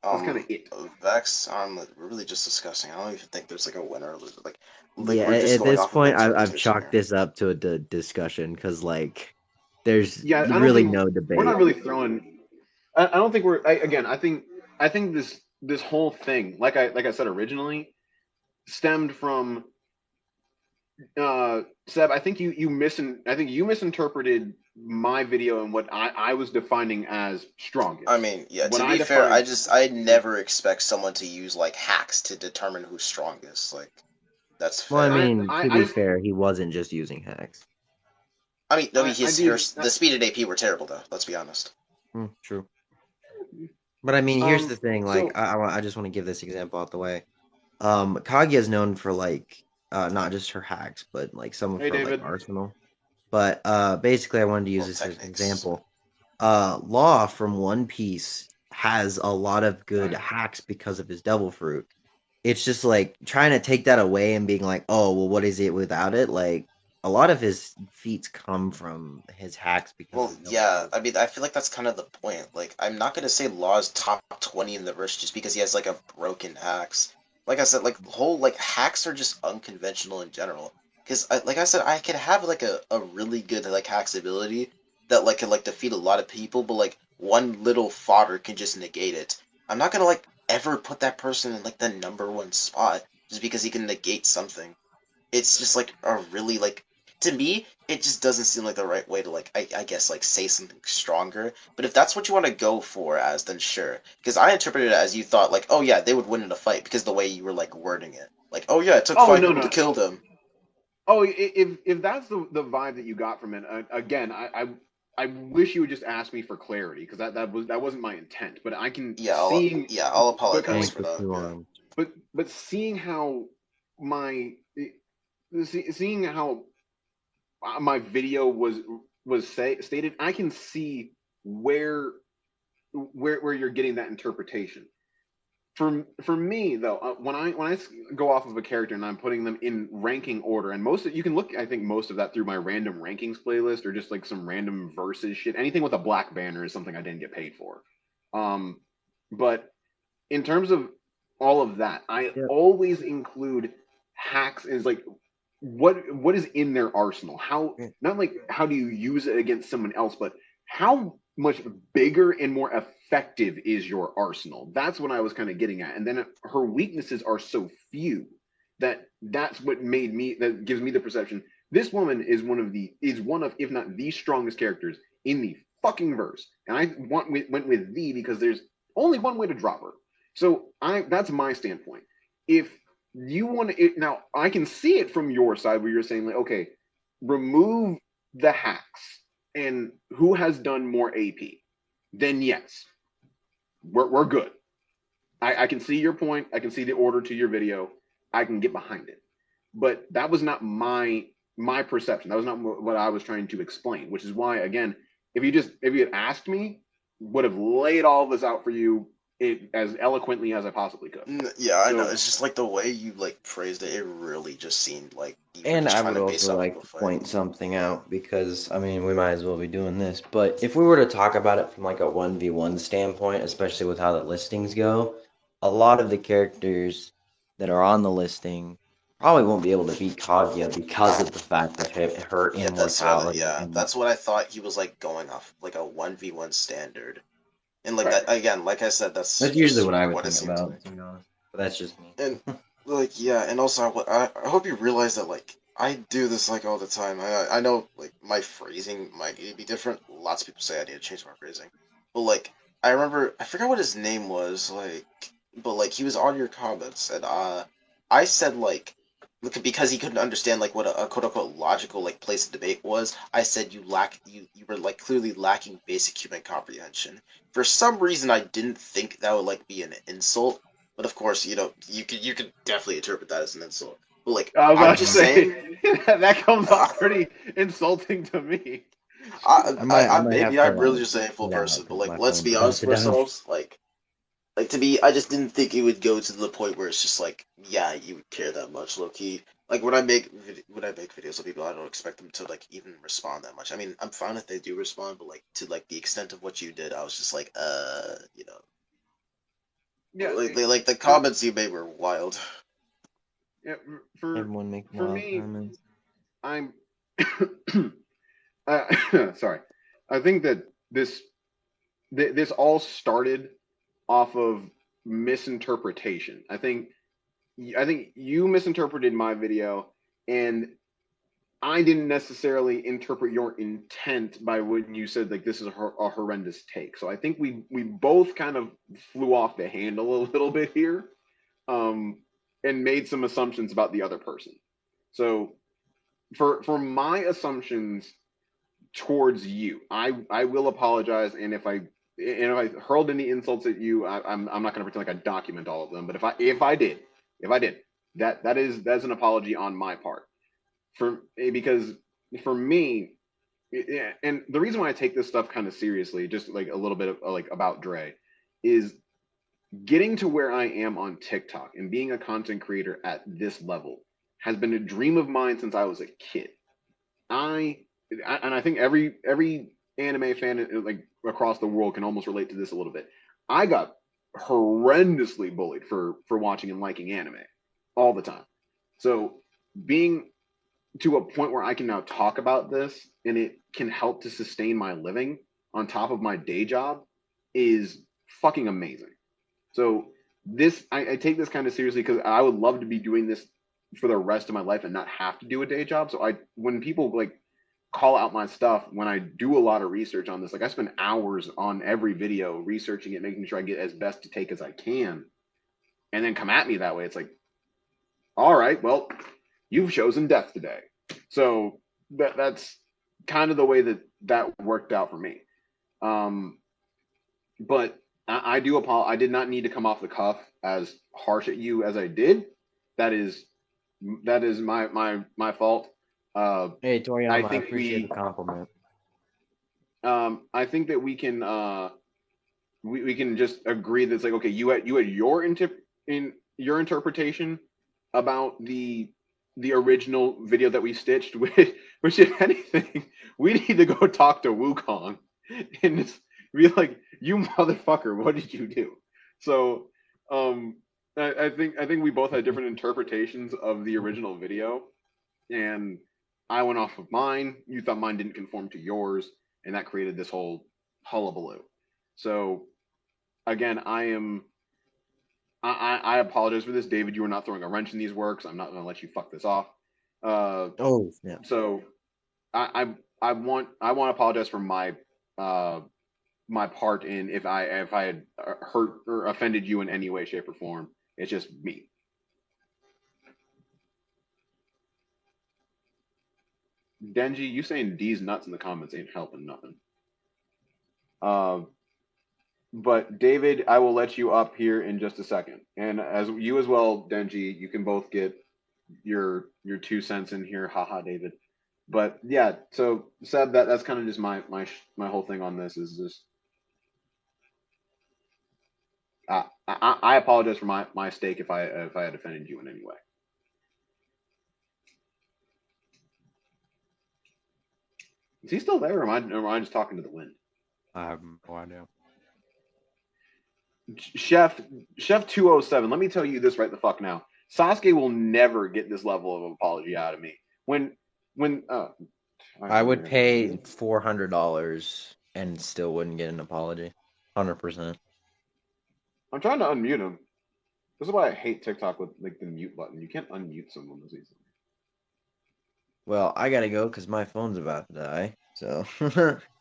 kind of it.
Vex, we're really just discussing. I don't even think there's like a winner or loser. Like
Yeah,
we're just
at
going
this
off of
point, I've
interpretation
chalked
here.
this up to a discussion because, like, there's
Yeah, I don't
really
think
no
we're not
debate.
really throwing. I don't think again. I think this whole thing, like I said originally, stemmed from Seb. I think you misinterpreted my video and what I was defining as
I
strongest.
mean, yeah,
When
to
I
be fair,
defined,
I never expect someone to use like hacks to determine who's strongest. Like that's
Well, I
fair.
mean, to be fair, he wasn't just using hacks.
I did.
The speed and AP were terrible though, let's be honest.
True. But I mean, here's the thing. Like,
So
I just want to give this example out the way. Kaguya is known for like, not just her hacks, but like some of
hey
her like
David.
arsenal. But basically, I wanted to use
Well,
this as an
techniques.
example. Law from One Piece has a lot of good
Right.
hacks because of his devil fruit. It's just like trying to take that away and being like, oh, well, what is it without it? Like, a lot of his feats come from his hacks because of
Well,
his devil
yeah,
fruit.
I mean, I feel like that's kind of the point. Like, I'm not gonna say Law's top 20 in the verse just because he has like a broken hacks. Like I said, like whole like hacks are just unconventional in general. Because, like I said, I could have like a really good like hacks ability that like can like defeat a lot of people, but like one little fodder can just negate it. I'm not gonna like ever put that person in like the number one spot just because he can negate something. It's just like a really like to me it just doesn't seem like the right way to like I guess like say something stronger, but if that's what you want to go for as, then sure, because I interpreted it as you thought like, oh yeah, they would win in a fight because the way you were like wording it, like, oh yeah, it took
Oh
five
no
people to
no.
kill them.
Oh, if that's the vibe that you got from it, again, I wish you would just ask me for clarity because that wasn't my intent. But I can seeing,
I'll
but kind of
apologize
like,
Tank
for
with
that,
two
yeah.
arms.
but seeing how my seeing how my video stated, I can see where where you're getting that interpretation. For me though, when I go off of a character and I'm putting them in ranking order, and you can look, I think most of that through my random rankings playlist or just like some random versus shit. Anything with a black banner is something I didn't get paid for. But in terms of all of that, I
Yep.
always include hacks as like what is in their arsenal. How not like how do you use it against someone else, but how much bigger and more effective is your arsenal? That's what I was kind of getting at. And then her weaknesses are so few that's what that gives me the perception this woman is one of if not the strongest characters in the fucking verse. And I went with the because there's only one way to drop her. So that's my standpoint. If you want it now, I can see it from your side where you're saying like, okay, remove the hacks and who has done more AP, then yes, we're good. I can see your point. I can see the order to your video. I can get behind it. But that was not my perception. That was not what I was trying to explain. Which is why, again, if you had asked me, would have laid all this out for you it as eloquently as I possibly could.
Yeah, I know. It's just like the way you like phrased it. It really just seemed like you were
And
just
I
trying
would
to base it
also
off
like
of a
to
fight.
point something out because, I mean, we might as well be doing this. But if we were to talk about it from like a 1v1 standpoint, especially with how the listings go, a lot of the characters that are on the listing probably won't be able to beat Kaguya because of the fact of her
Yeah,
immortality.
that's what I thought he was like going off, like a 1v1 standard. And like
Right.
that again, like I said, that's
That's usually
just
what I would
what it
think
seemed to
about,
me.
to be honest. But that's just me.
And like yeah, and also I hope you realize that like I do this like all the time. I know like my phrasing might be different. Lots of people say I need to change my phrasing, but like I remember I forgot what his name was like, but like he was on your comments and I said like look because he couldn't understand like what a quote unquote logical like place of debate was. I said you were like clearly lacking basic human comprehension. For some reason, I didn't think that would like be an insult. But of course, you know, you could definitely interpret that as an insult. But like,
I was
I'm
about to
just
say
saying,
that comes off pretty insulting to me.
I might
maybe
have to
I'm really
like
just a hateful
get out
person. But
because
like,
my
let's
phone's
be
about
honest
to
with
die.
ourselves. Like to be, I just didn't think it would go to the point where it's just like, yeah, you would care that much, low key. Like when I make videos of people, I don't expect them to like even respond that much. I mean, I'm fine if they do respond, but like to like the extent of what you did, I was just like, you know,
Yeah,
like the comments you made were wild.
yeah, for
Everyone make
for
wild
me,
comments.
I'm sorry. I think that this all started off of misinterpretation. I think you misinterpreted my video, and I didn't necessarily interpret your intent by when you said like this is a horrendous take. So I think we both kind of flew off the handle a little bit here, and made some assumptions about the other person. So for my assumptions towards you, I will apologize, and if I hurled any insults at you, I'm not going to pretend like I document all of them. But if I did, that's an apology on my part because for me, and the reason why I take this stuff kind of seriously, just like a little bit of like about Dre, is getting to where I am on TikTok and being a content creator at this level has been a dream of mine since I was a kid. I and I think every anime fan like across the world can almost relate to this a little bit. I got horrendously bullied for watching and liking anime all the time. So being to a point where I can now talk about this and it can help to sustain my living on top of my day job is fucking amazing. So I take this kind of seriously because I would love to be doing this for the rest of my life and not have to do a day job. So when people like call out my stuff, when I do a lot of research on this, like I spend hours on every video researching it, making sure I get as best to take as I can, and then come at me that way. It's like, all right, well, you've chosen death today. So that's kind of the way that worked out for me. But I do apologize. I did not need to come off the cuff as harsh at you as I did. That is my fault.
Hey,
I
Toriyama, I
think
appreciate the compliment.
I think that we can just agree that it's like okay, you had your interpretation about the original video that we stitched, which if anything, we need to go talk to Wukong and just be like, you motherfucker, what did you do? So I think we both had different interpretations of the original video, and I went off of mine. You thought mine didn't conform to yours, and that created this whole hullabaloo. So again, I apologize for this, David. You are not throwing a wrench in these works. I'm not going to let you fuck this off.
Oh, yeah.
So I want to apologize for my part in if I had hurt or offended you in any way, shape, or form. It's just me. Denji, you saying D's nuts in the comments ain't helping nothing. But David, I will let you up here in just a second, and as you as well, Denji, you can both get your 2 cents in here. Haha, David. But yeah, so Seb, that's kind of just my whole thing on this is just I apologize for my mistake if I had offended you in any way. Is he still there, or am I just talking to the wind?
I have no idea.
Chef 207. Let me tell you this right the fuck now. Sasuke will never get this level of apology out of me. When
I would pay $400 and still wouldn't get an apology. 100%.
I'm trying to unmute him. This is why I hate TikTok with like the mute button. You can't unmute someone this easily.
Well, I gotta go because my phone's about to die. So.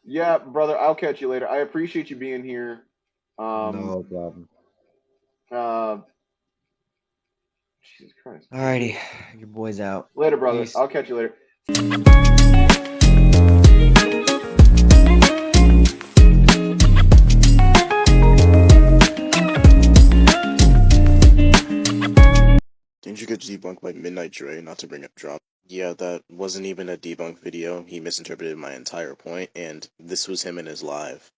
Yeah, brother. I'll catch you later. I appreciate you being here.
No problem.
Jesus Christ.
Alrighty, your boy's out.
Later, brother.
Peace.
I'll catch you later.
Didn't you get debunked by Midnight Dre, not to bring up drop? Yeah, that wasn't even a debunk video. He misinterpreted my entire point, and this was him in his live.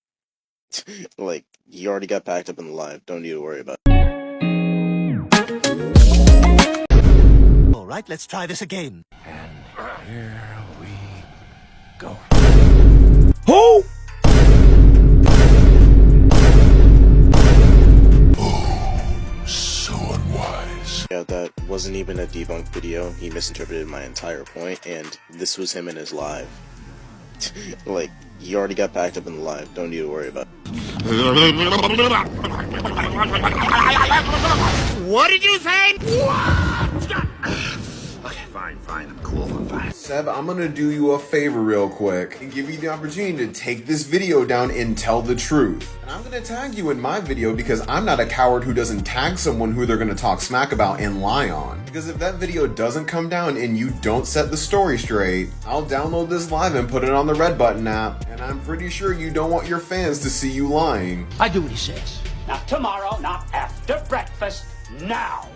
Like, he already got packed up in the live. Don't need to worry about it.
Alright, let's try this again. And here we go.
Who?
So unwise.
Yeah, that wasn't even a debunk video. He misinterpreted my entire point, and this was him in his live. Like, he already got packed up in the live. Don't need to worry about it.
What did you say?
Okay, fine, I'm cool, I'm fine.
Seb, I'm gonna do you a favor real quick and give you the opportunity to take this video down and tell the truth. And I'm gonna tag you in my video because I'm not a coward who doesn't tag someone who they're gonna talk smack about and lie on. Because if that video doesn't come down and you don't set the story straight, I'll download this live and put it on the Red Button app. And I'm pretty sure you don't want your fans to see you lying.
I do what he says. Not tomorrow, not after breakfast, now.